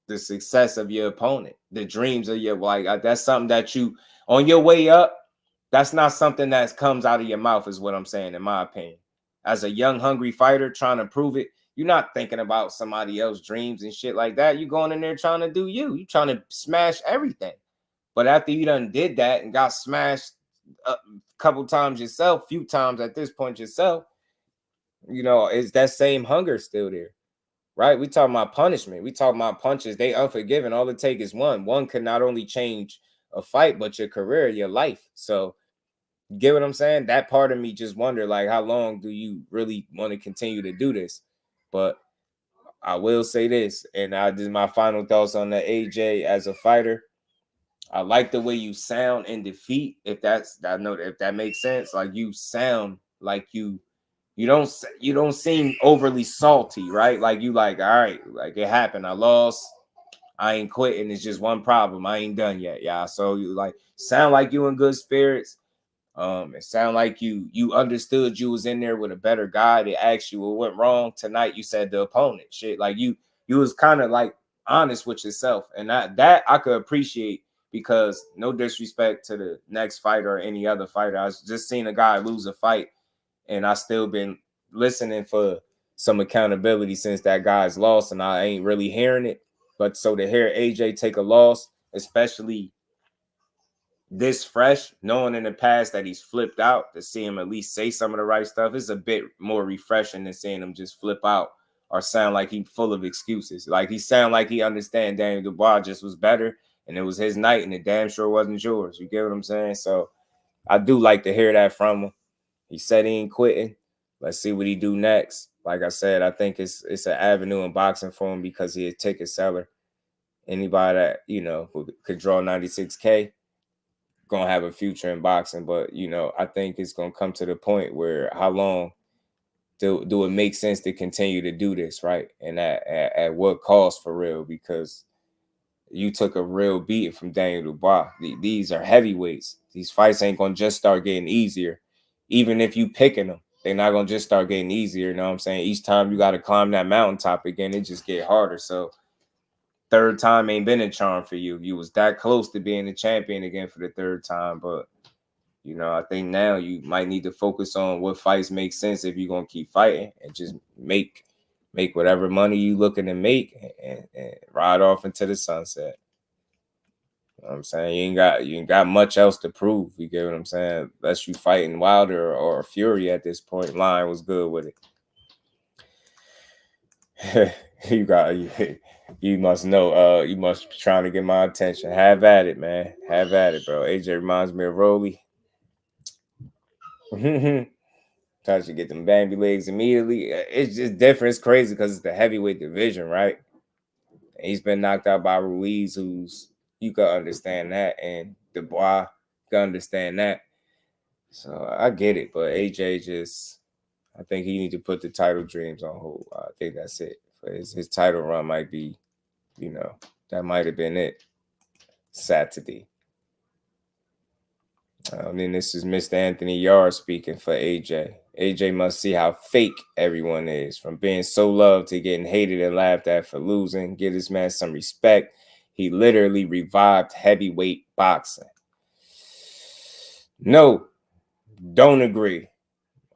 the success of your opponent, the dreams of your, like, that's something that you, on your way up, that's not something that comes out of your mouth, is what I'm saying, in my opinion. As a young, hungry fighter trying to prove it, you're not thinking about somebody else's dreams and shit like that. You're going in there trying to do you. You're trying to smash everything. But after you done did that and got smashed a couple times yourself, few times at this point yourself, is that same hunger still there? Right? We talking about punishment. We talking about punches. They unforgiving. All it takes is one. One can not only change a fight, but your career, your life. So, you get what I'm saying? That part of me just wonder, like, how long do you really want to continue to do this? But I will say this, and I did my final thoughts on the AJ as a fighter. I like the way you sound in defeat. If that makes sense. Like, you sound like you don't seem overly salty, right? Like, you like, all right, like, it happened. I lost. I ain't quitting. It's just one problem. I ain't done yet, y'all. So you like sound like you in good spirits. It sound like you understood you was in there with a better guy. They asked you what went wrong tonight. You said the opponent. Shit, like you was kind of like honest with yourself, and that I could appreciate, because no disrespect to the next fighter or any other fighter, I was just seeing a guy lose a fight, and I still been listening for some accountability since that guy's lost, and I ain't really hearing it. But so to hear AJ take a loss, especially this fresh, knowing in the past that he's flipped out, to see him at least say some of the right stuff is a bit more refreshing than seeing him just flip out or sound like he's full of excuses. Like, he sound like he understand Daniel Dubois just was better, and it was his night, and it damn sure wasn't yours. You get what I'm saying? So I do like to hear that from him. He said he ain't quitting. Let's see what he do next. Like I said, I think it's an avenue in boxing for him, because he's a ticket seller. Anybody that, who could draw 96K, gonna have a future in boxing. But I think it's gonna come to the point where, how long do it make sense to continue to do this, right? And at what cost, for real? Because you took a real beating from Daniel Dubois. These are heavyweights. These fights ain't gonna just start getting easier. Even if you picking them, they're not gonna just start getting easier. You know what I'm saying? Each time you got to climb that mountaintop again, it just get harder. So third time ain't been a charm for you. You was that close to being the champion again for the third time. But, I think now you might need to focus on what fights make sense if you're going to keep fighting, and just make whatever money you looking to make, and ride off into the sunset. You know what I'm saying? You ain't got much else to prove. You get what I'm saying? Unless you fighting Wilder or Fury at this point. Lion was good with it. You must know. You must be trying to get my attention. Have at it, man. Have at it, bro. AJ reminds me of Rolly. Tries to get them Bambi legs immediately. It's just different. It's crazy because it's the heavyweight division, right? And he's been knocked out by Ruiz, who's you can understand that, and Dubois can understand that. So I get it, but AJ just, I think he need to put the title dreams on hold. I think that's it. His title run might be, that might have been it. Saturday. And then this is Mr. Anthony Yard speaking for AJ. AJ must see how fake everyone is, from being so loved to getting hated and laughed at for losing. Give this man some respect. He literally revived heavyweight boxing. No, don't agree.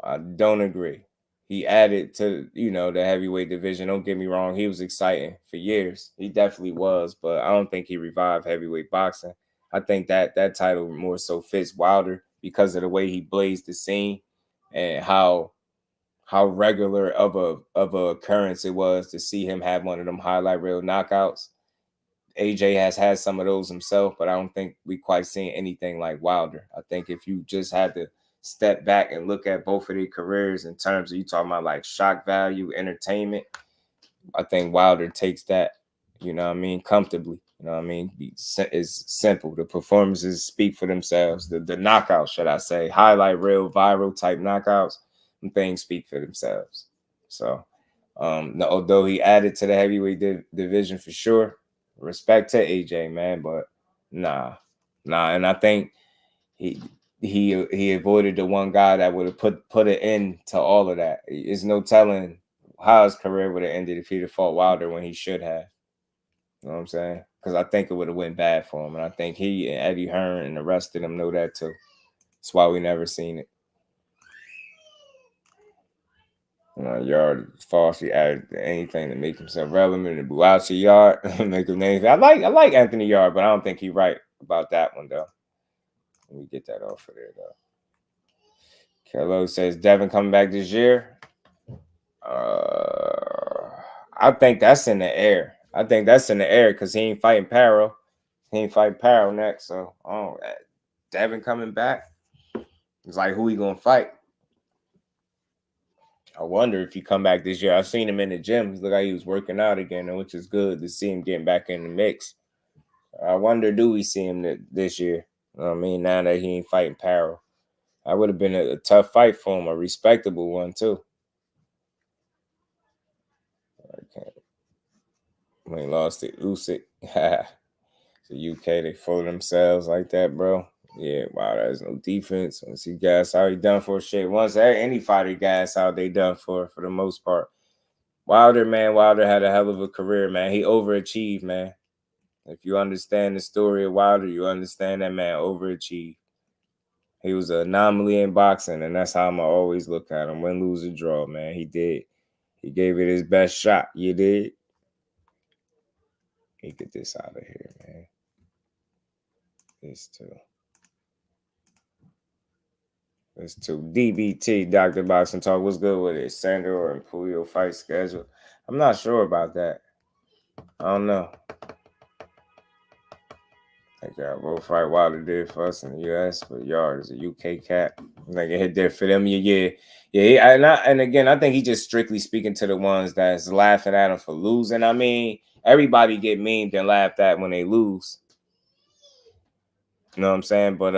I don't agree. He added to, the heavyweight division. Don't get me wrong. He was exciting for years. He definitely was, but I don't think he revived heavyweight boxing. I think that title more so fits Wilder because of the way he blazed the scene and how regular of a occurrence it was to see him have one of them highlight reel knockouts. AJ has had some of those himself, but I don't think we quite seen anything like Wilder. I think if you just had to step back and look at both of their careers in terms of you talking about like shock value, entertainment, I think Wilder takes that, comfortably. It's simple. The performances speak for themselves. The knockouts, should I say, highlight reel, viral type knockouts, and things speak for themselves. So, although he added to the heavyweight division for sure, respect to AJ, man, but nah. And I think he avoided the one guy that would have put an end to all of that. There's no telling how his career would have ended if he'd have fought Wilder when he should have. You know what I'm saying? Because I think it would have went bad for him. And I think he and Eddie Hearn and the rest of them know that too. That's why we never seen it. Yard falsely added anything to make himself relevant and blew out your Yard, make him name. I like Anthony Yard, but I don't think he's right about that one though. Let me get that off of there though. Kello says Devin coming back this year. I think that's in the air. Because he ain't fighting Paro. He ain't fighting Paro next. So, Devin coming back. It's like, who he gonna fight? I wonder if he come back this year. I've seen him in the gym. He looked like he was working out again, which is good to see him getting back in the mix. I wonder, do we see him this year? You know what I mean? Now that he ain't fighting Paro. That would have been a tough fight for him, a respectable one, too. When he lost to Usyk. The UK, they fool themselves like that, bro. Yeah, wow, there's no defense. Once he gas out, he done for shit. Once any fighter gas out, they done for the most part. Wilder had a hell of a career, man. He overachieved, man. If you understand the story of Wilder, you understand that man overachieved. He was an anomaly in boxing, and that's how I'm always look at him. Win, lose, or draw, man. He did. He gave it his best shot. You did. Let me get this out of here, man. This too. DBT, Dr. Boxing Talk. What's good with it? Sandor or Puyo fight schedule? I'm not sure about that. I don't know. I think both fight Wilder did for us in the U.S., but Yard is a UK cat. Like it hit there for them. Yeah. And again, I think he just strictly speaking to the ones that's laughing at him for losing. I mean, everybody get memed and laughed at when they lose. You know what I'm saying? But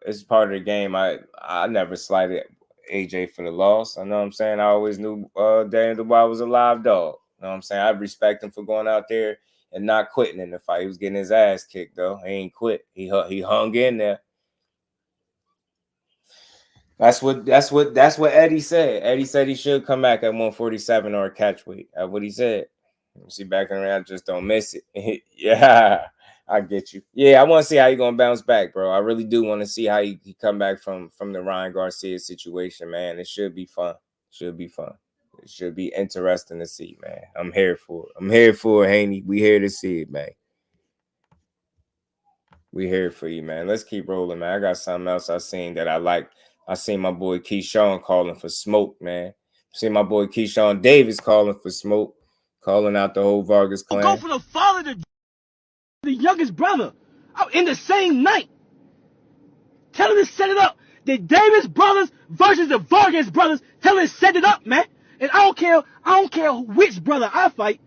it's part of the game. I never slighted AJ for the loss. I know what I'm saying? I always knew Daniel Dubois was a live dog. You know what I'm saying? I respect him for going out there and not quitting in the fight. He was getting his ass kicked, though. He ain't quit. He hung in there. That's what Eddie said. Eddie said he should come back at 147 or a catch weight. That's what he said. See, back around, just don't miss it. Yeah. I get you. Yeah, I want to see how you're going to bounce back, bro. I really do want to see how he come back from the Ryan Garcia situation, man. It should be fun. It should be interesting to see, man. I'm here for it, Haney. We here to see it, man. We here for you, man. Let's keep rolling, man. I got something else I seen that I like. I seen my boy Keyshawn calling for smoke, man. Seen my boy Keyshawn Davis calling for smoke. Calling out the whole Vargas clan. Go from the father to the youngest brother in the same night. Tell him to set it up. The Davis brothers versus the Vargas brothers. Tell him to set it up, man. And I don't care which brother I fight.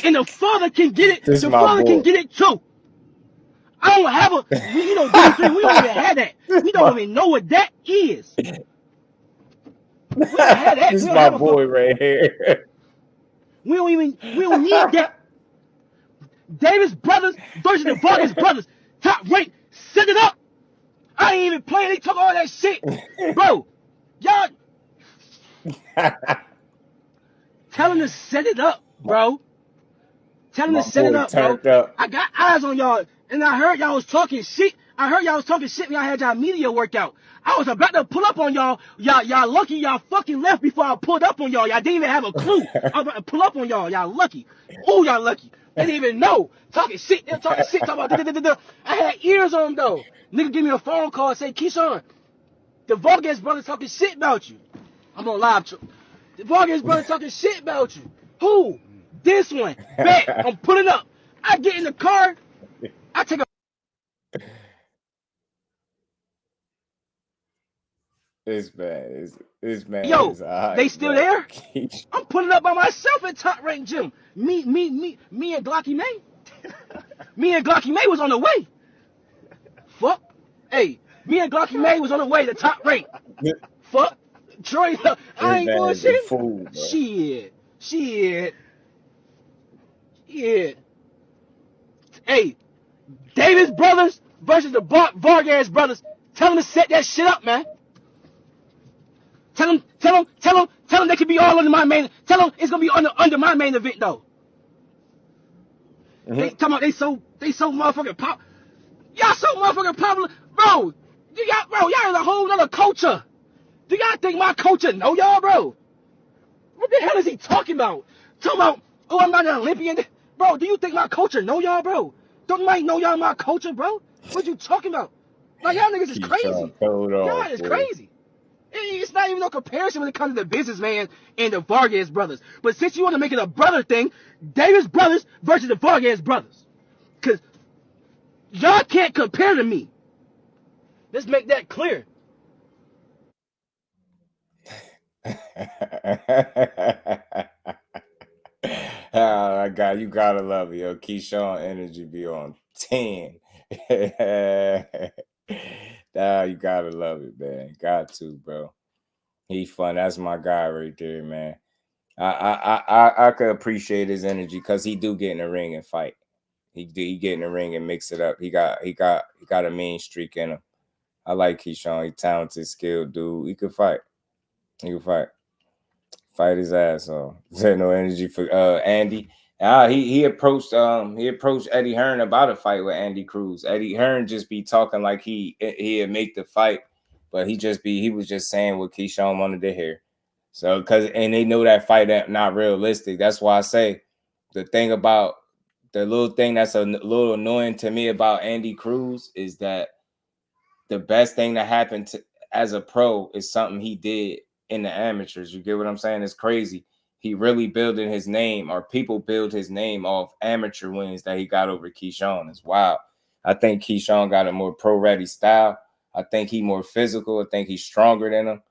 And the father can get it. The father can get it too. I don't have we don't even have that. We don't even know what that is. We don't have that. This is my boy right here. We don't need that. Davis brothers versus the Vargas brothers. Top rank. Set it up. I ain't even playing. They talk all that shit. Bro, y'all. Tell him to set it up, bro. Tell him to set it up, bro. I got eyes on y'all. And I heard y'all was talking shit. I heard y'all was talking shit when y'all had y'all media workout. I was about to pull up on y'all. Y'all lucky y'all fucking left before I pulled up on y'all. Y'all didn't even have a clue. I was about to pull up on y'all. Y'all lucky. Oh, y'all lucky. They didn't even know. Talking shit. They're talking shit. Talking about I had ears on them, though. Nigga give me a phone call and say, Keyshawn, the Vargas brothers talking shit about you. I'm on live. The Vargas brothers talking shit about you. Who? This one. Bet. I'm pulling up. I get in the car. I take a. It's bad. It's bad. Yo, they still bro. there? I'm pulling up by myself at Top Rank Gym. Me and Glocky May. Me and Glocky May was on the way. Fuck. Hey, me and Glocky May was on the way to Top Rank. Fuck. Troy, I ain't bullshitting. Shit. Hey, Davis brothers versus the Vargas brothers. Tell them to set that shit up, man. Tell them they can be all under my main. Tell them it's gonna be under my main event though. Mm-hmm. They talking about they so motherfucking pop. Y'all so motherfucking popular, bro. Y'all in a whole other culture. Do y'all think my culture know y'all, bro? What the hell is he talking about? Talking about, oh, I'm not an Olympian, bro. Do you think my culture know y'all, bro? Don't you know y'all my culture, bro? What you talking about? Like y'all niggas is crazy. Y'all is crazy. It's not even no comparison when it comes to the businessman and the Vargas brothers. But since you want to make it a brother thing, Davis brothers versus the Vargas brothers. Because y'all can't compare to me. Let's make that clear. Oh, God, you gotta love it, yo. Keyshawn energy be on 10. Nah, you gotta love it, man. Got to, bro. He fun. That's my guy right there, man. I could appreciate his energy because he do get in the ring and fight. He get in the ring and mix it up. He got a mean streak in him. I like Keyshawn. He talented, skilled dude. He could fight. Fight his ass off. There's no energy for Andy. He approached Eddie Hearn about a fight with Andy Cruz. Eddie Hearn just be talking like he'd make the fight, but he was just saying what Keyshawn wanted to hear. So and they know that fight not realistic. That's why I say the little thing that's a little annoying to me about Andy Cruz is that the best thing that happened as a pro is something he did in the amateurs. You get what I'm saying? It's crazy. He really building his name, or people build his name off amateur wins that he got over Keyshawn. It's wild. I think Keyshawn got a more pro-ready style. I think he more physical. I think he's stronger than him.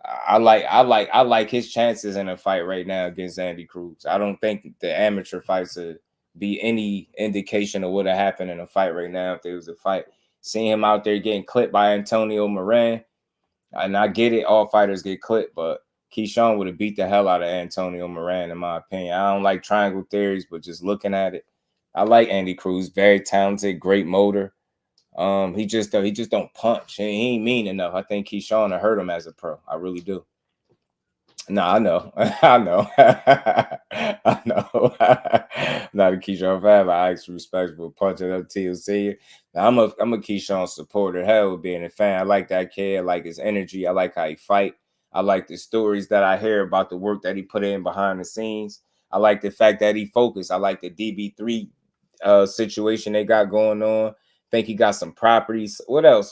I like his chances in a fight right now against Andy Cruz. I don't think the amateur fights would be any indication of what would happen in a fight right now if there was a fight. Seeing him out there getting clipped by Antonio Moran, and I get it, all fighters get clipped, but Keyshawn would have beat the hell out of Antonio Moran, in my opinion. I don't like triangle theories, but just looking at it, I like Andy Cruz. Very talented, great motor. He just don't punch. He ain't mean enough. I think Keyshawn will hurt him as a pro. I really do. No, I know. I know. I know. Not a Keyshawn fan, but I actually respectful punching up TLC. Now, I'm a Keyshawn supporter. Hell with being a fan. I like that kid. I like his energy. I like how he fight. I like the stories that I hear about the work that he put in behind the scenes. I like the fact that he focused. I like the DB3 situation they got going on. Think he got some properties. What else?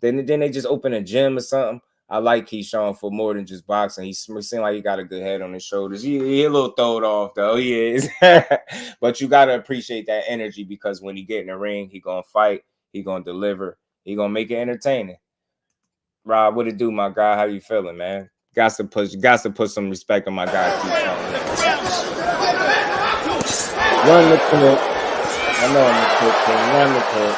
Then they just open a gym or something. I like Keyshawn for more than just boxing. He seems like he got a good head on his shoulders. He a little throwed off though. He is, but you gotta appreciate that energy because when he get in the ring, he gonna fight. He gonna deliver. He gonna make it entertaining. Rob, what it do, my guy? How you feeling, man? Got to put some respect on my guy Keyshawn. Run the clip. I know I'm the clip king. Run the clip.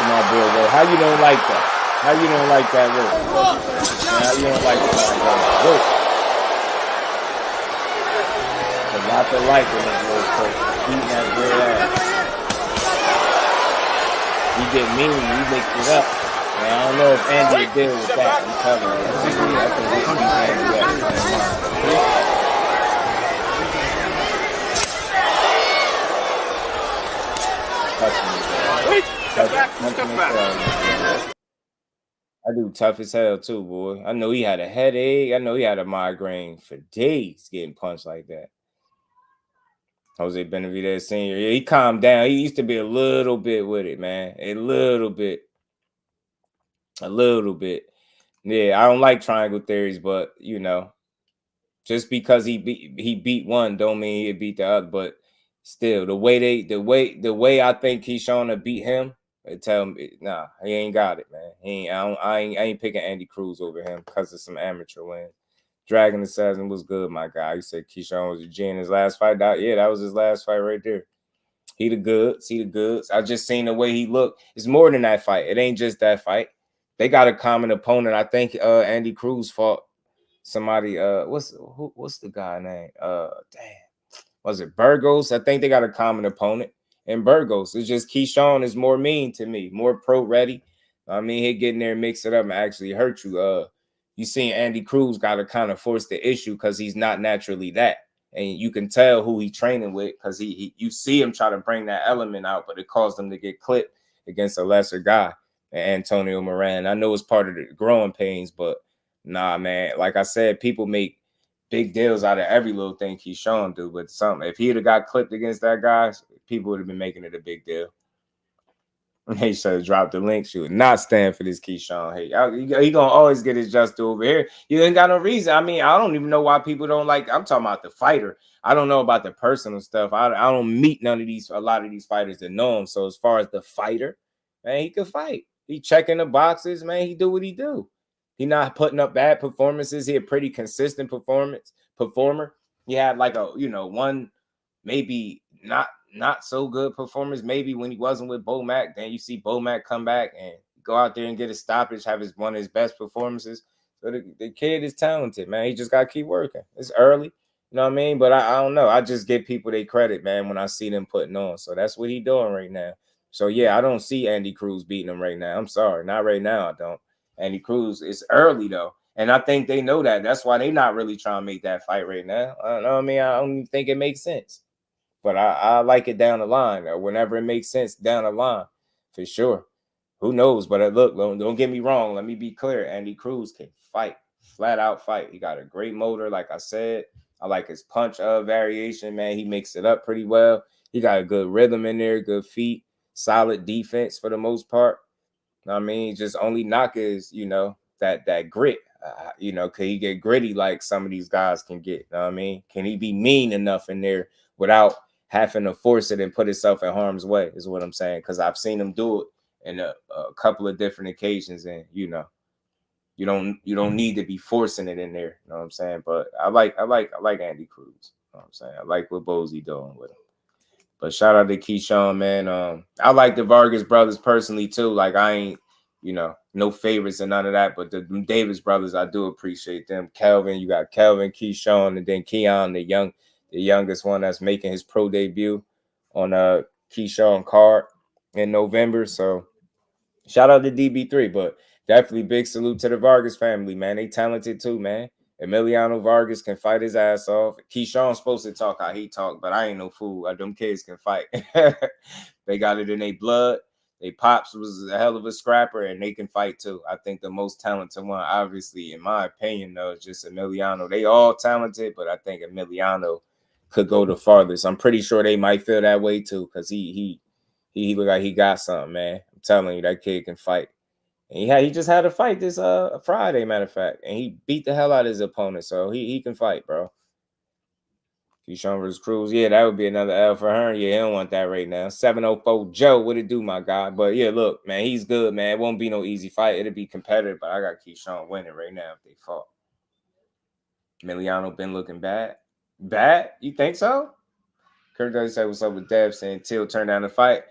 My boy, bro. How you don't like that? How you don't like that work? How you don't like that work? A lot to like in this little coach. Eating that great ass. You get mean, you mix it up. Man, I don't know if Andy will deal with that. I'm telling you. I think we can beat Andy up. I do tough as hell too, boy. I know he had a headache. I know he had a migraine for days getting punched like that. Jose Benavidez Sr. Yeah, he calmed down. He used to be a little bit with it, man. A little bit. Yeah, I don't like triangle theories, but you know, just because he beat one don't mean he beat the other. But still, the way I think Keyshawn to beat him, they tell me, nah, he ain't got it, man. I ain't picking Andy Cruz over him because of some amateur win. Dragon Assassin was good, my guy. You said Keyshawn was a G in his last fight. Yeah, that was his last fight right there. He the goods. I just seen the way he looked. It's more than that fight. It ain't just that fight. They got a common opponent. I think Andy Cruz fought somebody. What's the guy name? Was it Burgos? I think they got a common opponent. And Burgos. It's just Keyshawn is more mean to me, more pro ready. I mean, he'll get in there and mix it up and actually hurt you. You seen Andy Cruz got to kind of force the issue because he's not naturally that. And you can tell who he's training with because you see him try to bring that element out, but it caused him to get clipped against a lesser guy, Antonio Moran. I know it's part of the growing pains, but nah, man. Like I said, people make big deals out of every little thing Keyshawn do, but if he'd have got clipped against that guy, people would have been making it a big deal. He should have dropped the link. She would not stand for this Keyshawn. Hey, he gonna always get his just due over here. You ain't got no reason. I mean, I don't even know why people don't like. I'm talking about the fighter. I don't know about the personal stuff. I don't meet a lot of these fighters that know him. So as far as the fighter, man, he can fight. He checking the boxes, man. He do what he do. He not putting up bad performances. He a pretty consistent performer. He had like one maybe not so good performance, maybe when he wasn't with Bo Mac. Then you see Bo Mac come back and go out there and get a stoppage, have one of his best performances. So the kid is talented, man. He just got to keep working. It's early, you know what I mean? But I don't know. I just give people their credit, man, when I see them putting on. So that's what he doing right now. So, yeah, I don't see Andy Cruz beating him right now. I'm sorry. Not right now, I don't. Andy Cruz is early, though. And I think they know that. That's why they not really trying to make that fight right now. I don't know. I mean, I don't even think it makes sense. But I like it down the line, or whenever it makes sense down the line, for sure. Who knows? But look, don't get me wrong. Let me be clear. Andy Cruz can fight, flat out fight. He got a great motor, like I said. I like his punch variation, man. He makes it up pretty well. He got a good rhythm in there, good feet, solid defense for the most part. I mean, just only knock is, that grit. Can he get gritty like some of these guys can get? I mean, can he be mean enough in there without having to force it and put himself in harm's way is what I'm saying. Because I've seen him do it in a couple of different occasions. And, you don't need to be forcing it in there. You know what I'm saying? But I like Andy Cruz. You know what I'm saying? I like what Bozy doing with him. But shout out to Keyshawn, man. I like the Vargas brothers personally, too. Like, I ain't, no favorites and none of that. But the Davis brothers, I do appreciate them. Kelvin, you got Kelvin, Keyshawn, and then Keon, the youngest one that's making his pro debut on Keyshawn card in November. So shout out to DB3, but definitely big salute to the Vargas family, man. They talented too, man. Emiliano Vargas can fight his ass off. Keyshawn's supposed to talk how he talk, but I ain't no fool. Them kids can fight. They got it in their blood. They pops was a hell of a scrapper, and they can fight too. I think the most talented one, obviously, in my opinion, though, is just Emiliano. They all talented, but I think Emiliano could go the farthest. I'm pretty sure they might feel that way too, because he He look like he got something, man. I'm telling you, that kid can fight. And he just had a fight this Friday, matter of fact, and he beat the hell out of his opponent, so he can fight, bro. Keyshawn versus Cruz, yeah, that would be another L for Hearn. Yeah, he don't want that right now. 704 Joe, what it do, my guy? But yeah, look, man, he's good, man. It won't be no easy fight. It'll be competitive, but I got Keyshawn winning right now if they fought. Emiliano been looking bad. Bad? You think so? Kurt does say what's up with Dev, saying Till turned down the fight.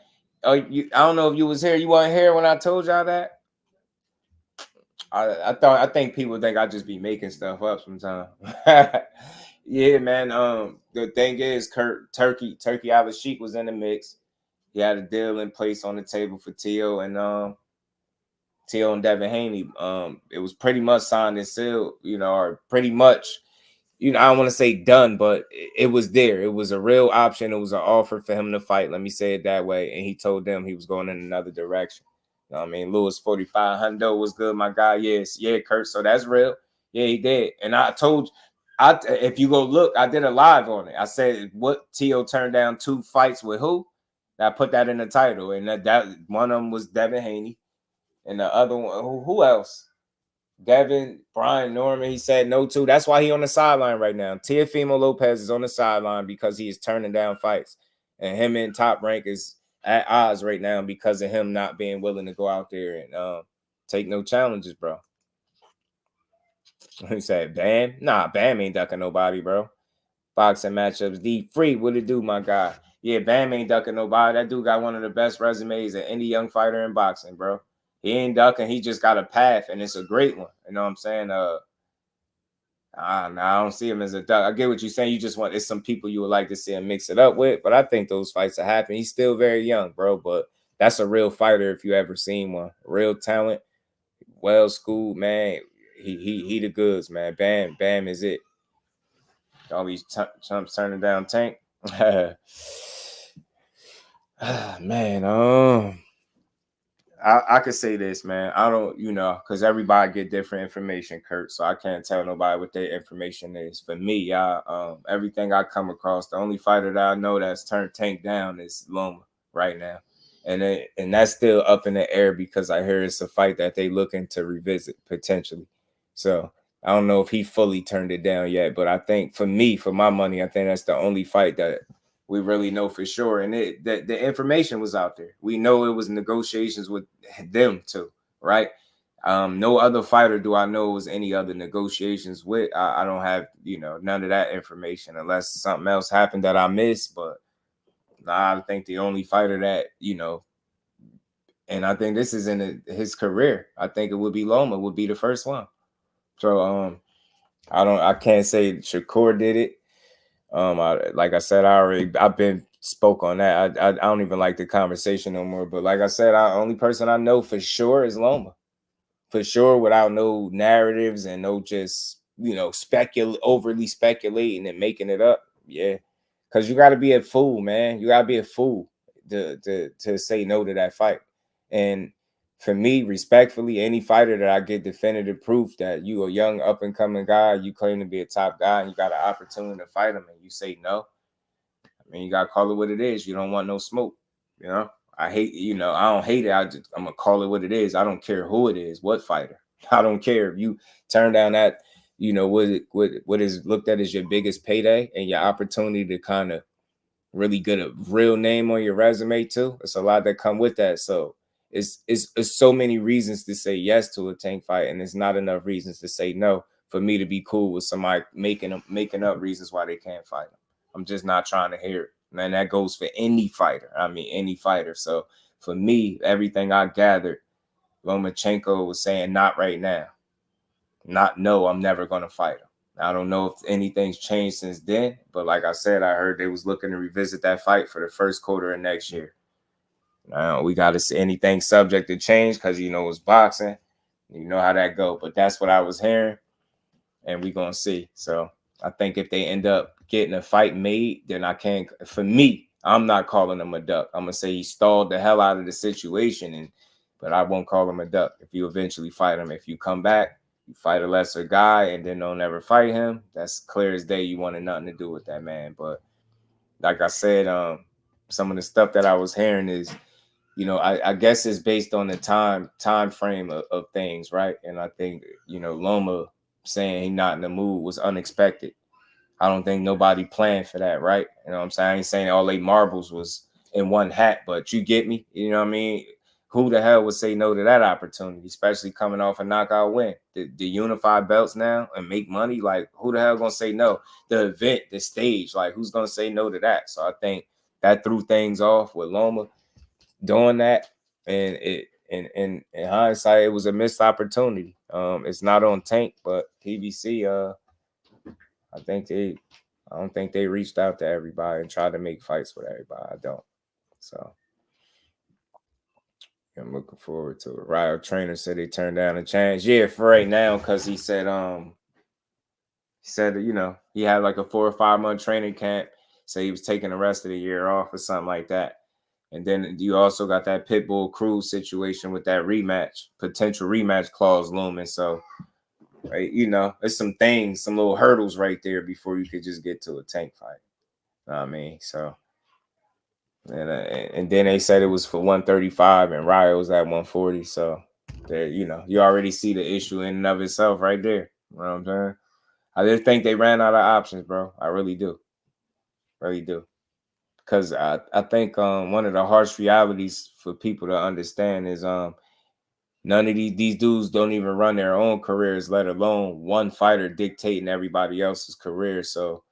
Oh, I don't know if you was here. You weren't here when I told y'all that. I think people think I just be making stuff up sometimes. Yeah, man. The thing is, Turkey Al-Sheikh was in the mix. He had a deal in place on the table for Tio and Devin Haney. It was pretty much signed and sealed, or pretty much, I don't want to say done, but it was there. It was a real option. It was an offer for him to fight. Let me say it that way. And he told them he was going in another direction. You know what I mean? Lewis 45 Hundo was good, my guy. Yes, yeah, Kurt. So that's real. Yeah, he did. And I told you, if you go look, I did a live on it. I said what Tio turned down 2 fights with who. I put that in the title, and that one of them was Devin Haney, and the other one, who else? Devin, Brian Norman. He said no to. That's why he on the sideline right now. Teofimo Lopez is on the sideline because he is turning down fights, and him in Top Rank is at odds right now because of him not being willing to go out there and take no challenges, bro. He said, Bam? Nah, Bam ain't ducking nobody, bro. Boxing matchups, D free. What it do, my guy? Yeah, Bam ain't ducking nobody. That dude got one of the best resumes of any young fighter in boxing, bro. He ain't ducking. He just got a path, and it's a great one. You know what I'm saying? I don't see him as a duck. I get what you're saying. You just want, it's some people you would like to see him mix it up with, but I think those fights will happen. He's still very young, bro, but that's a real fighter if you ever seen one. Real talent, well schooled, man. He the goods, man. Bam is it. All these chumps turning down Tank. Man, I could say this, man. I don't, because everybody get different information, Kurt. So I can't tell nobody what their information is. For me, everything I come across, the only fighter that I know that's turned Tank down is Loma right now, and that's still up in the air because I hear it's a fight that they looking to revisit potentially. So I don't know if he fully turned it down yet, but I think for me, for my money, I think that's the only fight that we really know for sure. And the information was out there. We know it was negotiations with them too, right? No other fighter do I know was any other negotiations with. I don't have, none of that information unless something else happened that I missed. But I think the only fighter that, and I think this is in his career, I think it would be Loma, would be the first one. So I can't say Shakur did it. Like I said, I've been spoke on that. I don't even like the conversation no more. But like I said, only person I know for sure is Loma. For sure, without no narratives and no just, overly speculating and making it up. Yeah. Because you gotta be a fool, man. You gotta be a fool to say no to that fight. And for me, respectfully, any fighter that I get definitive proof that you a young up-and-coming guy, you claim to be a top guy, and you got an opportunity to fight him, and you say no, I mean, you got to call it what it is. You don't want no smoke, I hate, I don't hate it. I'm going to call it what it is. I don't care who it is, what fighter. I don't care if you turn down that, what is looked at as your biggest payday and your opportunity to kind of really get a real name on your resume too. It's a lot that come with that. So it's so many reasons to say yes to a Tank fight, and it's not enough reasons to say no for me to be cool with somebody making up reasons why they can't fight him. I'm just not trying to hear it. And that goes for any fighter. I mean, any fighter. So for me, everything I gathered, Lomachenko was saying not right now. No, I'm never going to fight him. I don't know if anything's changed since then, but like I said, I heard they was looking to revisit that fight for the first quarter of next year. Now we got to see anything subject to change because it's boxing. You know how that go. But that's what I was hearing, and we're going to see. So I think if they end up getting a fight made, then I can't. For me, I'm not calling him a duck. I'm going to say he stalled the hell out of the situation, but I won't call him a duck if you eventually fight him. If you come back, you fight a lesser guy and then don't ever fight him, that's clear as day. You wanted nothing to do with that man. But like I said, some of the stuff that I was hearing is you know, I guess it's based on the time frame of things, right? And I think, you know, Loma saying he not in the mood was unexpected. I don't think nobody planned for that, right? You know what I'm saying? I ain't saying all 8 marbles was in one hat, but you get me. You know what I mean? Who the hell would say no to that opportunity, especially coming off a knockout win? The unify belts now and make money, like who the hell gonna say no? The event, the stage, like who's gonna say no to that? So I think that threw things off with Loma doing that, and it in hindsight, it was a missed opportunity. It's not on Tank, but PBC, I don't think they reached out to everybody and tried to make fights with everybody. I don't. So I'm looking forward to it. Ryo Trainer said they turned down a chance. Yeah, for right now, because he said you know, he had like a 4 or 5 month training camp. So he was taking the rest of the year off or something like that. And then you also got that Pitbull Cruz situation with that potential rematch clause looming. So, right, you know, there's some things, some little hurdles right there before you could just get to a Tank fight. You know what I mean? So, and then they said it was for 135 and Ryo was at 140. So, there, you know, you already see the issue in and of itself right there. You know what I'm saying? I just think they ran out of options, bro. I really do. Really do. Because I think one of the harsh realities for people to understand is none of these dudes don't even run their own careers, let alone one fighter dictating everybody else's career. So,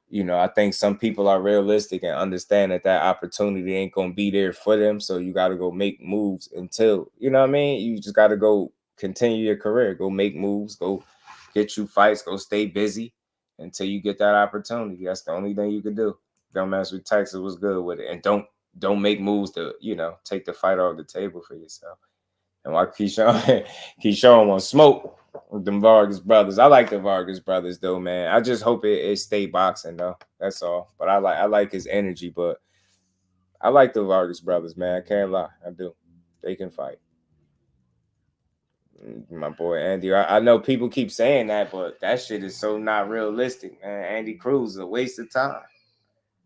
you know, I think some people are realistic and understand that opportunity ain't going to be there for them. So you got to go make moves until, you know what I mean? You just got to go continue your career, go make moves, go get you fights, go stay busy until you get that opportunity. That's the only thing you can do. Dumbass with Texas was good with it. And don't make moves to, you know, take the fight off the table for yourself. And why Keyshawn wants smoke with them Vargas brothers. I like the Vargas brothers though, man. I just hope it stay boxing though. That's all. But I like his energy, but I like the Vargas brothers, man. I can't lie. I do. They can fight. My boy Andy. I know people keep saying that, but that shit is so not realistic, man. Andy Cruz is a waste of time.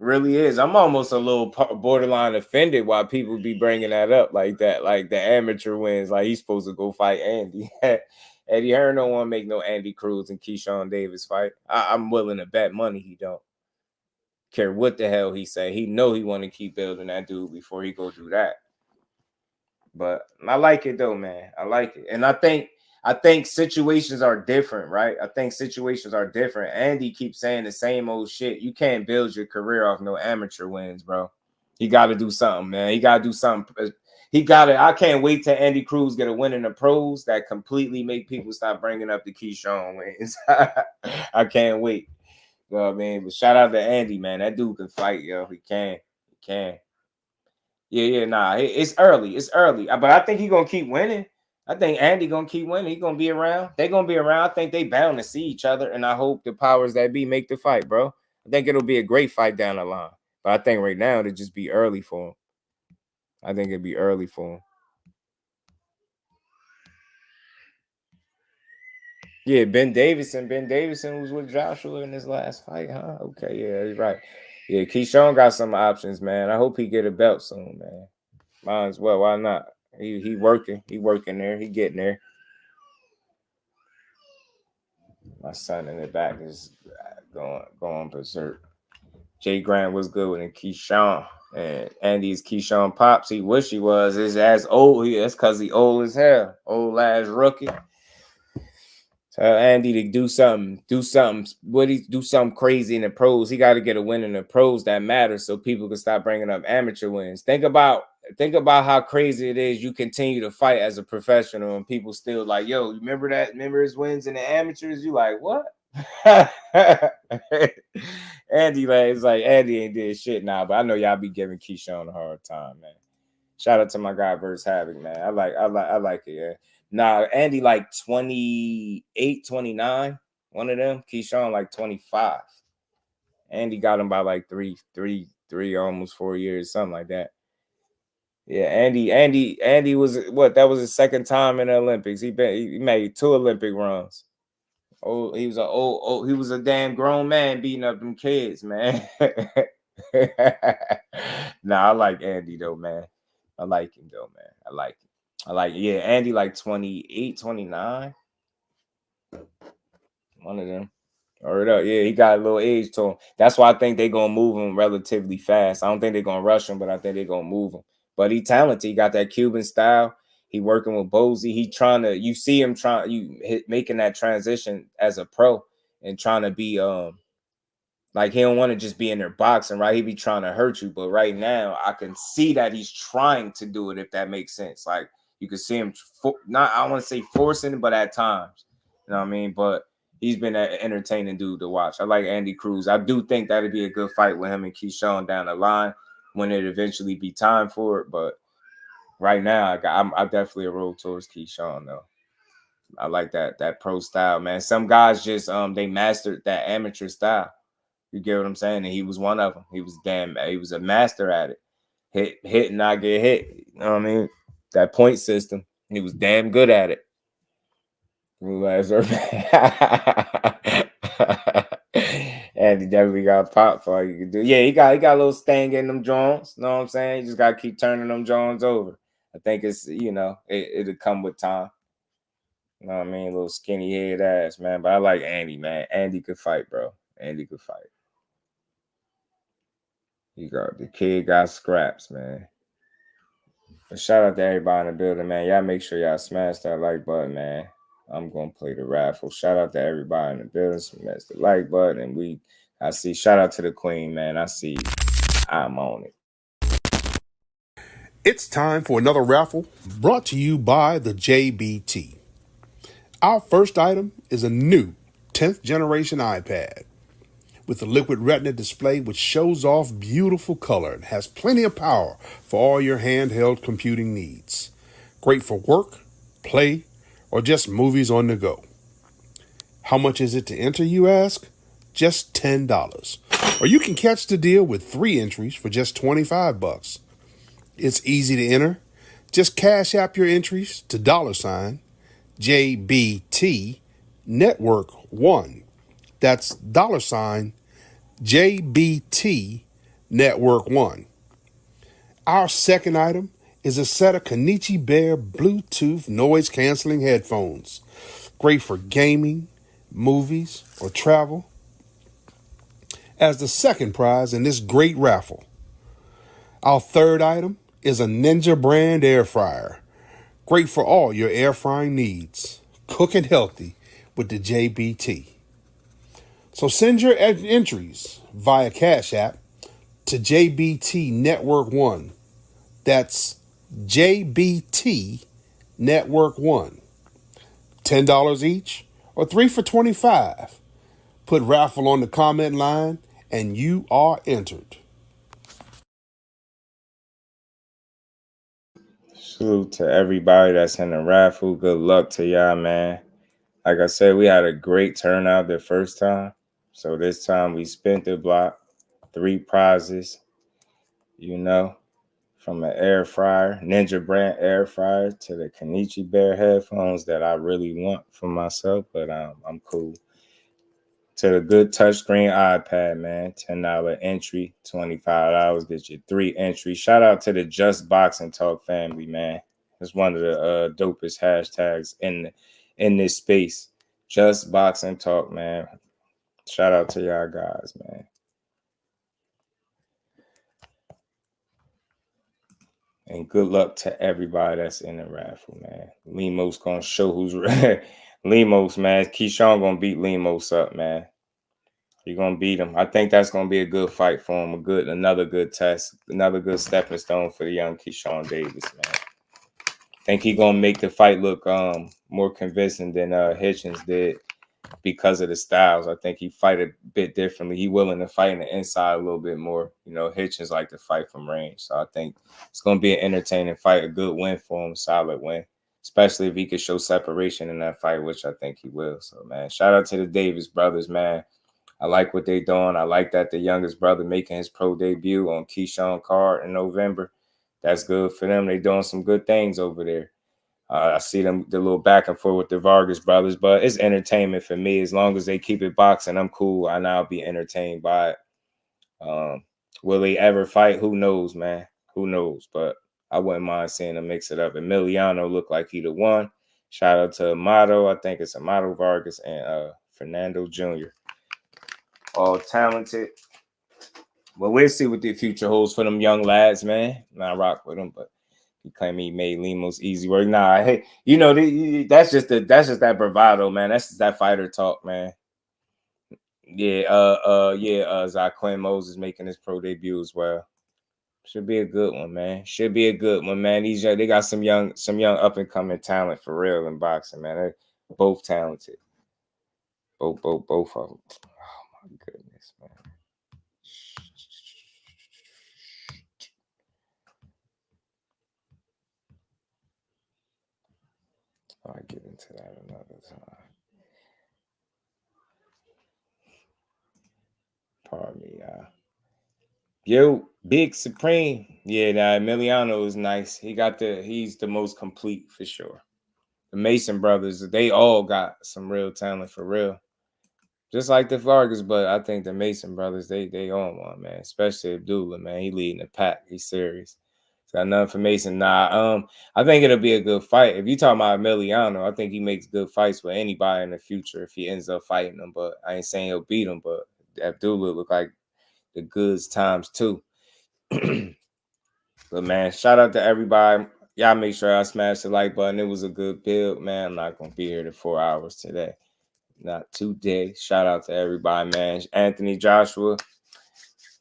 Really is. I'm almost a little borderline offended why people be bringing that up like that, like the amateur wins, like he's supposed to go fight Andy. Eddie Hearn don't want to make no Andy Cruz and Keyshawn Davis fight. I'm willing to bet money he don't care what the hell he say. He know he want to keep building that dude before he go do that. But I like it though, man. I like it, and I think situations are different, right? I think situations are different. Andy keeps saying the same old shit. You can't build your career off no amateur wins, bro. He got to do something, man. He got to do something. I can't wait till Andy Cruz get a win in the pros that completely make people stop bringing up the Keyshawn wins. I can't wait. You know what I mean? But shout out to Andy, man. That dude can fight, yo. He can. Yeah, nah. It's early. But I think he's gonna keep winning. I think Andy gonna keep winning. He's gonna be around. They're gonna be around. I think they bound to see each other, and I hope the powers that be make the fight, bro. I think it'll be a great fight down the line. But I think right now it'll just be early for him. I think it'd be early for him. Yeah, Ben Davison was with Joshua in his last fight, huh? Okay, yeah, he's right. Yeah, Keyshawn got some options, man. I hope he get a belt soon, man. Might as well. Why not? He working. He working there. He getting there. My son in the back is going berserk. Jay Grant was good with Keyshawn. And Andy's Keyshawn Pops. He wish he was. Is as old. That's because he old as hell. Old ass rookie. Tell Andy to do something. Do something crazy in the pros. He got to get a win in the pros that matters so people can stop bringing up amateur wins. Think about how crazy it is. You continue to fight as a professional and people still like, yo, remember that? Remember his wins in the amateurs? You like, what? Andy, like, it's like Andy ain't did shit now, but I know y'all be giving Keyshawn a hard time, man. Shout out to my guy Verse Havoc, man. I like it, yeah. Nah, Andy like 28, 29. One of them. Keyshawn like 25. Andy got him by like three, almost 4 years, something like that. Yeah, Andy was what? That was his second time in the Olympics. He made 2 Olympic runs. Oh, he was a damn grown man beating up them kids, man. Nah, I like Andy though, man. I like him though, man. I like him. Yeah, Andy like 28, 29. One of them. Hurry up. Yeah, he got a little age to him. That's why I think they're going to move him relatively fast. I don't think they're going to rush him, but I think they're going to move him. But he talented. He got that Cuban style. He working with Bozy. He trying to, you see him making that transition as a pro and trying to be, like he don't want to just be in there boxing, right? He be trying to hurt you. But right now, I can see that he's trying to do it, if that makes sense. Like you can see him, I don't want to say forcing it, but at times. You know what I mean? But he's been an entertaining dude to watch. I like Andy Cruz. I do think that'd be a good fight with him and Keyshawn down the line when it eventually be time for it. But right now, I definitely a roll towards Keyshawn though. I like that pro style, man. Some guys just they mastered that amateur style. You get what I'm saying? And he was one of them. He was a master at it. Hit and not get hit. You know what I mean? That point system. He was damn good at it. And he definitely got popped for all you can do. Yeah, he got a little sting in them Jones. You know what I'm saying? You just gotta keep turning them Jones over. I think it's, it'll come with time. You know what I mean? A little skinny head ass, man. But I like Andy, man. Andy could fight, bro. Andy could fight. The kid got scraps, man. But shout out to everybody in the building, man. Y'all make sure y'all smash that like button, man. I'm gonna play the raffle. Shout out to everybody in the building. Smash the like button. And I see. Shout out to the queen, man. I see. I'm on it. It's time for another raffle brought to you by the JBT. Our first item is a new 10th generation iPad with a liquid retina display which shows off beautiful color and has plenty of power for all your handheld computing needs. Great for work, play, or just movies on the go. How much is it to enter, you ask? Just $10. Or you can catch the deal with 3 entries for just $25. It's easy to enter. Just cash app your entries to $JBT Network 1. That's $JBT Network 1. Our second item is a set of Kenichi Bear Bluetooth noise-canceling headphones. Great for gaming, movies, or travel. As the second prize in this great raffle. Our third item is a Ninja brand air fryer. Great for all your air frying needs. Cooking healthy with the JBT. So send your entries via Cash App to JBT Network 1. That's JBT Network 1. $10 each or 3 for $25. Put raffle on the comment line and you are entered. Salute to everybody that's in the raffle. Good luck to y'all, man. Like I said, we had a great turnout the first time. So this time we spent the block. 3 prizes, from an air fryer, Ninja brand air fryer, to the Kenichi Bear headphones that I really want for myself, but I'm cool. To the good touchscreen iPad, man, $10 entry, $25 get you 3 entries. Shout out to the Just Boxing Talk family, man. It's one of the dopest hashtags in this space. Just Boxing Talk, man. Shout out to y'all guys, man. And good luck to everybody that's in the raffle, man. Limos gonna show who's Limos, man. Keyshawn gonna beat Limos up, man. You're gonna beat him. I think that's gonna be a good fight for him. Another good test, another good stepping stone for the young Keyshawn Davis, man. I think he's gonna make the fight look more convincing than Hitchens did because of the styles. I think he fight a bit differently. He willing to fight in the inside a little bit more. Hitchens like to fight from range. So I think it's gonna be an entertaining fight, a good win for him, solid win. Especially if he could show separation in that fight, which I think he will. So man, shout out to the Davis brothers, man. I like what they're doing. I like that the youngest brother making his pro debut on Keyshawn card in November. That's good for them. They're doing some good things over there. I see the little back and forth with the Vargas brothers, but it's entertainment for me. As long as they keep it boxing, I'm cool. I'll be entertained by it. Will they ever fight? Who knows, man? Who knows? But I wouldn't mind seeing him mix it up. Emiliano looked like he the one. Shout out to Amato. I think it's Amato, Vargas, and Fernando Jr. All talented. Well, we'll see what the future holds for them young lads, man. I rock with them, but he claimed he made Lemos easy work. Nah, hey, you know, that's just that bravado, man. That's just that fighter talk, man. Yeah, Zaquin Moses making his pro debut as well. Should be a good one, man. Should be a good one, man. They got some young up and coming talent for real in boxing, man. They're both talented. Both of them. Oh my goodness, man. I'll get into that another time. Pardon me, y'all. Yo, Big Supreme. Yeah, nah, Emiliano is nice. He's the most complete for sure. The Mason brothers, they all got some real talent for real. Just like the Vargas, but I think the Mason brothers, they on one, man. Especially Abdullah, man. He leading the pack. He's serious. Got nothing for Mason. Nah, I think it'll be a good fight. If you talking about Emiliano, I think he makes good fights with anybody in the future if he ends up fighting them. But I ain't saying he'll beat him, but Abdullah look like the goods times two. But man, shout out to everybody. Y'all make sure I smash the like button. It was a good build, man. I'm not gonna be here to 4 hours today. Not today. Shout out to everybody, man. Anthony Joshua.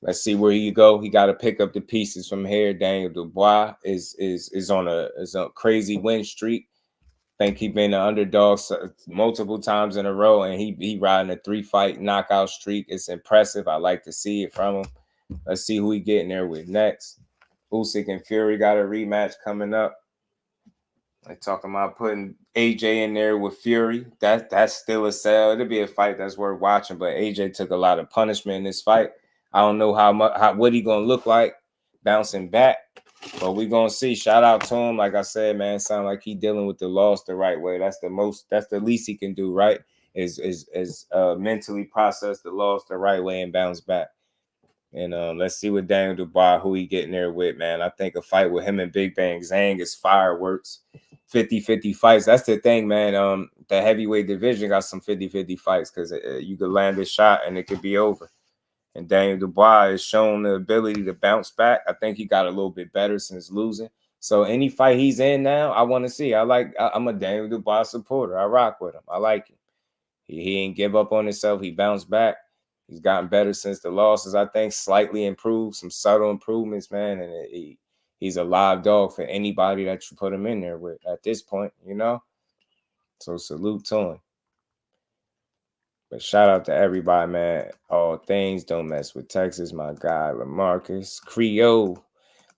Let's see where he go. He got to pick up the pieces from here. Daniel Dubois is on a crazy win streak. Think he been an underdog multiple times in a row, and he riding a 3-fight knockout streak. It's impressive. I like to see it from him. Let's see who he getting there with next. Usyk and Fury got a rematch coming up. They're talking about putting AJ in there with Fury. That's still a sell. It'll be a fight that's worth watching, but AJ took a lot of punishment in this fight. I don't know what he gonna look like bouncing back, but we gonna see. Shout out to him. Like I said, man, sound like he dealing with the loss the right way. That's the least he can do, right? Is mentally process the loss the right way and bounce back. And let's see what Daniel Dubois, who he getting there with, man. I think a fight with him and Big Bang Zhang is fireworks. 50-50 fights. That's the thing, man. The heavyweight division got some 50-50 fights because you could land a shot and it could be over. And Daniel Dubois has shown the ability to bounce back. I think he got a little bit better since losing. So any fight he's in now, I want to see. I'm a Daniel Dubois supporter. I rock with him. I like him. He ain't give up on himself. He bounced back. He's gotten better since the losses. I think slightly improved, some subtle improvements, man. And he's a live dog for anybody that you put him in there with at this point, you know? So salute to him. But shout out to everybody, man. All things, don't mess with Texas. My guy, LaMarcus. Creole,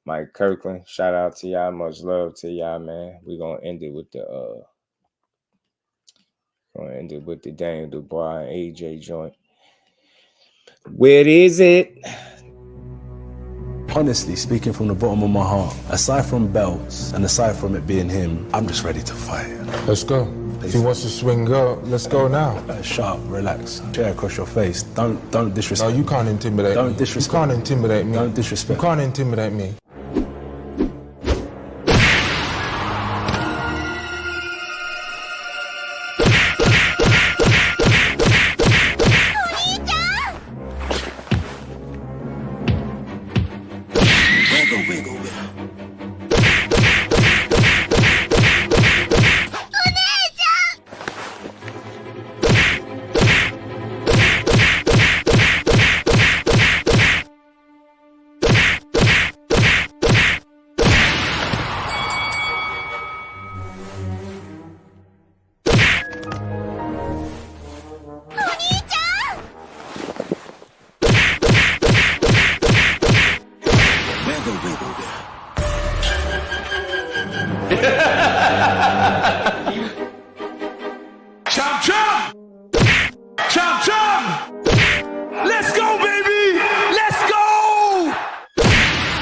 Mike Kirkland. Shout out to y'all. Much love to y'all, man. We're going to end it with the Daniel Dubois and AJ joint. Where is it? Honestly, speaking from the bottom of my heart, aside from belts and aside from it being him, I'm just ready to fight. Let's go. If he wants to swing, go. Let's go now. Shut up, relax. Chair across your face. Don't disrespect. No, you can't intimidate me. Don't disrespect. You can't intimidate me. Don't disrespect. You can't intimidate me.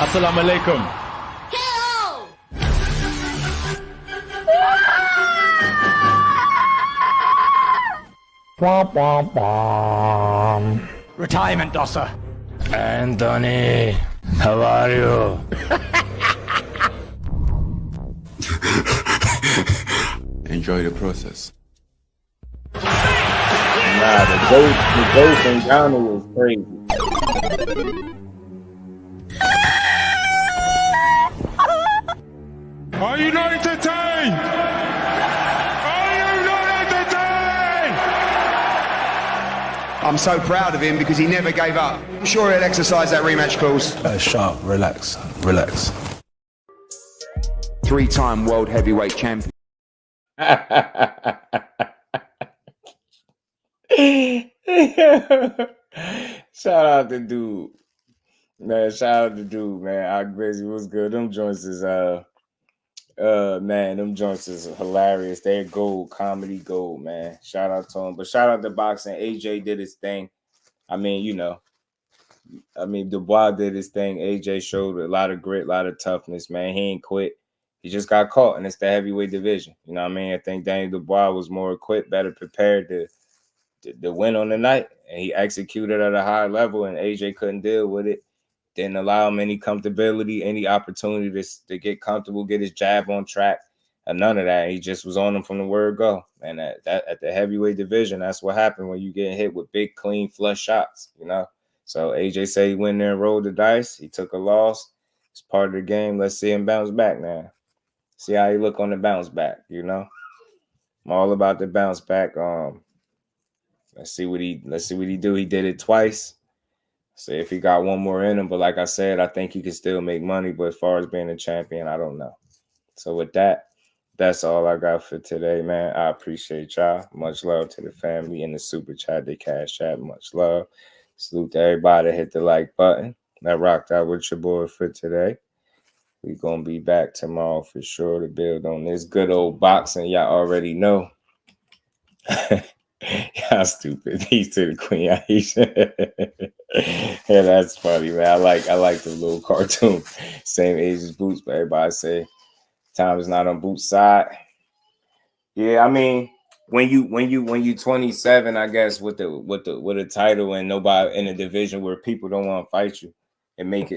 Assalamu alaikum. Retirement dosser. Anthony, how are you? enjoy the process. Nah, the ghost in Ghana was crazy. Are you not entertained? Are you not entertained? I'm so proud of him because he never gave up. I'm sure he'll exercise that rematch clause. Sharp, relax. 3-time world heavyweight champion. Shout out to dude. Man, shout out to dude, man. I Grizzly was good. Them joints is man, them joints is hilarious. They're gold, comedy gold, man. Shout out to him. But shout out to boxing. AJ did his thing. I mean, Dubois did his thing. AJ showed a lot of grit, a lot of toughness, man. He ain't quit. He just got caught, and it's the heavyweight division. You know what I mean? I think Daniel Dubois was more equipped, better prepared to win on the night, and he executed at a high level, and AJ couldn't deal with it. Didn't allow him any comfortability, any opportunity to get comfortable, get his jab on track, and none of that. He just was on him from the word go. And at the heavyweight division, that's what happened when you get hit with big, clean, flush shots, So AJ said he went there and rolled the dice. He took a loss. It's part of the game. Let's see him bounce back now. See how he look on the bounce back, I'm all about the bounce back. Let's see what he do. He did it twice. See if he got one more in him. But like I said, I think he can still make money. But as far as being a champion, I don't know. So with that, that's all I got for today, man. I appreciate y'all. Much love to the family in the super chat, the cash chat. Much love. Salute to everybody. Hit the like button. That rocked out with your boy for today. We're going to be back tomorrow for sure to build on this good old boxing. Y'all already know. Y'all stupid. Peace to the Queen Aisha. Yeah, that's funny, man. I like the little cartoon. Same age as Boots, but everybody say time is not on Boots' side. Yeah, I mean, when you 27, I guess with a title and nobody in a division where people don't want to fight you, it makes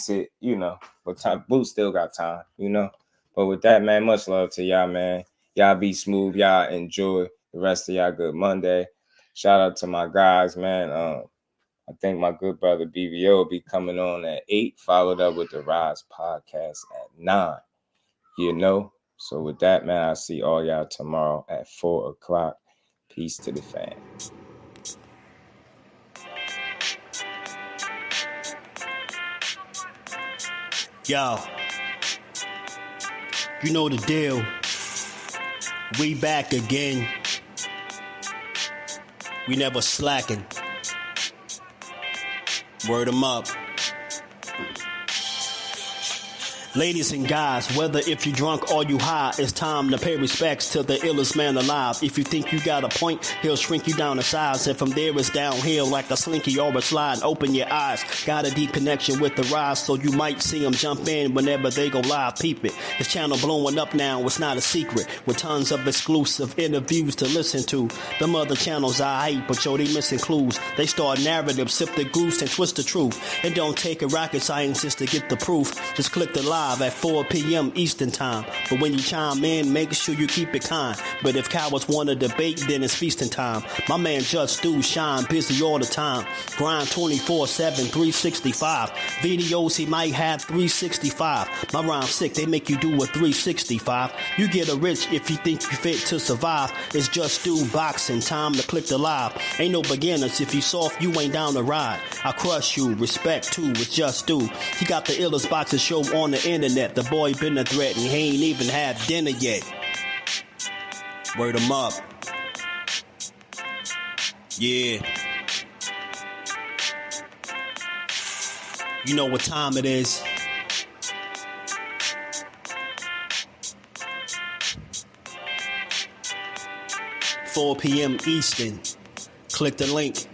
it, but Boots still got time, But with that, man, much love to y'all, man. Y'all be smooth. Y'all enjoy the rest of y'all good Monday. Shout out to my guys, man. I think my good brother BVO will be coming on at 8, followed up with the Rise podcast at 9. So with that, man, I'll see all y'all tomorrow at 4 o'clock. Peace to the fam. Yo, you know the deal. We back again. We never slacking. Word 'em up. Ladies and guys, whether if you drunk or you high, it's time to pay respects to the illest man alive. If you think you got a point, he'll shrink you down to size. And from there it's downhill like a slinky or a slide. Open your eyes. Got a deep connection with the Rise, so you might see them jump in whenever they go live. Peep it. This channel blowing up now, it's not a secret. With tons of exclusive interviews to listen to. Them other channels I hate, but yo, they missing clues. They start narratives, sip the goose and twist the truth. It don't take a rocket scientist to get the proof. Just click the live at 4 p.m. Eastern time. But when you chime in, make sure you keep it kind. But if cowards want to debate, then it's feasting time. My man Jusdu shine busy all the time. Grind 24/7, 365. Videos he might have 365. My rhyme's sick, they make you do a 365. You get a rich if you think you fit to survive. It's Jusdueboxing, time to click the live. Ain't no beginners, if you soft, you ain't down to ride. I crush you, respect too, it's Jusdu. He got the illest boxing show on the internet. The boy been a threat and he ain't even had dinner yet. Word 'em up. Yeah. You know what time it is. .4 p.m. Eastern. Click the link.